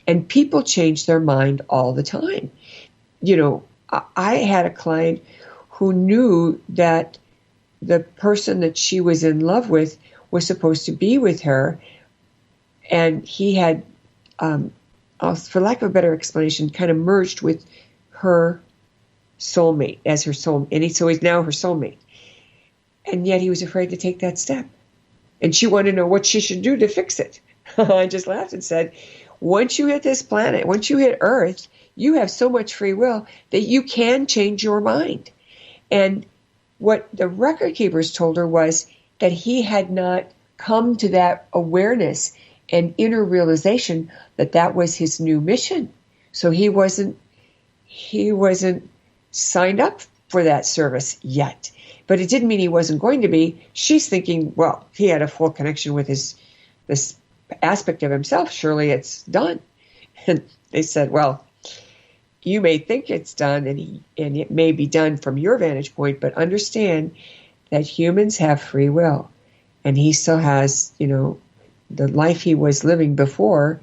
And people change their mind all the time. I had a client who knew that the person that she was in love with was supposed to be with her, and he had, for lack of a better explanation, kind of merged with her soulmate as her soul, and so he's now her soulmate. And yet he was afraid to take that step. And she wanted to know what she should do to fix it. I just laughed and said, once you hit this planet, once you hit Earth, you have so much free will that you can change your mind. And what the record keepers told her was that he had not come to that awareness and inner realization that that was his new mission. So he wasn't signed up for that service yet. But it didn't mean he wasn't going to be. She's thinking, well, he had a full connection with this aspect of himself. Surely it's done. And they said, well, you may think it's done, and it may be done from your vantage point, but understand that humans have free will, and he still has, the life he was living before,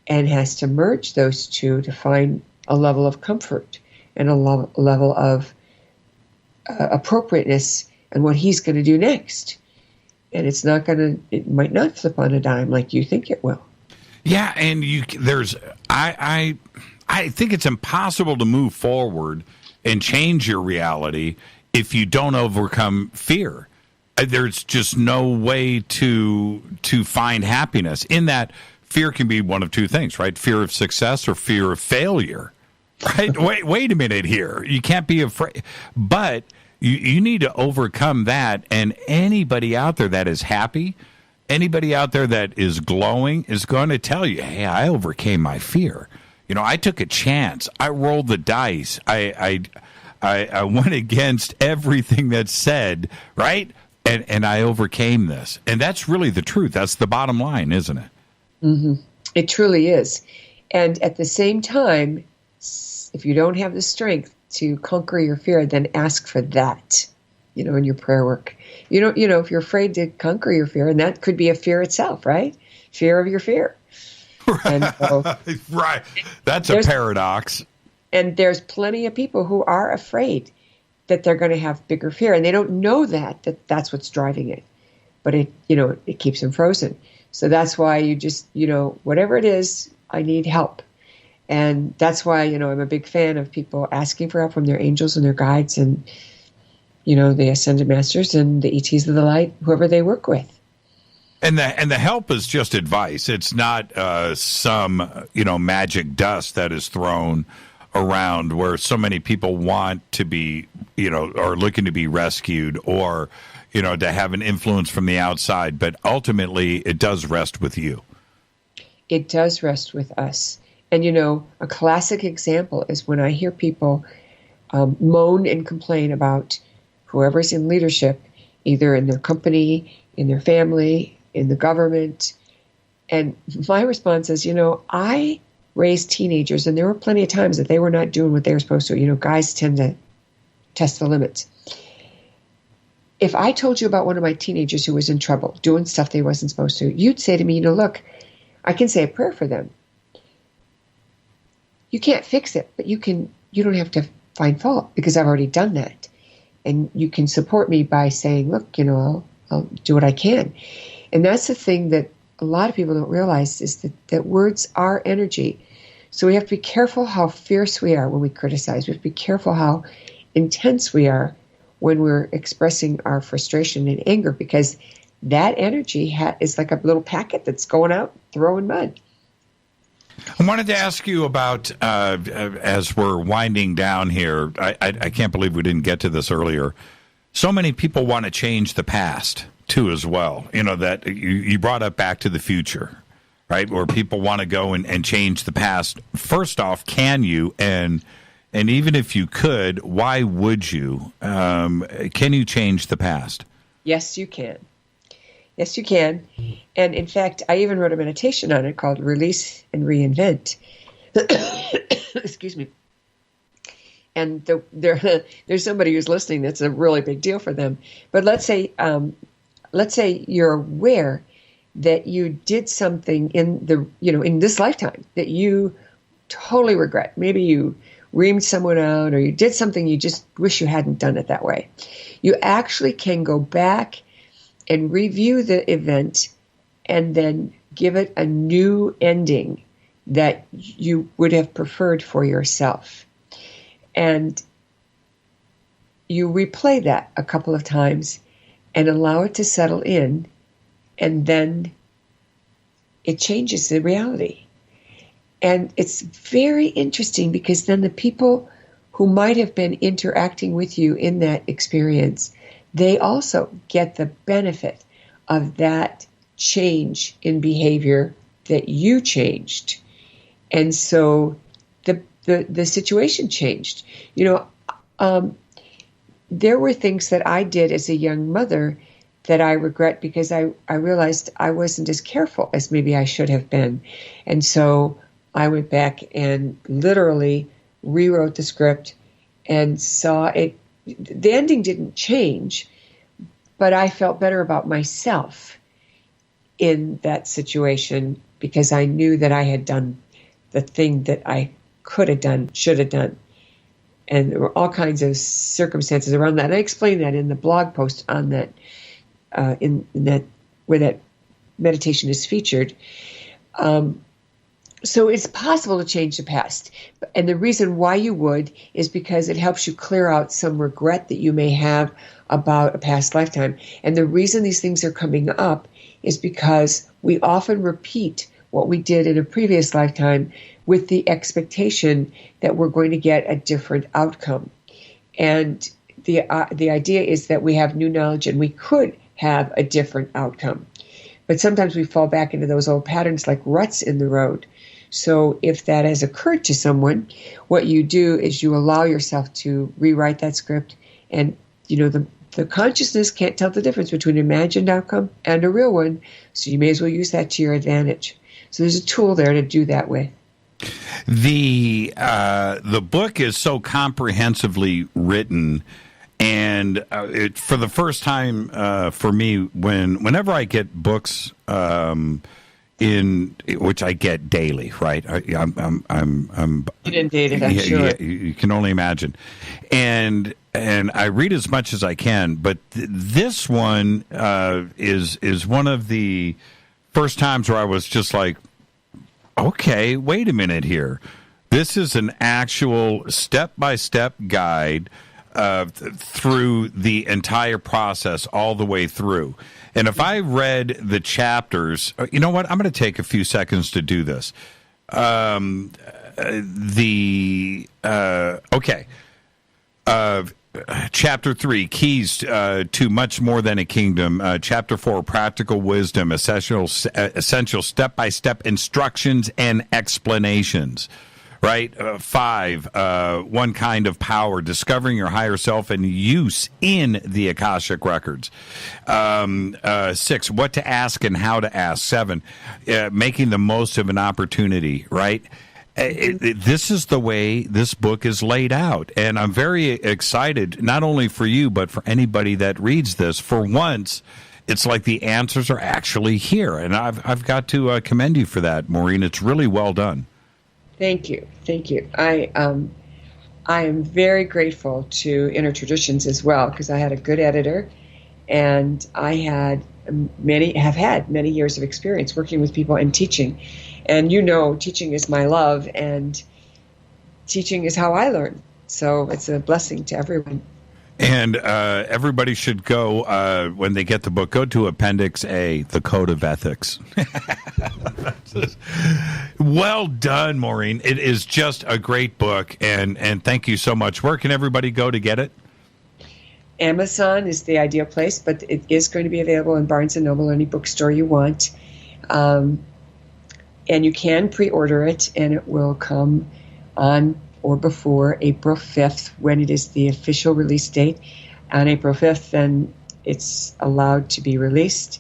and has to merge those two to find a level of comfort and a level of appropriateness and what he's going to do next. And it might not flip on a dime like you think it will. Yeah, and I think it's impossible to move forward and change your reality if you don't overcome fear. There's just no way to find happiness. In that, fear can be one of two things, right? Fear of success or fear of failure, right? Wait a minute here. You can't be afraid. But you need to overcome that, and anybody out there that is happy, anybody out there that is glowing is going to tell you, hey, I overcame my fear. I took a chance. I rolled the dice. I went against everything that's said, right? And I overcame this. And that's really the truth. That's the bottom line, isn't it? Mm-hmm. It truly is. And at the same time, if you don't have the strength to conquer your fear, then ask for that, in your prayer work. If you're afraid to conquer your fear, and that could be a fear itself, right? Fear of your fear. And so, right. That's a paradox. And there's plenty of people who are afraid that they're going to have bigger fear, and they don't know that's what's driving it. But it keeps them frozen. So that's why you just, whatever it is, I need help. And that's why, I'm a big fan of people asking for help from their angels and their guides and, the Ascended Masters and the ETs of the Light, whoever they work with. And the help is just advice. It's not some, magic dust that is thrown around where so many people want to be, are looking to be rescued or, to have an influence from the outside. But ultimately, it does rest with you. It does rest with us. And, a classic example is when I hear people moan and complain about whoever's in leadership, either in their company, in their family, in the government. And my response is, I raised teenagers, and there were plenty of times that they were not doing what they were supposed to. Guys tend to test the limits. If I told you about one of my teenagers who was in trouble, doing stuff they wasn't supposed to, you'd say to me, look, I can say a prayer for them. You can't fix it, but you don't have to find fault because I've already done that. And you can support me by saying, look, I'll do what I can. And that's the thing that a lot of people don't realize is that words are energy. So we have to be careful how fierce we are when we criticize. We have to be careful how intense we are when we're expressing our frustration and anger, because that energy is like a little packet that's going out throwing mud. I wanted to ask you about, as we're winding down here, I can't believe we didn't get to this earlier. So many people want to change the past, too, as well. That you brought up Back to the Future, right, where people want to go and change the past. First off, can you? And even if you could, why would you? Can you change the past? Yes, you can. Yes, you can. And in fact, I even wrote a meditation on it called Release and Reinvent. Excuse me. And there's somebody who's listening that's a really big deal for them. But let's say you're aware that you did something in this lifetime that you totally regret. Maybe you reamed someone out, or you did something you just wish you hadn't done it that way. You actually can go back and review the event and then give it a new ending that you would have preferred for yourself. And you replay that a couple of times and allow it to settle in, and then it changes the reality. And it's very interesting because then the people who might have been interacting with you in that experience, they also get the benefit of that change in behavior that you changed. And so the situation changed. There were things that I did as a young mother that I regret because I realized I wasn't as careful as maybe I should have been. And so I went back and literally rewrote the script and saw it. The ending didn't change, but I felt better about myself in that situation because I knew that I had done the thing that I could have done, should have done. And there were all kinds of circumstances around that. And I explained that in the blog post on that, in that where that meditation is featured. So it's possible to change the past. And the reason why you would is because it helps you clear out some regret that you may have about a past lifetime. And the reason these things are coming up is because we often repeat what we did in a previous lifetime with the expectation that we're going to get a different outcome. And the idea is that we have new knowledge and we could have a different outcome. But sometimes we fall back into those old patterns like ruts in the road. So if that has occurred to someone, what you do is you allow yourself to rewrite that script. And, the consciousness can't tell the difference between an imagined outcome and a real one. So you may as well use that to your advantage. So there's a tool there to do that with. The book is so comprehensively written, and it, for the first time for me, whenever I get books in which I get daily, right? I'm inundated, I'm sure. Yeah, you can only imagine, and I read as much as I can, but this one is one of the first times where I was just like, okay, wait a minute here. This is an actual step-by-step guide through the entire process all the way through. And if I read the chapters, you know what? I'm going to take a few seconds to do this. Chapter 3, Keys to Much More Than a Kingdom. Chapter 4, Practical Wisdom, essential step-by-step instructions and explanations. Right? 5, One Kind of Power, Discovering Your Higher Self and Use in the Akashic Records. 6, What to Ask and How to Ask. 7, Making the Most of an Opportunity, right? This is the way this book is laid out. And I'm very excited, not only for you, but for anybody that reads this. For once, it's like the answers are actually here. And I've got to commend you for that, Maureen. It's really well done. Thank you. I am very grateful to Inner Traditions as well, because I had a good editor, and I have had many years of experience working with people and teaching. And teaching is my love, and teaching is how I learn. So it's a blessing to everyone. And everybody should go, when they get the book, go to Appendix A, the Code of Ethics. Well done, Maureen. It is just a great book, and thank you so much. Where can everybody go to get it? Amazon is the ideal place, but it is going to be available in Barnes & Noble or any bookstore you want. And you can pre-order it, and it will come on or before April 5th, when it is the official release date. On April 5th, then it's allowed to be released.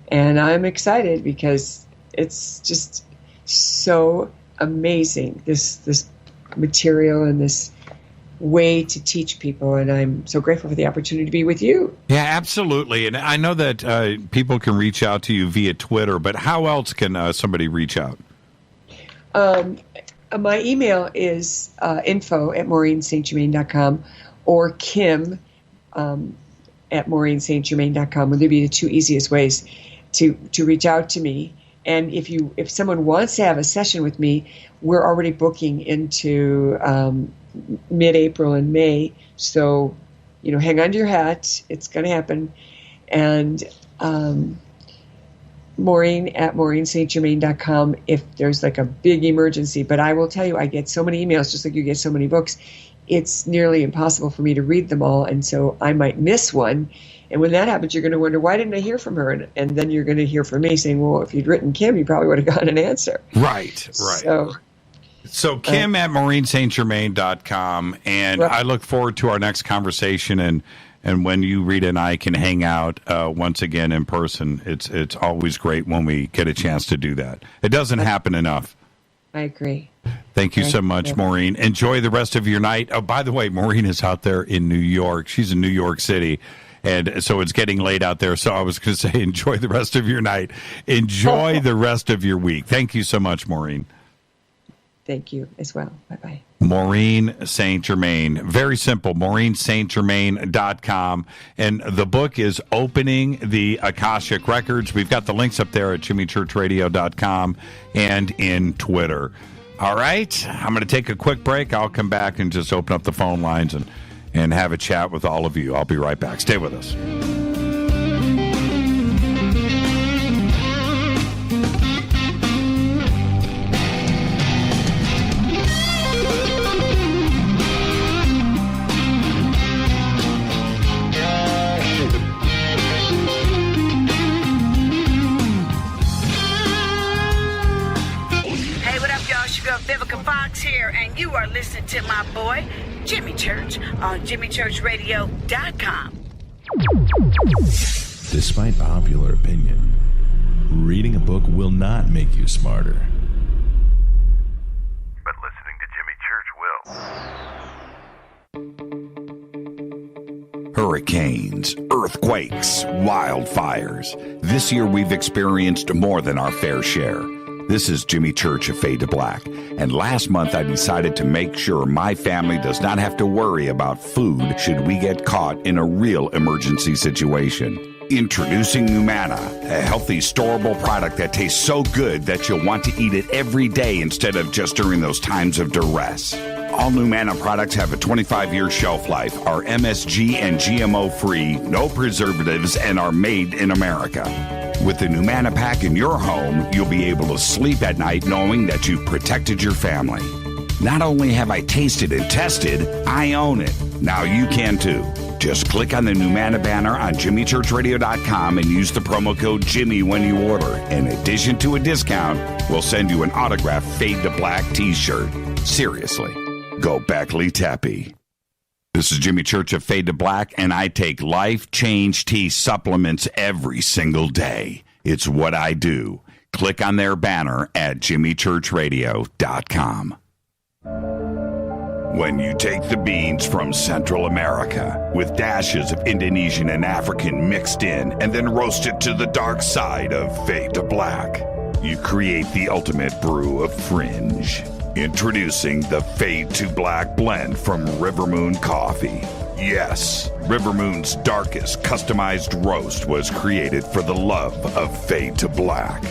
And I'm excited because it's just so amazing, this material and this way to teach people. And I'm so grateful for the opportunity to be with you. Yeah, absolutely. And I know that people can reach out to you via Twitter, but how else can somebody reach out? My email is info@MaureenSt.Germain.com or Kim at MaureenSt.Germain.com. Would be the two easiest ways to reach out to me. And if someone wants to have a session with me, we're already booking into mid-April and May. So, hang on to your hat. It's going to happen. And Maureen at MaureenSt.Germain.com if there's like a big emergency. But I will tell you, I get so many emails, just like you get so many books. It's nearly impossible for me to read them all, and so I might miss one. And when that happens, you're going to wonder, why didn't I hear from her? And then you're going to hear from me saying, well, if you'd written Kim, you probably would have gotten an answer. Right. So Kim at MaureenSt.Germain.com, and right. I look forward to our next conversation, and when you, Rita, and I can hang out once again in person. It's always great when we get a chance to do that. It doesn't happen enough. I agree. Thank you so much, Maureen. Enjoy the rest of your night. Oh, by the way, Maureen is out there in New York. She's in New York City. And so it's getting late out there. So I was going to say, enjoy the rest of your night. Enjoy the rest of your week. Thank you so much, Maureen. Thank you as well. Bye-bye. Maureen St. Germain. Very simple, MaureenSt.Germain.com. And the book is Opening the Akashic Records. We've got the links up there at JimmyChurchRadio.com and in Twitter. All right. I'm going to take a quick break. I'll come back and just open up the phone lines and have a chat with all of you. I'll be right back. Stay with us. And you are listening to my boy, Jimmy Church, on JimmyChurchRadio.com. Despite popular opinion, reading a book will not make you smarter. But listen. listening to Jimmy Church will. Hurricanes, earthquakes, wildfires. This year we've experienced more than our fair share. This is Jimmy Church of Fade to Black, and last month I decided to make sure my family does not have to worry about food should we get caught in a real emergency situation. Introducing Numana, a healthy, storable product that tastes so good that you'll want to eat it every day instead of just during those times of duress. All Numana products have a 25-year shelf life, are MSG and GMO-free, no preservatives, and are made in America. With the Numana pack in your home, you'll be able to sleep at night knowing that you've protected your family. Not only have I tasted and tested, I own it. Now you can too. Just click on the Numana banner on JimmyChurchRadio.com and use the promo code Jimmy when you order. In addition to a discount, we'll send you an autographed Fade to Black t-shirt. Seriously. Go Beckley Tappy. This is Jimmy Church of Fade to Black, and I take Life Change Tea supplements every single day. It's what I do. Click on their banner at JimmyChurchRadio.com. When you take the beans from Central America with dashes of Indonesian and African mixed in and then roast it to the dark side of Fade to Black, you create the ultimate brew of fringe. Introducing the Fade to Black blend from River Moon Coffee. Yes, River Moon's darkest customized roast was created for the love of Fade to Black.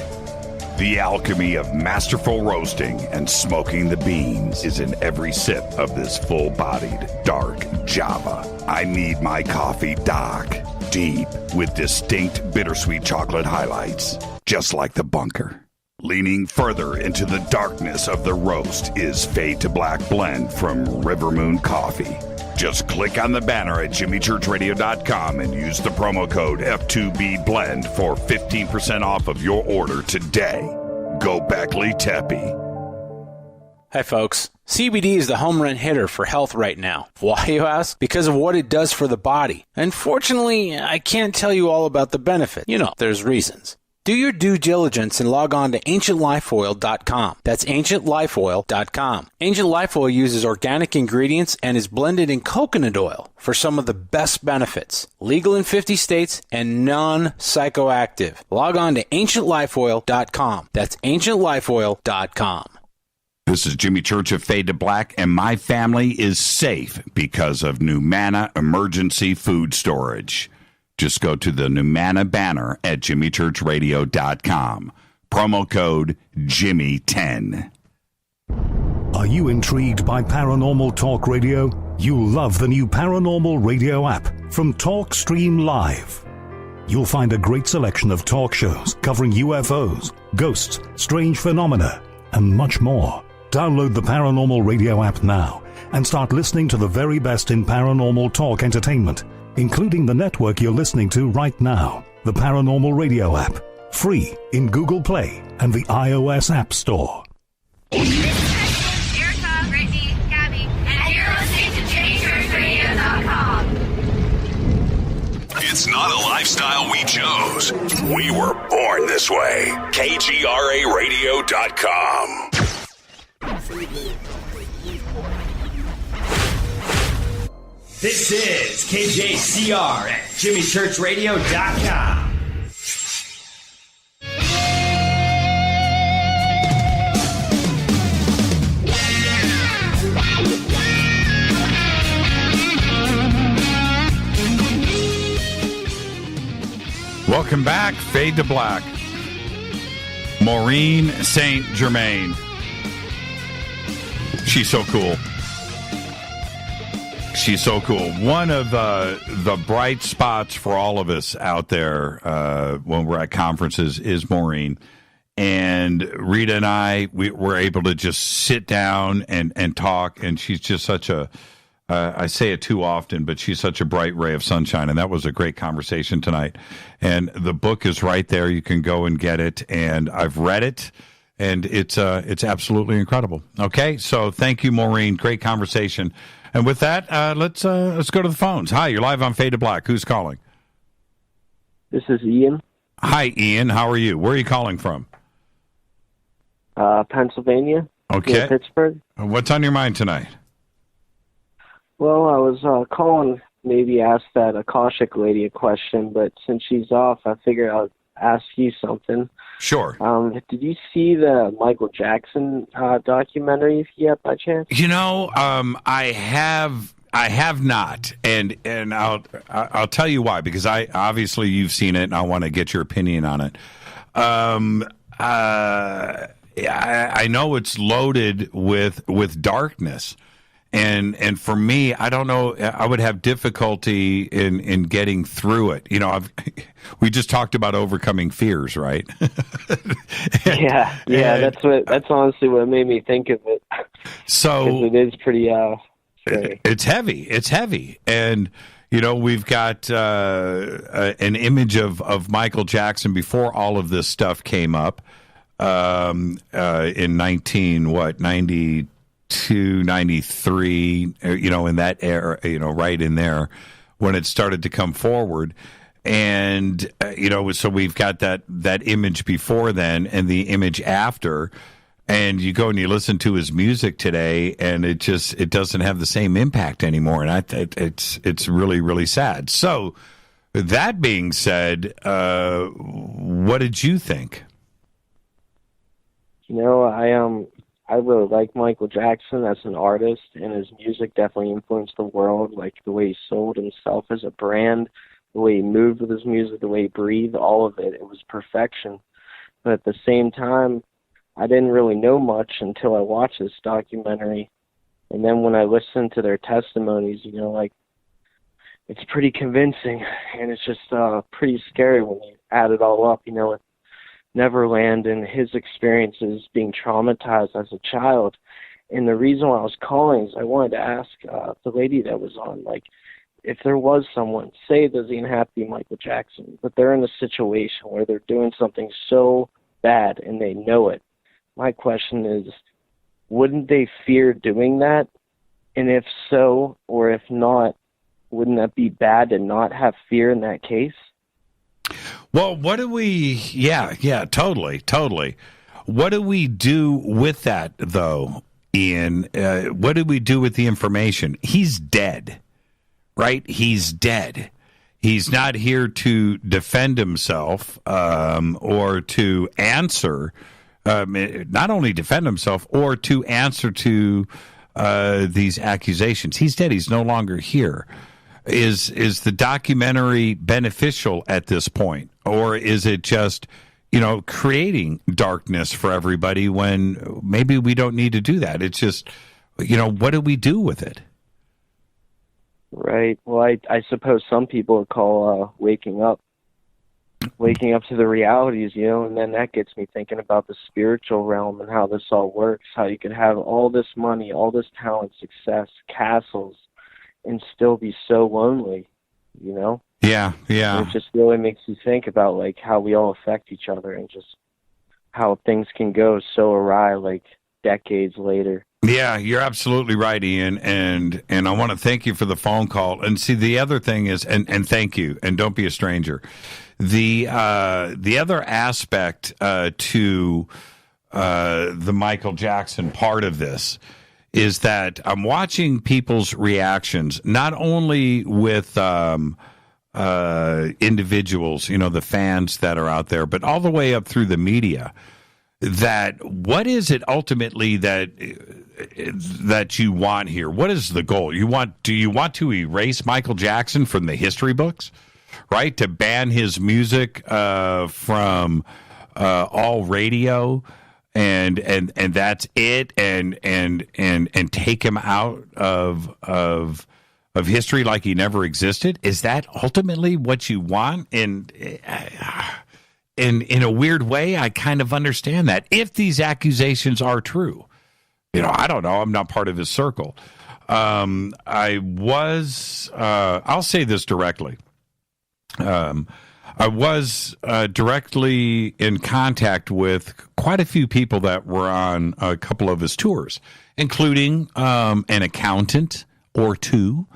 The alchemy of masterful roasting and smoking the beans is in every sip of this full-bodied, dark Java. I need my coffee dark, deep, with distinct bittersweet chocolate highlights, just like the bunker. Leaning further into the darkness of the roast is Fade to Black blend from River Moon Coffee. Just click on the banner at JimmyChurchRadio.com and use the promo code F2BBLEND for 15% off of your order today. Go Beckley Teppy. Hi, folks. CBD is the home run hitter for health right now. Why, you ask? Because of what it does for the body. Unfortunately, I can't tell you all about the benefit. You know, there's reasons. Do your due diligence and log on to AncientLifeOil.com. That's AncientLifeOil.com. Ancient Life Oil uses organic ingredients and is blended in coconut oil for some of the best benefits. Legal in 50 states and non-psychoactive. Log on to AncientLifeOil.com. That's AncientLifeOil.com. This is Jimmy Church of Fade to Black, and my family is safe because of Numana Emergency Food Storage. Just go to the Numana banner at JimmyChurchRadio.com. Promo code Jimmy10. Are you intrigued by Paranormal Talk Radio? You'll love the new Paranormal Radio app from TalkStream Live. You'll find a great selection of talk shows covering UFOs, ghosts, strange phenomena, and much more. Download the Paranormal Radio app now and start listening to the very best in paranormal talk entertainment, including the network you're listening to right now, the Paranormal Radio app, free in Google Play and the iOS App Store. Erica, Brittany, Gabby, and you're listening to JimmyChurchRadio.com. It's not a lifestyle we chose. We were born this way. KGRARadio.com. This is KJCR at JimmyChurchRadio.com. Welcome back, Fade to Black. Maureen St. Germain. She's so cool. She's so cool. One of the bright spots for all of us out there when we're at conferences is Maureen. And Rita and I, we were able to just sit down and talk. And she's just such a, I say it too often, but she's such a bright ray of sunshine. And that was a great conversation tonight. And the book is right there. You can go and get it. And I've read it. And it's absolutely incredible. Okay, so thank you, Maureen. Great conversation. And with that, let's go to the phones. Hi, you're live on Fade to Black. Who's calling? This is Ian. Hi, Ian. How are you? Where are you calling from? Pennsylvania. Okay. near Pittsburgh. What's on your mind tonight? Well, I was calling maybe ask that Akashic lady a question, but since she's off, I figured I'd ask you something. Sure. Did you see the Michael Jackson documentary yet by chance? You know, I have not, and I'll tell you why, because obviously you've seen it, and I want to get your opinion on it. I know it's loaded with darkness. And for me, I don't know. I would have difficulty in getting through it. You know, we just talked about overcoming fears, right? Yeah. That's honestly what made me think of it. So it is pretty scary. It's heavy, and you know we've got an image of Michael Jackson before all of this stuff came up in 92, 93, you know, in that era, you know, right in there when it started to come forward. And, you know, so we've got that image before then and the image after. And you go and you listen to his music today, and it doesn't have the same impact anymore. And it's really, really sad. So that being said, what did you think? You know, I really like Michael Jackson as an artist, and his music definitely influenced the world, like the way he sold himself as a brand, the way he moved with his music, the way he breathed, all of it. It was perfection. But at the same time, I didn't really know much until I watched this documentary. And then when I listened to their testimonies, you know, like, it's pretty convincing, and it's just pretty scary when you add it all up, you know, with Neverland and his experiences being traumatized as a child. And the reason why I was calling is I wanted to ask the lady that was on, like, if there was someone, say it doesn't even have to be Michael Jackson, but they're in a situation where they're doing something so bad and they know it. My question is, wouldn't they fear doing that? And if so, or if not, wouldn't that be bad to not have fear in that case? Well, what do we, yeah, totally. What do we do with that, though, Ian? What do we do with the information? He's dead, right? He's dead. He's not here to defend himself or to answer, not only defend himself, or to answer to these accusations. He's dead. He's no longer here. Is the documentary beneficial at this point, or is it just, you know, creating darkness for everybody when maybe we don't need to do that? It's just, you know, what do we do with it? Right. Well, I suppose some people would call waking up to the realities, you know, and then that gets me thinking about the spiritual realm and how this all works, how you could have all this money, all this talent, success, castles, and still be so lonely, you know? Yeah. And it just really makes you think about, like, how we all affect each other and just how things can go so awry, like, decades later. Yeah, you're absolutely right, Ian, and I want to thank you for the phone call. And see, the other thing is, and thank you, and don't be a stranger. The other aspect to the Michael Jackson part of this is that I'm watching people's reactions, not only with individuals, you know, the fans that are out there, but all the way up through the media. That what is it ultimately that you want here? What is the goal? Do you want to erase Michael Jackson from the history books, right? To ban his music from all radio, and that's it, and take him out of history like he never existed? Is that ultimately what you want? And in a weird way, I kind of understand that, if these accusations are true. You know, I don't know. I'm not part of his circle. I'll say this directly. I was directly in contact with quite a few people that were on a couple of his tours, including an accountant or two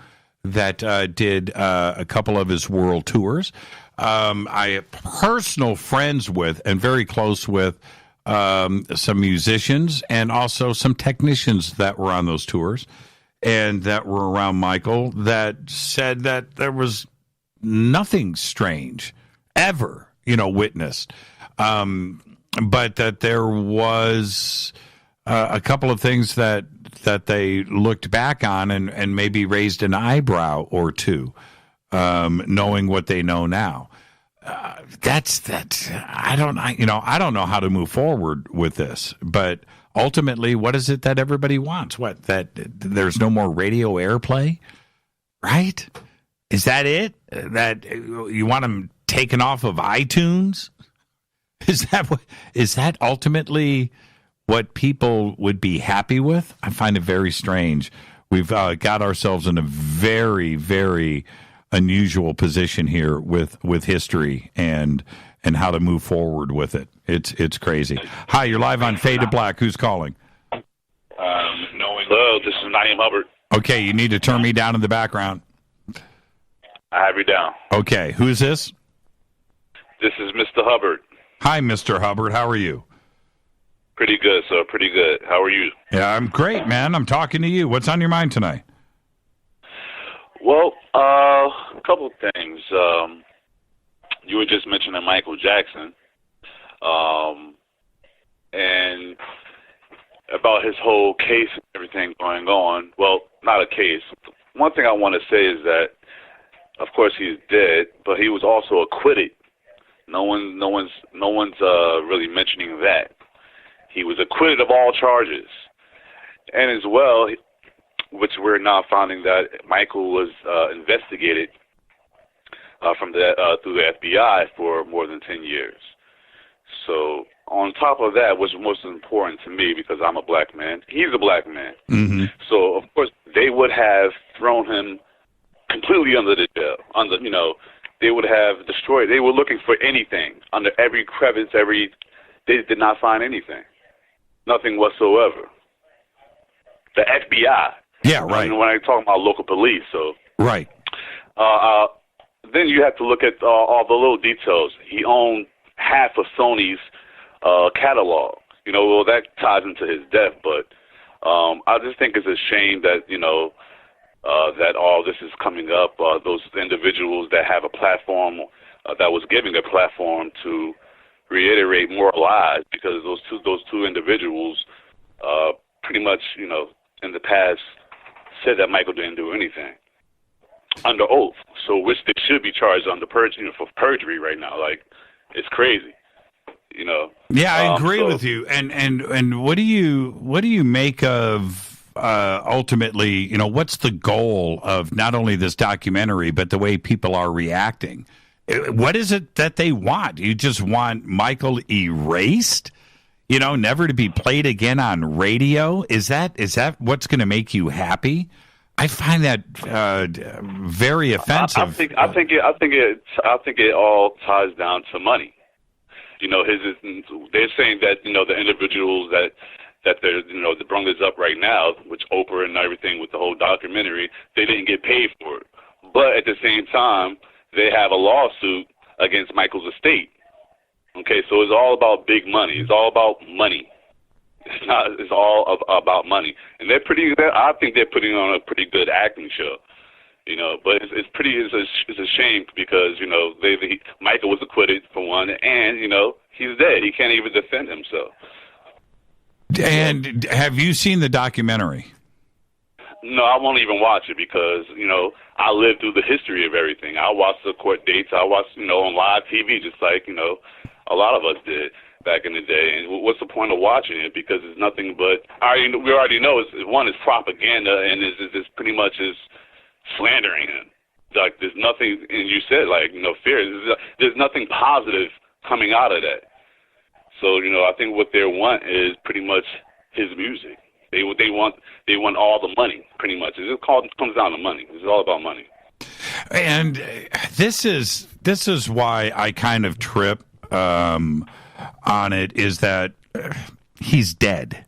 that did a couple of his world tours. I have personal friends with and very close with some musicians and also some technicians that were on those tours and that were around Michael that said that there was nothing strange ever, witnessed. But that there was a couple of things that they looked back on and maybe raised an eyebrow or two, knowing what they know now. I don't know how to move forward with this, but ultimately, what is it that everybody wants? What, that there's no more radio airplay, right? Is that it? That you want them taken off of iTunes? Is that ultimately what people would be happy with? I find it very strange. We've got ourselves in a very, very unusual position here with history and how to move forward with it. It's crazy. Hi, you're live on Fade to Black. Who's calling? Hello, this is Naeem Hubbard. Okay, you need to turn me down in the background. I have you down. Okay, who is this? This is Mr. Hubbard. Hi, Mr. Hubbard. How are you? Pretty good, sir. Pretty good. How are you? Yeah, I'm great, man. I'm talking to you. What's on your mind tonight? Well, a couple of things. You were just mentioning Michael Jackson, and about his whole case and everything going on. Well, not a case. One thing I want to say is that, of course, he's dead, but he was also acquitted. No one's really mentioning that. He was acquitted of all charges, and as well, which we're now finding that Michael was investigated through the FBI for more than 10 years. So on top of that, what's most important to me, because I'm a black man, he's a black man. Mm-hmm. So of course they would have thrown him completely under the jail. They would have destroyed. They were looking for anything under every crevice. They did not find anything, nothing whatsoever. The FBI. Yeah, right. When I talk about local police, so right. Then you have to look at all the little details. He owned half of Sony's catalog. Well, that ties into his death, but I just think it's a shame that that all this is coming up. Those individuals that have a platform that was giving a platform to reiterate more lies, because those two individuals pretty much in the past said that Michael didn't do anything under oath. So which they should be charged under for perjury right now. Like, it's crazy. Yeah, I agree with you. And what do you make of ultimately, what's the goal of not only this documentary but the way people are reacting? What is it that they want? You just want Michael erased? Never to be played again on radio? Is that what's going to make you happy? I find that very offensive. I think it all ties down to money. They're saying that the individuals that they're that brought this up right now, which Oprah and everything with the whole documentary, they didn't get paid for it. But at the same time, they have a lawsuit against Michael's estate. Okay, so it's all about big money. It's all about money. It's all about money, and I think they're putting on a pretty good acting show, But it's a shame because Michael was acquitted for one, and he's dead. He can't even defend himself. And have you seen the documentary? No, I won't even watch it because I lived through the history of everything. I watched the court dates. I watched on live TV, just like a lot of us did back in the day. And what's the point of watching it? Because it's nothing but we already know it's propaganda, and it's pretty much is slandering him. Like, there's nothing, and you said fear. There's nothing positive coming out of that. So I think what they want is pretty much his music. They want all the money, pretty much. It comes down to money. It's all about money. And this is why I kind of trip on it, is that he's dead.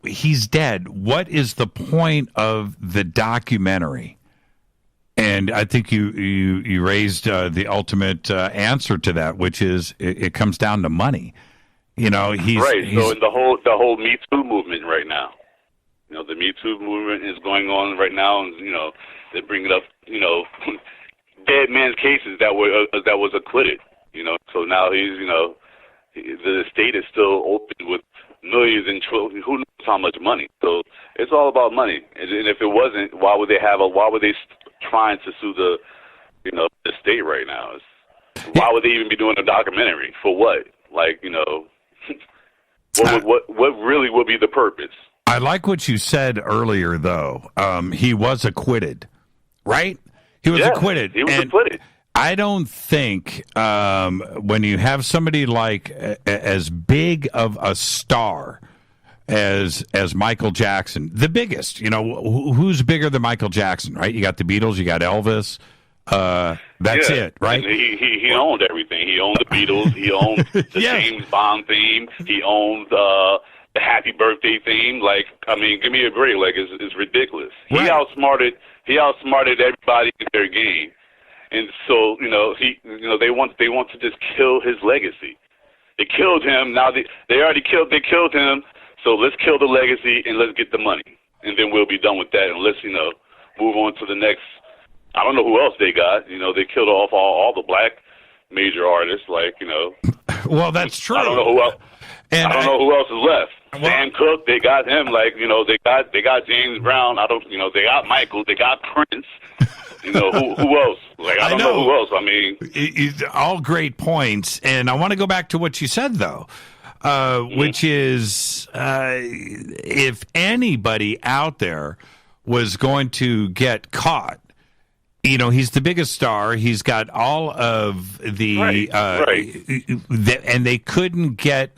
He's dead. What is the point of the documentary? And I think you raised the ultimate answer to that, which is it comes down to money. You know, he's So in the whole Me Too movement right now, you know, the Me Too movement is going on right now, and you know, they're bringing up, you know, dead men's cases that was acquitted. You know, so now he's, you know, the estate is still open with millions and trillions, who knows how much money. So it's all about money. And if it wasn't, why would they trying to sue the, you know, the state right now? Why would they even be doing a documentary? For what? Like, you know, what really would be the purpose? I like what you said earlier, though. He was acquitted, right? He was acquitted. He was acquitted. I don't think when you have somebody like as big of a star as Michael Jackson, the biggest, you know, who's bigger than Michael Jackson, right? You got the Beatles, you got Elvis. That's it, right? And he owned everything. He owned the Beatles. He owned the James Bond theme. He owned the Happy Birthday theme. Like, I mean, give me a break. Like, it's ridiculous. Right. He outsmarted everybody in their game. And so, you know, they want to just kill his legacy. They killed him. Now they killed him. So let's kill the legacy and let's get the money, and then we'll be done with that. And let's, you know, move on to the next. I don't know who else they got. You know, they killed off all the black major artists. Like, you know. Well, that's true. I don't know who else. I don't know who else is left. Sam Cooke, they got him. Like, you know, they got James Brown. They got Michael. They got Prince. You know, who else? Like, I don't know who else. I mean, all great points. And I want to go back to what you said, though, which is if anybody out there was going to get caught, you know, he's the biggest star. He's got all of the, and they couldn't get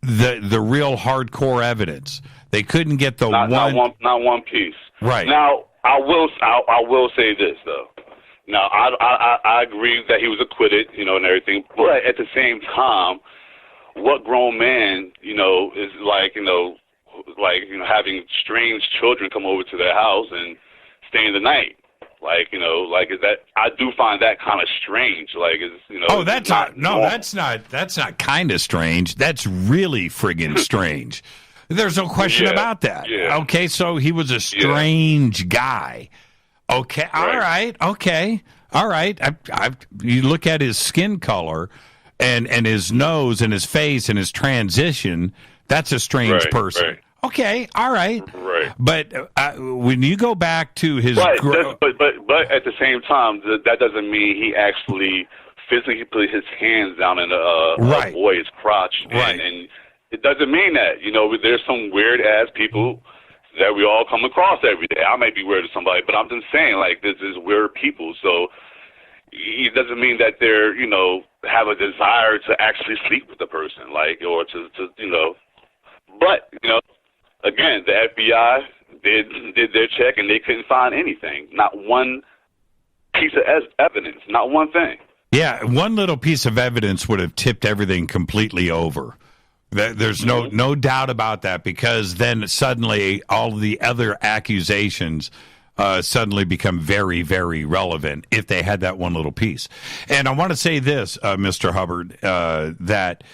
the real hardcore evidence. They couldn't get the not one piece. Right. Now, I will say this though. Now, I agree that he was acquitted, you know, and everything. But at the same time, what grown man, you know, is like, you know, having strange children come over to their house and staying the night? Like, you know, like, is that, I do find that kind of strange. Like, is, you know. Oh, that's not kind of strange. That's really friggin' strange. There's no question about that. Yeah. Okay, so he was a strange guy. Okay, all right. Okay, all right. You look at his skin color and his nose and his face and his transition, that's a strange person. Right. Okay, all right. Right. But when you go back to his... But at the same time, that doesn't mean he actually physically put his hands down in a boy's crotch. And it doesn't mean that. You know, there's some weird-ass people that we all come across every day. I might be weird to somebody, but I'm just saying, like, this is weird people. So it doesn't mean that they're, you know, have a desire to actually sleep with the person, like, or to you know. But, you know, again, the FBI did their check, and they couldn't find anything. Not one piece of evidence. Not one thing. Yeah, one little piece of evidence would have tipped everything completely over. There's no doubt about that, because then suddenly all the other accusations suddenly become very, very relevant if they had that one little piece. And I want to say this, Mr. Hubbard, that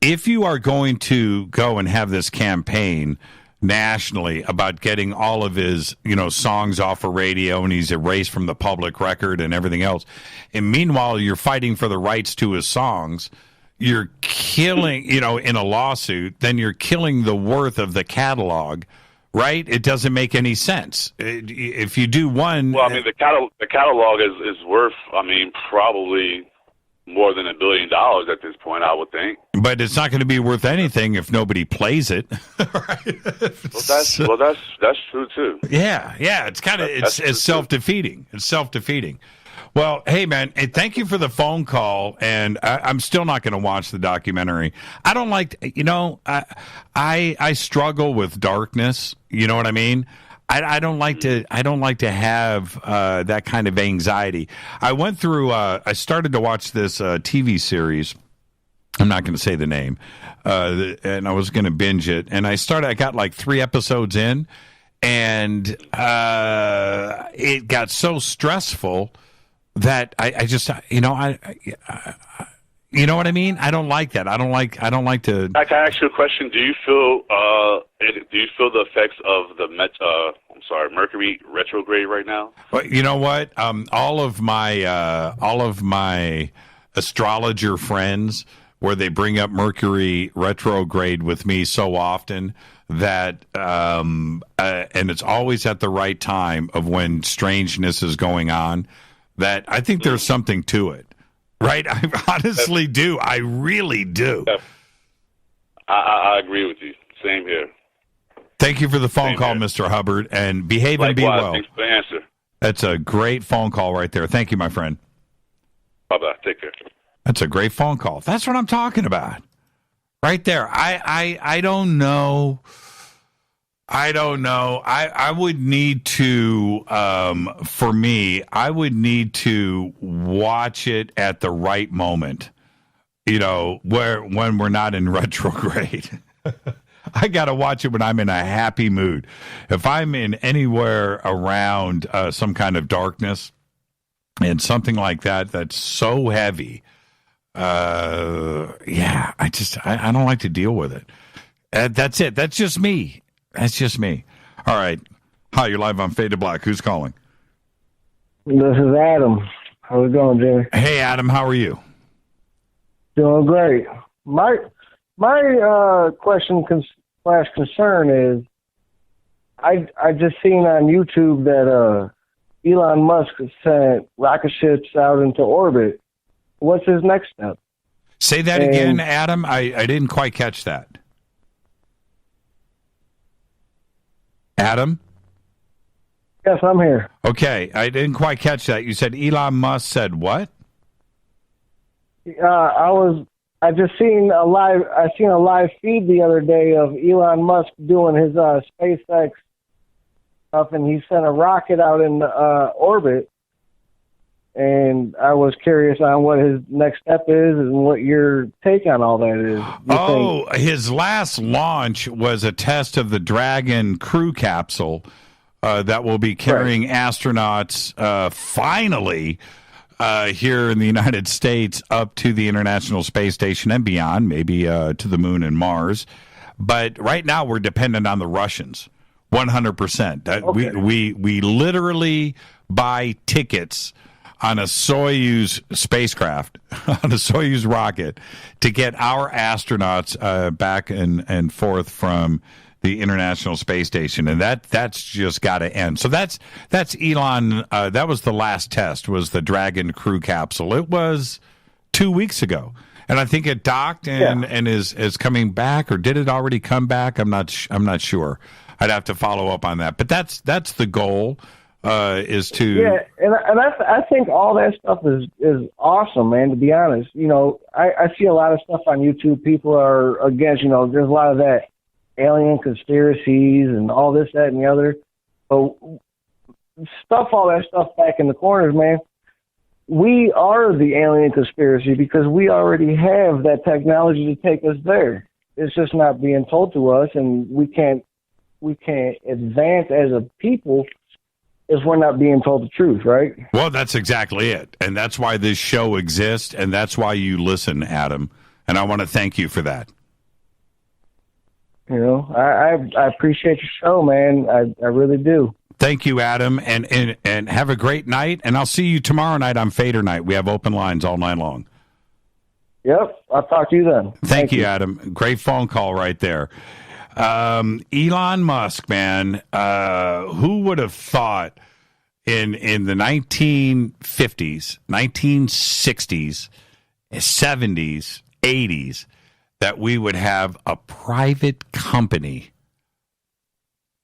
if you are going to go and have this campaign nationally about getting all of his, you know, songs off of radio and he's erased from the public record and everything else, and meanwhile you're fighting for the rights to his songs, you're killing, you know, in a lawsuit, then you're killing the worth of the catalog, right? It doesn't make any sense. If you do one... Well, I mean, the catalog is worth, I mean, probably more than $1 billion at this point, I would think. But it's not going to be worth anything if nobody plays it. Well, that's true, too. Yeah, it's kind of, it's self-defeating. It's self-defeating. Well, hey, man, hey, thank you for the phone call, and I'm still not going to watch the documentary. I don't like, you know, I struggle with darkness. You know what I mean? I don't like to have that kind of anxiety. I went through. I started to watch this TV series. I'm not going to say the name, and I was going to binge it. And I got like 3 episodes in, and it got so stressful that I just, you know, You know what I mean? I don't like that. I don't like to. I can ask you a question. Do you feel the effects of the Mercury retrograde right now? Well, you know what? All of my astrologer friends, where they bring up Mercury retrograde with me so often that, and it's always at the right time of when strangeness is going on, that I think there's something to it. Right? I honestly do. I really do. I agree with you. Same here. Thank you for the phone call, Mr. Hubbard, and behave and be well. Thanks for the answer. That's a great phone call right there. Thank you, my friend. Bye-bye. Take care. That's a great phone call. That's what I'm talking about. Right there. I don't know. I would need to, for me, I would need to watch it at the right moment, when we're not in retrograde. I got to watch it when I'm in a happy mood. If I'm in anywhere around some kind of darkness and something like that, that's so heavy. I don't like to deal with it. That's it. That's just me. All right. Hi, you're live on Fade to Black. Who's calling? This is Adam. How's it going, Jimmy? Hey, Adam. How are you? Doing great. My question / concern is, I just seen on YouTube that Elon Musk has sent rocket ships out into orbit. What's his next step? Say that again, Adam. I didn't quite catch that. Adam? Yes, I'm here. Okay, I didn't quite catch that. You said Elon Musk said what? I seen a live feed the other day of Elon Musk doing his SpaceX stuff, and he sent a rocket out in orbit. And I was curious on what his next step is and what your take on all that is. His last launch was a test of the Dragon crew capsule that will be carrying astronauts finally here in the United States up to the International Space Station and beyond, maybe to the moon and Mars. But right now we're dependent on the Russians, 100%. We literally buy tickets on a Soyuz spacecraft, on a Soyuz rocket, to get our astronauts back and forth from the International Space Station, and that's just got to end. So that's Elon. That was the last test. Was the Dragon crew capsule? It was 2 weeks ago, and I think it docked and is coming back, or did it already come back? I'm not sure. I'd have to follow up on that, but that's the goal. Is to and I think all that stuff is awesome, man. To be honest, I see a lot of stuff on YouTube. People are against, there's a lot of that alien conspiracies and all this, that, and the other. But all that stuff back in the corners, man. We are the alien conspiracy because we already have that technology to take us there. It's just not being told to us, and we can't advance as a people if we're not being told the truth, right? Well, that's exactly it. And that's why this show exists, and that's why you listen, Adam. And I want to thank you for that. I appreciate your show, man. I really do. Thank you, Adam, and have a great night. And I'll see you tomorrow night on Fader Night. We have open lines all night long. Yep, I'll talk to you then. Thank you, Adam. Great phone call right there. Elon Musk, man, who would have thought in the 1950s, 1960s, 70s, 80s that we would have a private company,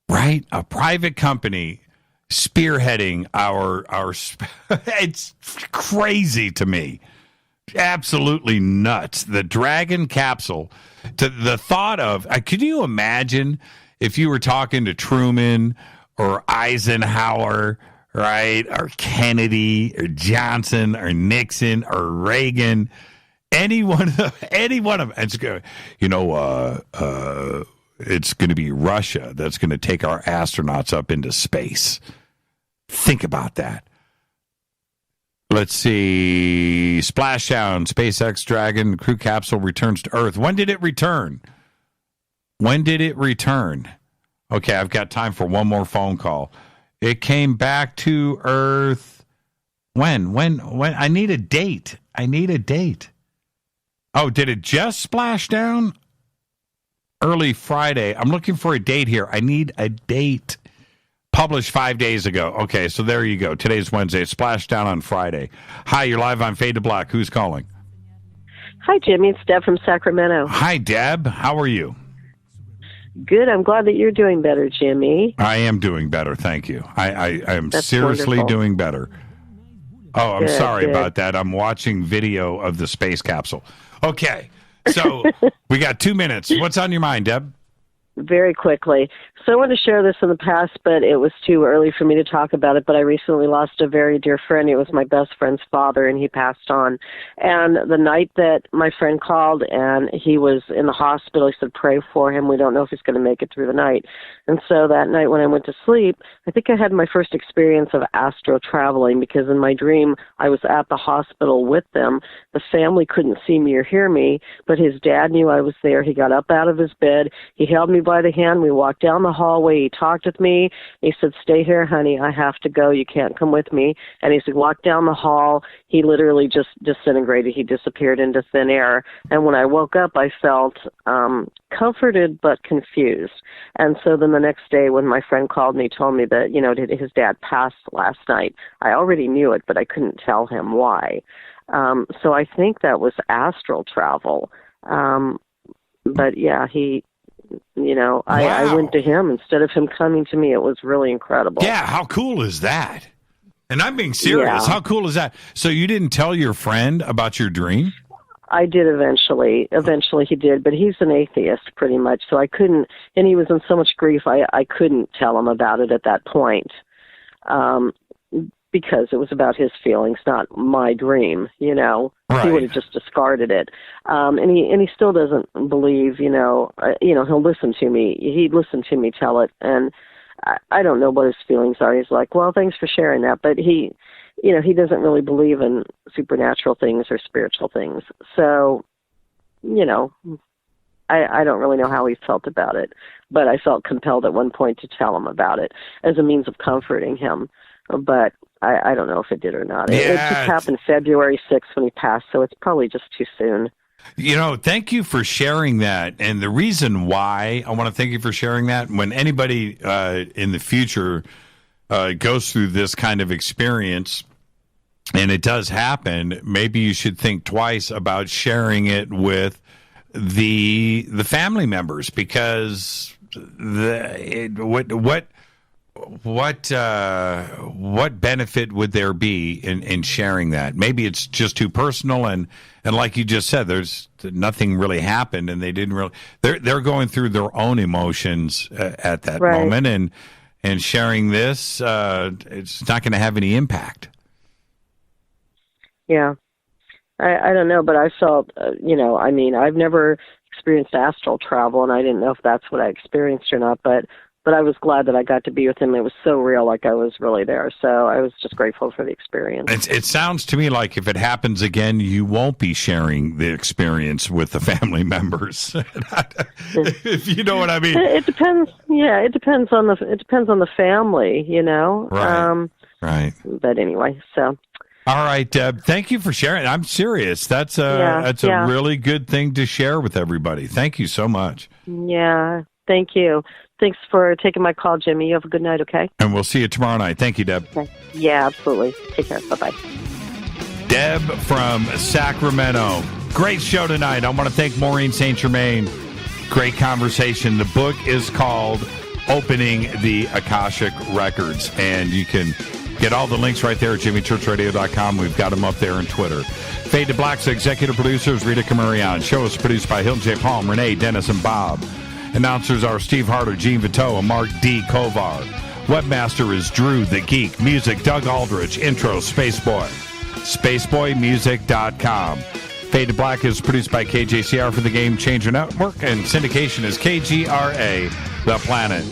right? A private company spearheading our it's crazy to me. Absolutely nuts. The Dragon capsule, to the thought of, could you imagine if you were talking to Truman or Eisenhower, right, or Kennedy or Johnson or Nixon or Reagan, any one of them, it's going to be Russia that's going to take our astronauts up into space. Think about that. Let's see. Splashdown, SpaceX Dragon crew capsule returns to Earth. When did it return? Okay, I've got time for one more phone call. It came back to Earth. When? I need a date. Oh, did it just splash down? Early Friday. I'm looking for a date here. I need a date. Published 5 days ago. Okay, so there you go. Today's Wednesday. It splashed down on Friday. Hi, you're live on Fade to Black. Who's calling? Hi, Jimmy. It's Deb from Sacramento. Hi, Deb. How are you? Good. I'm glad that you're doing better, Jimmy. I am doing better. Thank you. I am That's seriously wonderful. doing better. Oh, I'm Good, sorry good. about that. I'm watching video of the space capsule. Okay, so we got 2 minutes. What's on your mind, Deb? Very quickly. So I wanted to share this in the past, but it was too early for me to talk about it. But I recently lost a very dear friend. It was my best friend's father, and he passed on. And the night that my friend called and he was in the hospital, he said, pray for him. We don't know if he's going to make it through the night. And so that night when I went to sleep, I think I had my first experience of astral traveling, because in my dream, I was at the hospital with them. The family couldn't see me or hear me, but his dad knew I was there. He got up out of his bed. He held me by the hand. We walked down the hallway. He talked with me. He said, stay here, honey. I have to go. You can't come with me. And he said, walk down the hall. He literally just disintegrated. He disappeared into thin air. And when I woke up, I felt comforted but confused. And so then the next day when my friend called me, told me that, his dad passed last night. I already knew it, but I couldn't tell him why. So I think that was astral travel. But yeah, I went to him instead of him coming to me. It was really incredible. Yeah, how cool is that? And I'm being serious. Yeah. How cool is that? So you didn't tell your friend about your dream? I did eventually. Eventually he did, but he's an atheist pretty much, so I couldn't, and he was in so much grief, I couldn't tell him about it at that point, because it was about his feelings, not my dream, Right. He would have just discarded it. And he still doesn't believe, he'll listen to me. He'd listen to me tell it, and I don't know what his feelings are. He's like, well, thanks for sharing that, but he doesn't really believe in supernatural things or spiritual things. So, I don't really know how he felt about it, but I felt compelled at one point to tell him about it as a means of comforting him. But I don't know if it did or not. It just happened February 6th when he passed, so it's probably just too soon. Thank you for sharing that. And the reason why I want to thank you for sharing that, when anybody in the future goes through this kind of experience, and it does happen, maybe you should think twice about sharing it with the family members, because what benefit would there be in sharing that? Maybe it's just too personal, and like you just said, there's nothing really happened, and they didn't really. They're going through their own emotions at that moment, and sharing this, it's not going to have any impact. Yeah, I don't know, but I felt, I've never experienced astral travel, and I didn't know if that's what I experienced or not, but I was glad that I got to be with him. It was so real, like I was really there. So I was just grateful for the experience. It sounds to me like if it happens again, you won't be sharing the experience with the family members. If you know what I mean. It depends. Yeah, it depends on the family, Right. Right. But anyway, so. All right, Deb. Thank you for sharing. I'm serious. That's a really good thing to share with everybody. Thank you so much. Yeah. Thank you. Thanks for taking my call, Jimmy. You have a good night, okay? And we'll see you tomorrow night. Thank you, Deb. Okay. Yeah, absolutely. Take care. Bye-bye. Deb from Sacramento. Great show tonight. I want to thank Maureen St. Germain. Great conversation. The book is called Opening the Akashic Records, and you can get all the links right there at jimmychurchradio.com. We've got them up there on Twitter. Fade to Black's executive producers, Rita Camarion. Show is produced by Hilton J. Palm, Renee, Dennis, and Bob. Announcers are Steve Harder, Gene Vito, and Mark D. Kovar. Webmaster is Drew the Geek. Music, Doug Aldrich. Intro, Spaceboy. SpaceboyMusic.com. Fade to Black is produced by KJCR for the Game Changer Network, and syndication is KGRA, The Planet.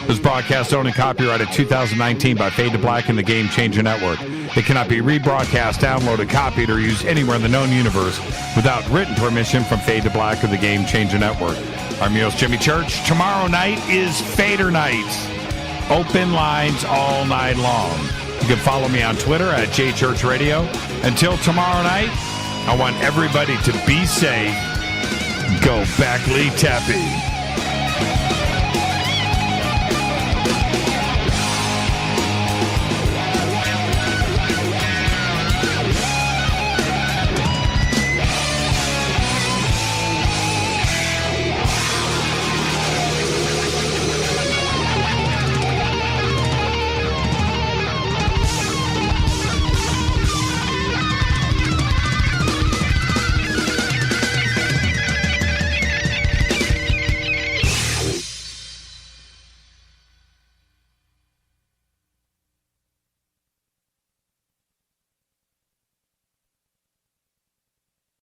This broadcast owned and copyrighted 2019 by Fade to Black and the Game Changer Network. It cannot be rebroadcast, downloaded, copied, or used anywhere in the known universe without written permission from Fade to Black or the Game Changer Network. I'm your host, Jimmy Church. Tomorrow night is Fader Night. Open lines all night long. You can follow me on Twitter at JChurchRadio. Until tomorrow night, I want everybody to be safe. Go back, Lee Tappy.